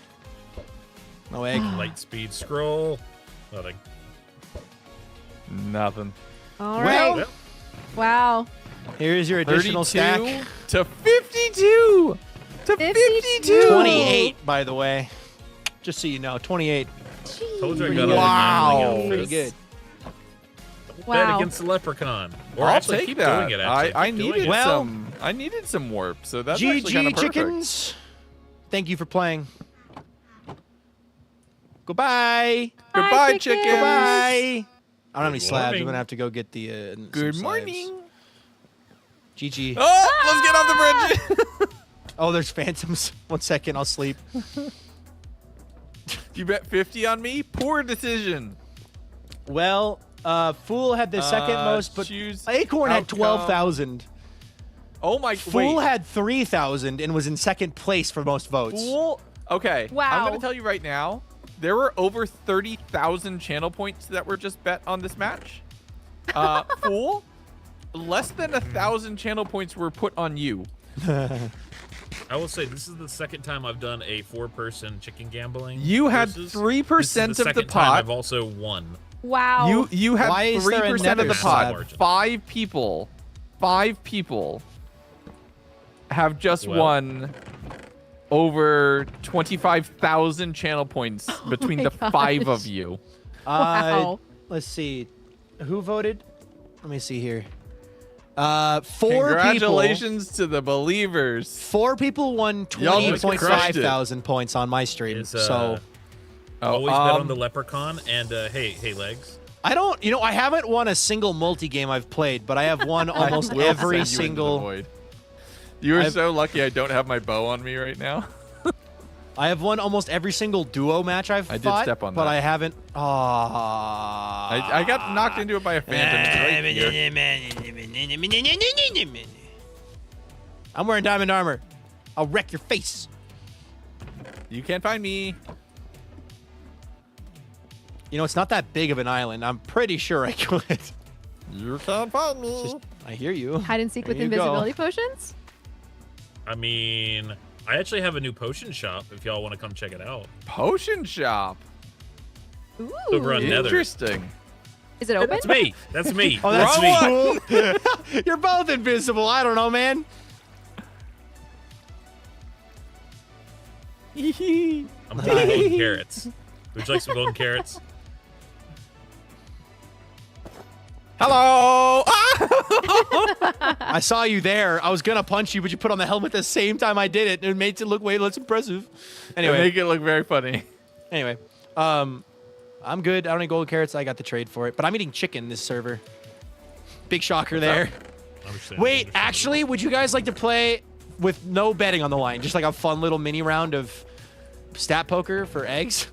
[SPEAKER 1] No egg.
[SPEAKER 8] Light speed scroll. Nothing.
[SPEAKER 7] Nothing.
[SPEAKER 6] All
[SPEAKER 1] Well,
[SPEAKER 6] right. Wow.
[SPEAKER 1] Here's your
[SPEAKER 7] 32
[SPEAKER 1] additional stack.
[SPEAKER 7] to 52 to 52.
[SPEAKER 1] 28, by the way. Just so you know, 28.
[SPEAKER 8] Told you I
[SPEAKER 1] Pretty
[SPEAKER 8] got
[SPEAKER 1] good.
[SPEAKER 7] Wow.
[SPEAKER 1] Pretty good.
[SPEAKER 8] Bet
[SPEAKER 6] Wow.
[SPEAKER 8] against the leprechaun. Or
[SPEAKER 7] I'll
[SPEAKER 8] actually,
[SPEAKER 7] take
[SPEAKER 8] keep
[SPEAKER 7] that.
[SPEAKER 8] doing it. Actually.
[SPEAKER 7] I
[SPEAKER 8] Keep doing
[SPEAKER 7] needed
[SPEAKER 8] it.
[SPEAKER 1] Well-
[SPEAKER 7] I needed some warp, so that's actually kind
[SPEAKER 1] GG
[SPEAKER 7] of perfect.
[SPEAKER 1] chickens. Thank you for playing. Goodbye.
[SPEAKER 7] Goodbye,
[SPEAKER 6] chickens.
[SPEAKER 7] chickens.
[SPEAKER 1] Goodbye. I don't have any
[SPEAKER 8] Good
[SPEAKER 1] slabs. I'm
[SPEAKER 8] morning.
[SPEAKER 1] gonna have to go get the. some
[SPEAKER 7] Good
[SPEAKER 1] slabs.
[SPEAKER 7] morning.
[SPEAKER 1] GG.
[SPEAKER 7] Oh, let's get off the bridge.
[SPEAKER 1] Oh, there's phantoms. 1 second, I'll sleep.
[SPEAKER 7] You bet 50 on me? Poor decision.
[SPEAKER 1] Well, Fool had the second most, but
[SPEAKER 7] choose
[SPEAKER 1] Acorn had
[SPEAKER 7] outcome.
[SPEAKER 1] 12,000.
[SPEAKER 7] Oh my,
[SPEAKER 1] Fool
[SPEAKER 7] wait.
[SPEAKER 1] had 3,000 and was in second place for most votes.
[SPEAKER 7] Fool? Okay.
[SPEAKER 6] Wow.
[SPEAKER 7] I'm going to tell you right now, there were over 30,000 channel points that were just bet on this match. Fool, less than 1,000 channel points were put on you.
[SPEAKER 8] I will say this is the second time I've done a 4-person chicken gambling.
[SPEAKER 7] You had
[SPEAKER 8] versus.
[SPEAKER 7] 3%
[SPEAKER 8] This is
[SPEAKER 7] of the
[SPEAKER 8] second time
[SPEAKER 7] pot.
[SPEAKER 8] I've also won.
[SPEAKER 6] Wow.
[SPEAKER 7] You had
[SPEAKER 1] Why is there a
[SPEAKER 7] 3% of the
[SPEAKER 1] negative
[SPEAKER 7] pot.
[SPEAKER 8] margin?
[SPEAKER 7] 5 people have just
[SPEAKER 8] Well.
[SPEAKER 7] won over 25,000 channel points between
[SPEAKER 6] my
[SPEAKER 7] the 5
[SPEAKER 6] gosh.
[SPEAKER 7] of you.
[SPEAKER 6] Wow.
[SPEAKER 1] Let's see. Who voted? Let me see here. 4
[SPEAKER 7] Congratulations to the believers.
[SPEAKER 1] 4 people won
[SPEAKER 7] Y'all just crushed
[SPEAKER 1] 20.5
[SPEAKER 7] it.
[SPEAKER 1] thousand points on my stream.
[SPEAKER 8] Is,
[SPEAKER 1] So
[SPEAKER 8] always bet on the leprechaun and hey legs.
[SPEAKER 1] I don't, I haven't won a single multi-game I've played, but I have won almost
[SPEAKER 7] I will
[SPEAKER 1] every
[SPEAKER 7] send you into the
[SPEAKER 1] single.
[SPEAKER 7] void. You are
[SPEAKER 1] I've-
[SPEAKER 7] so lucky I don't have my bow on me right now.
[SPEAKER 1] I have won almost every single duo match I've
[SPEAKER 7] I did
[SPEAKER 1] fought,
[SPEAKER 7] step on
[SPEAKER 1] but
[SPEAKER 7] that.
[SPEAKER 1] I haven't.
[SPEAKER 7] I got knocked into it by a phantom. It's right here.
[SPEAKER 1] I'm wearing diamond armor. I'll wreck your face.
[SPEAKER 7] You can't find me.
[SPEAKER 1] It's not that big of an island. I'm pretty sure I could.
[SPEAKER 7] You can't find me.
[SPEAKER 1] I hear you.
[SPEAKER 6] Hide and seek
[SPEAKER 1] There
[SPEAKER 6] with
[SPEAKER 1] you go.
[SPEAKER 6] invisibility potions?
[SPEAKER 8] I mean, I actually have a new potion shop if y'all want to come check it out.
[SPEAKER 7] Potion shop.
[SPEAKER 6] Ooh.
[SPEAKER 8] Over on Nether.
[SPEAKER 7] Interesting.
[SPEAKER 6] Is it open?
[SPEAKER 8] That's me. That's me.
[SPEAKER 1] Oh, that's
[SPEAKER 7] Wrong
[SPEAKER 1] me. You're both invisible. I don't know, man.
[SPEAKER 8] I'm taking golden carrots. Would you like some golden carrots?
[SPEAKER 7] Hello.
[SPEAKER 1] I saw you there. I was gonna punch you, but you put on the helmet the same time I did it, and it made it look way less impressive.
[SPEAKER 7] Anyway,
[SPEAKER 1] Anyway,
[SPEAKER 7] make it look very funny.
[SPEAKER 1] I'm good. I don't need gold carrots. I got the trade for it, but I'm eating chicken this server. Big shocker there.
[SPEAKER 8] Understandable,
[SPEAKER 1] Wait,
[SPEAKER 8] understandable.
[SPEAKER 1] actually, would you guys like to play with no betting on the line, just like a fun little mini round of stat poker for eggs?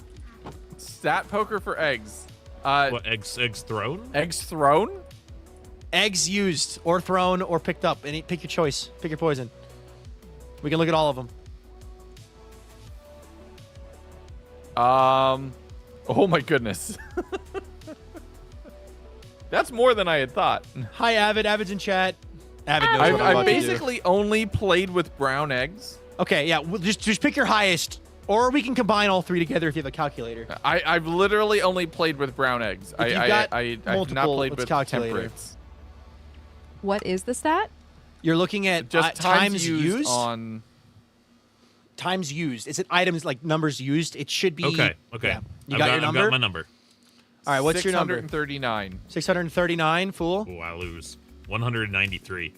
[SPEAKER 7] Stat poker for eggs.
[SPEAKER 8] What, eggs thrown?
[SPEAKER 7] Eggs thrown?
[SPEAKER 1] Eggs used or thrown or picked up. And pick your choice. Pick your poison. We can look at all of them.
[SPEAKER 7] Oh my goodness. That's more than I had thought.
[SPEAKER 1] Hi, Avid. Avid's in chat. Avid knows what I'm
[SPEAKER 7] I've
[SPEAKER 1] about to do.
[SPEAKER 7] basically only played with brown eggs.
[SPEAKER 1] Okay, yeah. Well, just pick your highest, or we can combine all 3 together if you have a calculator.
[SPEAKER 7] I've literally only played with brown eggs.
[SPEAKER 1] If you've got
[SPEAKER 7] I've not
[SPEAKER 1] multiple,
[SPEAKER 7] played
[SPEAKER 1] let's
[SPEAKER 7] with
[SPEAKER 1] calculate it.
[SPEAKER 7] temperates.
[SPEAKER 6] What is the stat?
[SPEAKER 1] You're looking at
[SPEAKER 7] Just
[SPEAKER 1] times used.
[SPEAKER 7] on.
[SPEAKER 1] Times used. Is it items like numbers used? It should be.
[SPEAKER 8] Okay.
[SPEAKER 1] Yeah. You
[SPEAKER 8] I've
[SPEAKER 1] got your number?
[SPEAKER 8] I've got my number.
[SPEAKER 1] All right. What's your number?
[SPEAKER 7] 639.
[SPEAKER 1] 639. Fool.
[SPEAKER 8] Oh, I lose. 193.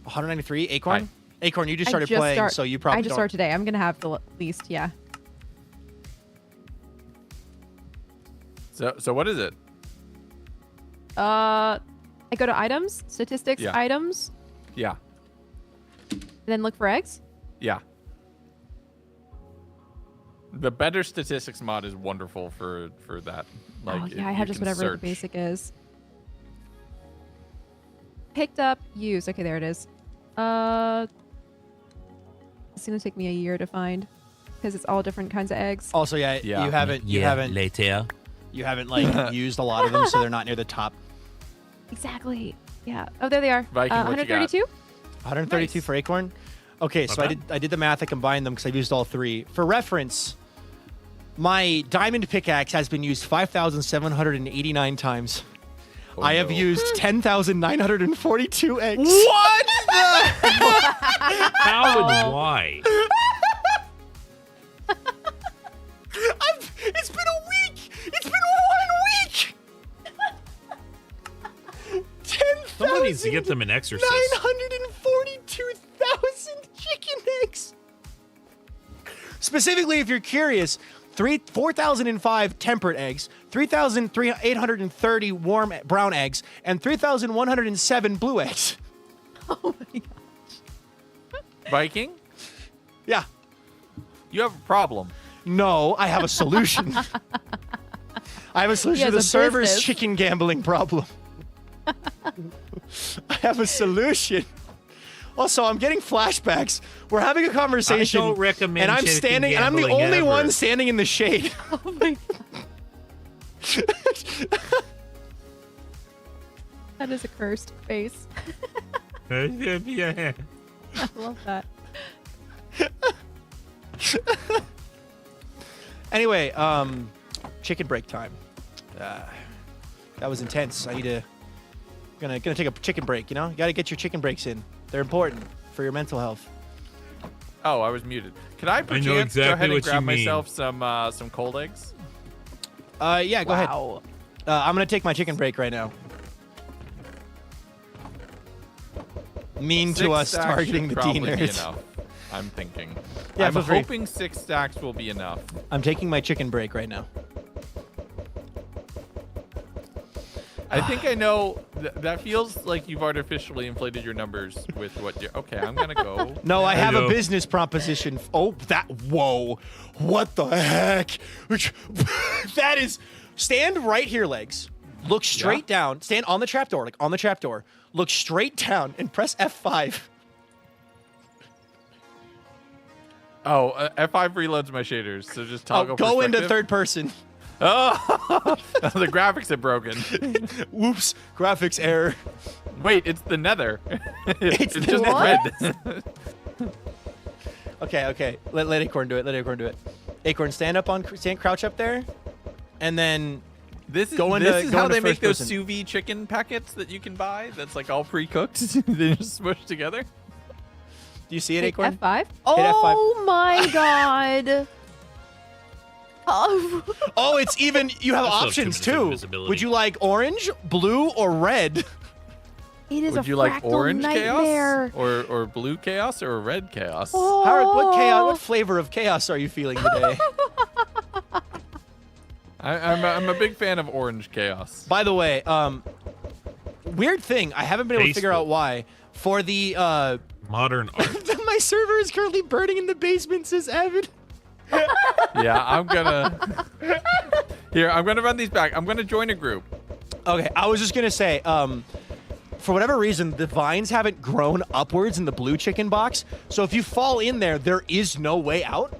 [SPEAKER 1] 193. Acorn.
[SPEAKER 7] Hi.
[SPEAKER 1] Acorn, you just
[SPEAKER 6] I
[SPEAKER 1] started
[SPEAKER 6] just
[SPEAKER 1] playing,
[SPEAKER 6] start-
[SPEAKER 1] so you probably
[SPEAKER 6] I just
[SPEAKER 1] don't.
[SPEAKER 6] started today. I'm going to have the least, yeah.
[SPEAKER 7] So what is it?
[SPEAKER 6] I go to items, statistics,
[SPEAKER 7] Yeah.
[SPEAKER 6] items,
[SPEAKER 7] Yeah.
[SPEAKER 6] and then look for eggs.
[SPEAKER 7] Yeah. The better statistics mod is wonderful for that. Like,
[SPEAKER 6] Oh, yeah, I have just whatever the
[SPEAKER 7] search.
[SPEAKER 6] basic is. Picked up, used. Okay, there it is. It's gonna take me a year to find because it's all different kinds of eggs.
[SPEAKER 1] Also, yeah,
[SPEAKER 7] Yeah.
[SPEAKER 1] you haven't
[SPEAKER 4] later.
[SPEAKER 1] like used a lot of them, so they're not near the top.
[SPEAKER 6] Exactly. Yeah. Oh, there they are.
[SPEAKER 7] Viking, what you got?
[SPEAKER 6] 132.
[SPEAKER 1] 132
[SPEAKER 6] Nice.
[SPEAKER 1] for Acorn. Okay, so
[SPEAKER 8] Okay.
[SPEAKER 1] I did the math. I combined them because I've used all 3. For reference, my diamond pickaxe has been used 5,789 times.
[SPEAKER 7] Oh,
[SPEAKER 1] I have
[SPEAKER 7] no.
[SPEAKER 1] used 10,942 eggs.
[SPEAKER 7] What?
[SPEAKER 8] How and why?
[SPEAKER 1] It's been a week. It's been 1 week.
[SPEAKER 8] Someone needs to get them an exorcist.
[SPEAKER 1] 942,000 chicken eggs. Specifically, if you're curious, 4,005 temperate eggs, 3,830 warm brown eggs, and 3,107 blue eggs.
[SPEAKER 6] Oh my god.
[SPEAKER 7] Viking,
[SPEAKER 1] Yeah.
[SPEAKER 7] you have a problem.
[SPEAKER 1] No, I have a solution. I have a solution
[SPEAKER 6] He
[SPEAKER 1] to
[SPEAKER 6] has
[SPEAKER 1] the
[SPEAKER 6] a
[SPEAKER 1] server's
[SPEAKER 6] business.
[SPEAKER 1] chicken gambling problem. I have a solution. Also, I'm getting flashbacks. We're having a conversation.
[SPEAKER 8] I don't recommend
[SPEAKER 1] and I'm
[SPEAKER 8] chicken
[SPEAKER 1] standing, and I'm the
[SPEAKER 8] gambling
[SPEAKER 1] only
[SPEAKER 8] ever.
[SPEAKER 1] one standing in the shade.
[SPEAKER 6] Oh my. That is a cursed face.
[SPEAKER 8] Yeah.
[SPEAKER 6] I love that.
[SPEAKER 1] Anyway, chicken break time. That was intense. I need to gonna take a chicken break. You know, you gotta get your chicken breaks in. They're important for your mental health.
[SPEAKER 7] Oh, I was muted. Can I perchance
[SPEAKER 8] know
[SPEAKER 7] go
[SPEAKER 8] exactly
[SPEAKER 7] ahead and
[SPEAKER 8] what you
[SPEAKER 7] grab
[SPEAKER 8] mean.
[SPEAKER 7] myself some cold eggs?
[SPEAKER 1] Yeah, go ahead.
[SPEAKER 6] Wow.
[SPEAKER 1] I'm gonna take my chicken break right now. Mean to
[SPEAKER 7] 6
[SPEAKER 1] us
[SPEAKER 7] stacks
[SPEAKER 1] targeting
[SPEAKER 7] should
[SPEAKER 1] the
[SPEAKER 7] probably be
[SPEAKER 1] D-nerds.
[SPEAKER 7] enough, I'm thinking.
[SPEAKER 1] Yeah,
[SPEAKER 7] I'm
[SPEAKER 1] feel free.
[SPEAKER 7] hoping 6 stacks will be enough.
[SPEAKER 1] I'm taking my chicken break right now.
[SPEAKER 7] I think I know. That feels like you've artificially inflated your numbers with what you're. Okay, I'm gonna go.
[SPEAKER 1] No, I have a
[SPEAKER 8] know.
[SPEAKER 1] business proposition. Oh, whoa. What the heck? That is, stand right here, legs. Look straight down. Stand on the trapdoor, like on the trapdoor. Look straight down and press F5.
[SPEAKER 7] Oh, F5 reloads my shaders, so just toggle.
[SPEAKER 1] Go into
[SPEAKER 7] perspective.
[SPEAKER 1] third person.
[SPEAKER 7] Oh, the graphics are broken.
[SPEAKER 1] Whoops, graphics error.
[SPEAKER 7] Wait, it's the nether.
[SPEAKER 1] It's
[SPEAKER 7] it's
[SPEAKER 1] the
[SPEAKER 7] just
[SPEAKER 1] nether.
[SPEAKER 7] red.
[SPEAKER 1] Okay. Let Acorn do it. Acorn, stand crouch up there, and then
[SPEAKER 7] This is,
[SPEAKER 1] Go
[SPEAKER 7] this
[SPEAKER 1] into-
[SPEAKER 7] is
[SPEAKER 1] go
[SPEAKER 7] how
[SPEAKER 1] into
[SPEAKER 7] they make
[SPEAKER 1] first
[SPEAKER 7] those
[SPEAKER 1] person.
[SPEAKER 7] sous vide chicken packets that you can buy. That's like all pre-cooked. They just smush together.
[SPEAKER 1] do you see it,
[SPEAKER 6] Hit
[SPEAKER 1] Acorn?
[SPEAKER 6] F5.
[SPEAKER 1] F5.
[SPEAKER 6] Oh my god. Oh.
[SPEAKER 1] Oh, it's even. You have
[SPEAKER 8] Also have
[SPEAKER 1] options
[SPEAKER 8] too much
[SPEAKER 1] too.
[SPEAKER 8] invisibility.
[SPEAKER 1] Would you like orange, blue, or red?
[SPEAKER 6] It is
[SPEAKER 7] Would
[SPEAKER 6] a
[SPEAKER 7] you like
[SPEAKER 6] fractal
[SPEAKER 7] orange
[SPEAKER 6] nightmare.
[SPEAKER 7] chaos, or blue chaos, or red chaos?
[SPEAKER 6] Oh.
[SPEAKER 1] Howard, what flavor of chaos are you feeling today?
[SPEAKER 7] I'm a big fan of orange chaos.
[SPEAKER 1] By the way, weird thing. I haven't been able to figure
[SPEAKER 8] Tasteful.
[SPEAKER 1] out why. For the
[SPEAKER 8] Modern art.
[SPEAKER 1] my server is currently burning in the basement, says Avid.
[SPEAKER 7] Yeah, I'm gonna. Here, I'm gonna run these back. I'm gonna join a group.
[SPEAKER 1] Okay, I was just gonna say, for whatever reason, the vines haven't grown upwards in the blue chicken box. So if you fall in there, there is no way out.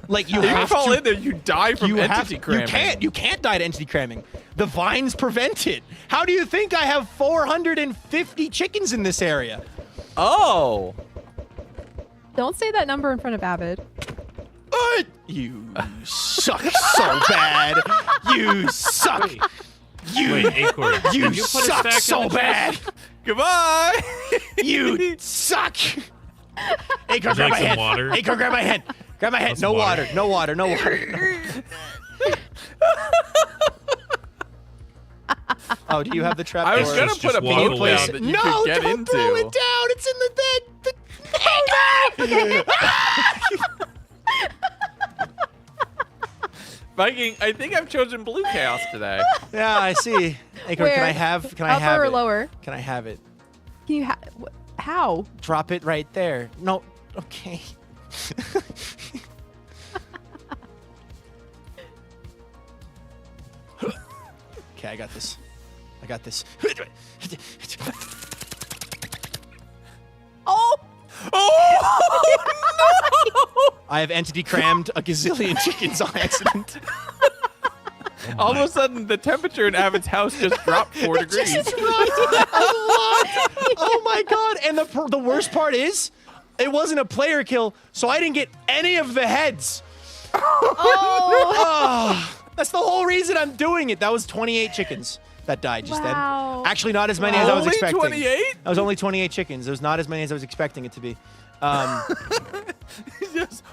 [SPEAKER 1] Like you
[SPEAKER 7] If you
[SPEAKER 1] have
[SPEAKER 7] fall
[SPEAKER 1] to.
[SPEAKER 7] in there, you die from
[SPEAKER 1] You
[SPEAKER 7] entity cramming.
[SPEAKER 1] You can't die to entity cramming. The vines prevent it. How do you think I have 450 chickens in this area?
[SPEAKER 7] Oh.
[SPEAKER 6] Don't say that number in front of Avid.
[SPEAKER 1] You suck so bad. You suck.
[SPEAKER 8] Wait, Acorn.
[SPEAKER 1] You
[SPEAKER 8] did you put a
[SPEAKER 1] suck
[SPEAKER 8] stack
[SPEAKER 1] so
[SPEAKER 8] in the
[SPEAKER 1] bad.
[SPEAKER 8] chest?
[SPEAKER 7] Goodbye.
[SPEAKER 1] You suck. Acorn,
[SPEAKER 8] Would you
[SPEAKER 1] grab
[SPEAKER 8] like
[SPEAKER 1] my
[SPEAKER 8] some
[SPEAKER 1] hand.
[SPEAKER 8] water?
[SPEAKER 1] Acorn, grab my hand. Grab my hand.
[SPEAKER 8] Want
[SPEAKER 1] No
[SPEAKER 8] some
[SPEAKER 1] water.
[SPEAKER 8] water?
[SPEAKER 1] No water. No water. Oh, do you have the trap?
[SPEAKER 7] I was
[SPEAKER 1] door?
[SPEAKER 7] gonna
[SPEAKER 8] Just
[SPEAKER 7] put a
[SPEAKER 8] walk
[SPEAKER 7] boat
[SPEAKER 8] away.
[SPEAKER 7] down that you
[SPEAKER 1] No,
[SPEAKER 7] could get
[SPEAKER 1] don't
[SPEAKER 7] into.
[SPEAKER 1] throw it down. It's in the thing.
[SPEAKER 7] Viking, I think I've chosen blue chaos today.
[SPEAKER 1] Yeah, I see. Acorn,
[SPEAKER 6] Where?
[SPEAKER 1] can I have
[SPEAKER 6] Upper or
[SPEAKER 1] it?
[SPEAKER 6] lower?
[SPEAKER 1] Can I have it?
[SPEAKER 6] Can you how?
[SPEAKER 1] Drop it right there. No. Okay. Okay, I got this. I got this.
[SPEAKER 6] Oh!
[SPEAKER 1] I have entity crammed a gazillion chickens on accident.
[SPEAKER 7] All of a sudden, the temperature in Avid's house just dropped 4 degrees.
[SPEAKER 1] Oh my god! And the worst part is, it wasn't a player kill, so I didn't get any of the heads. Oh, that's the whole reason I'm doing it. That was 28 chickens that died just
[SPEAKER 6] Wow.
[SPEAKER 1] then. Actually, not as many as I was
[SPEAKER 7] Only
[SPEAKER 1] expecting.
[SPEAKER 7] 28?
[SPEAKER 1] That was only 28 chickens. It was not as many as I was expecting it to be.
[SPEAKER 7] Just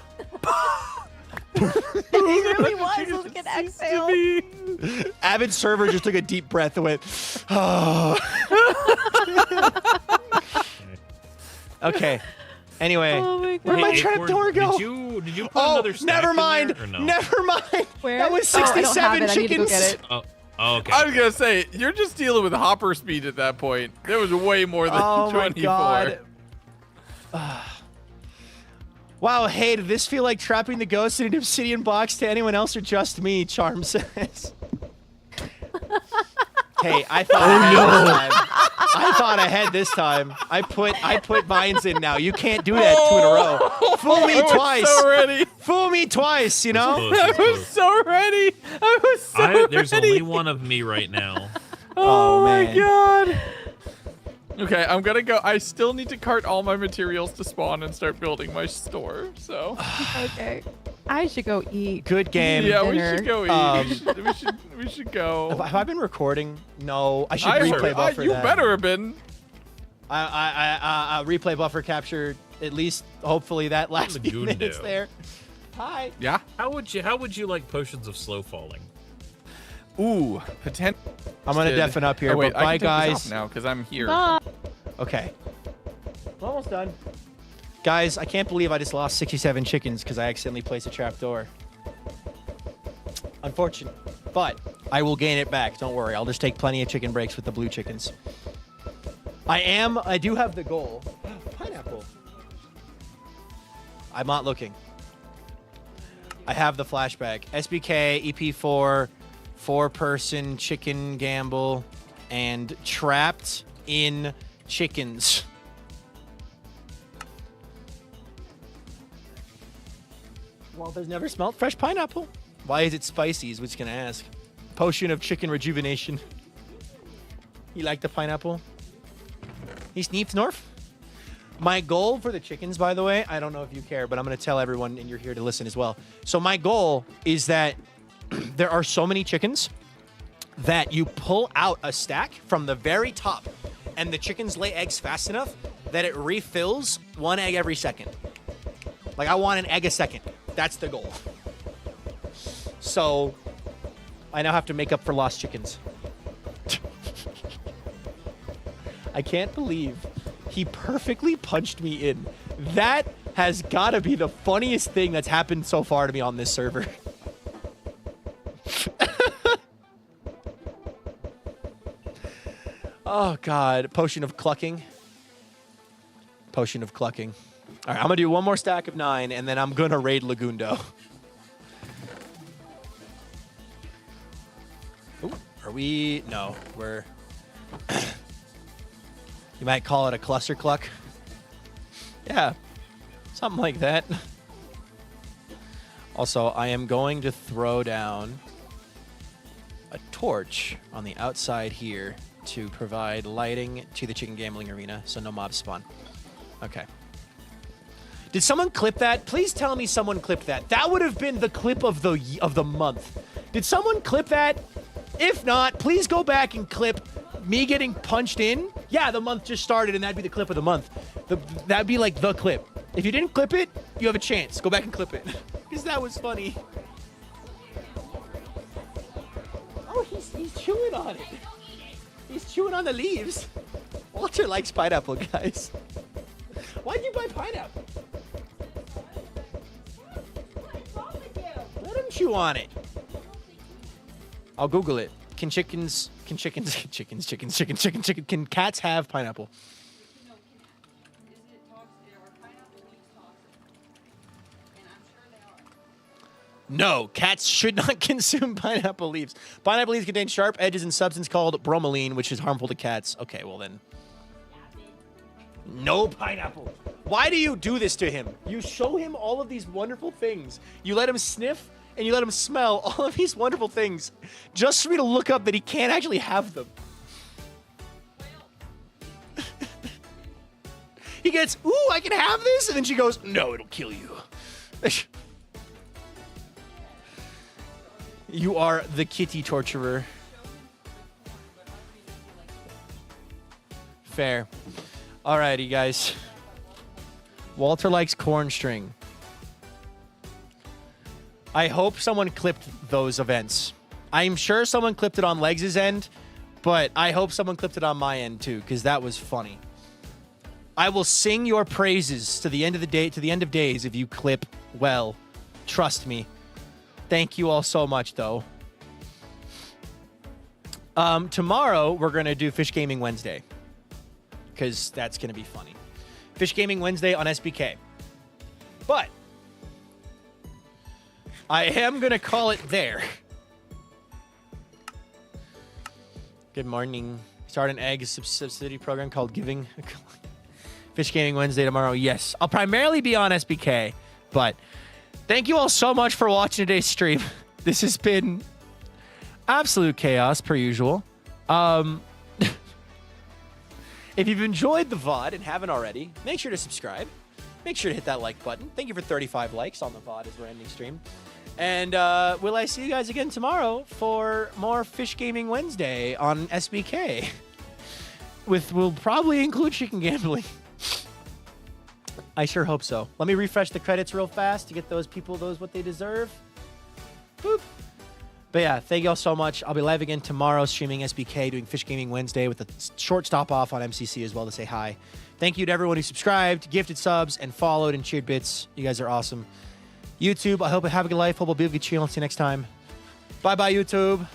[SPEAKER 6] It really was. Look at exhale.
[SPEAKER 1] Avid server just took a deep breath and went, oh. Okay. Anyway,
[SPEAKER 6] Oh my
[SPEAKER 1] where'd
[SPEAKER 6] god.
[SPEAKER 1] my
[SPEAKER 8] Hey,
[SPEAKER 1] trapdoor
[SPEAKER 8] Acorn,
[SPEAKER 1] go?
[SPEAKER 8] Did you put
[SPEAKER 1] Oh,
[SPEAKER 8] another stack
[SPEAKER 1] never
[SPEAKER 8] in
[SPEAKER 1] mind.
[SPEAKER 8] there, or no?
[SPEAKER 1] Never mind.
[SPEAKER 6] Where?
[SPEAKER 1] That was
[SPEAKER 6] Oh, I don't have
[SPEAKER 1] 67
[SPEAKER 6] it. I need to go
[SPEAKER 1] chickens.
[SPEAKER 6] get it.
[SPEAKER 8] Oh, okay.
[SPEAKER 7] I was gonna say, you're just dealing with hopper speed at that point. There was way more than
[SPEAKER 1] Oh my
[SPEAKER 7] 24.
[SPEAKER 1] god. Wow, hey, did this feel like trapping the ghost in an obsidian box to anyone else or just me? Charm says. Hey, I thought ahead this time. I thought ahead this time. I put vines in now. You can't do that 2 in a row. Fool me twice.
[SPEAKER 7] So ready.
[SPEAKER 1] Fool me twice, you know?
[SPEAKER 8] Close, it's close.
[SPEAKER 7] So ready. I was so
[SPEAKER 8] There's
[SPEAKER 7] ready.
[SPEAKER 8] only one of me right now.
[SPEAKER 7] Oh my
[SPEAKER 1] man.
[SPEAKER 7] god. Okay, I'm gonna go. I still need to cart all my materials to spawn and start building my store. So
[SPEAKER 6] Okay. I should go eat.
[SPEAKER 1] Good game.
[SPEAKER 7] yeah, we
[SPEAKER 6] dinner.
[SPEAKER 7] should go eat. We should go.
[SPEAKER 1] Have I been recording? No, I should
[SPEAKER 7] I
[SPEAKER 1] replay
[SPEAKER 7] heard-
[SPEAKER 1] buffer
[SPEAKER 7] you
[SPEAKER 1] that.
[SPEAKER 7] better have been.
[SPEAKER 1] I replay buffer captured at least hopefully that last few
[SPEAKER 8] Lagundo.
[SPEAKER 1] minutes there. Hi.
[SPEAKER 7] Yeah.
[SPEAKER 8] How would you like potions of slow falling?
[SPEAKER 7] Ooh, potential.
[SPEAKER 1] I'm gonna deafen up here,
[SPEAKER 7] Oh, wait,
[SPEAKER 1] but bye
[SPEAKER 7] I can take this
[SPEAKER 1] guys.
[SPEAKER 7] off now because I'm here.
[SPEAKER 6] Bye.
[SPEAKER 1] Okay. Almost done. Guys, I can't believe I just lost 67 chickens because I accidentally placed a trap door. Unfortunate. But I will gain it back. Don't worry. I'll just take plenty of chicken breaks with the blue chickens. I do have the goal. Pineapple. I'm not looking. I have the flashback. SBK, EP4, 4-person chicken gamble, and trapped in chickens. Walter's never smelled fresh pineapple. Why is it spicy is what he's gonna ask. Potion of chicken rejuvenation. You like the pineapple? He sneeped Norf. My goal for the chickens, by the way, I don't know if you care, but I'm gonna tell everyone and you're here to listen as well. So my goal is that there are so many chickens that you pull out a stack from the very top and the chickens lay eggs fast enough that it refills 1 egg every second. Like I want an egg a second. That's the goal. So I now have to make up for lost chickens. I can't believe he perfectly punched me in. That has got to be the funniest thing that's happened so far to me on this server. Oh, God. Potion of clucking. Potion of clucking. All right, I'm going to do one more stack of 9, and then I'm going to raid Lagundo. Ooh, are we... No, we're... You might call it a cluster cluck. Yeah, something like that. Also, I am going to throw down a torch on the outside here to provide lighting to the chicken gambling arena so no mobs spawn. Okay. Did someone clip that? Please tell me someone clipped that. That would have been the clip of the month. Did someone clip that? If not, please go back and clip me getting punched in. Yeah, the month just started, and that'd be the clip of the month. That'd be like the clip. If you didn't clip it, you have a chance. Go back and clip it. Because that was funny. Oh, he's chewing on it. He's chewing on the leaves. Walter likes pineapple, guys. Why'd you buy pineapple? Let him chew on it. I'll Google it. Can cats have pineapple? No, cats should not consume pineapple leaves. Pineapple leaves contain sharp edges and substance called bromelain, which is harmful to cats. Okay, well then. No pineapple. Why do you do this to him? You show him all of these wonderful things. You let him sniff and you let him smell all of these wonderful things just for me to look up that he can't actually have them. He gets, ooh, I can have this? And then she goes, no, it'll kill you. You are the kitty torturer. Fair. Alrighty, guys. Walter likes corn string. I hope someone clipped those events. I'm sure someone clipped it on Legs' end, but I hope someone clipped it on my end too, because that was funny. I will sing your praises to the end of the day, to the end of days, if you clip well. Trust me. Thank you all so much, though. Tomorrow, we're going to do Fish Gaming Wednesday, because that's going to be funny. Fish Gaming Wednesday on SBK. But I am going to call it there. Good morning. Start an egg subsidy program called Giving Fish Gaming Wednesday tomorrow. Yes, I'll primarily be on SBK, but thank you all so much for watching today's stream. This has been absolute chaos per usual. If you've enjoyed the VOD and haven't already, make sure to subscribe. Make sure to hit that like button. Thank you for 35 likes on the VOD as we're ending stream. And will I see you guys again tomorrow for more Fish Gaming Wednesday on SBK? We'll probably include chicken gambling. I sure hope so. Let me refresh the credits real fast to get those people what they deserve. Boop. But yeah, thank you all so much. I'll be live again tomorrow streaming SBK, doing Fish Gaming Wednesday with a short stop off on MCC as well to say hi. Thank you to everyone who subscribed, gifted subs, and followed and cheered bits. You guys are awesome. YouTube, I hope you have a good life. Hope I'll be with you. I'll see you next time. Bye-bye, YouTube.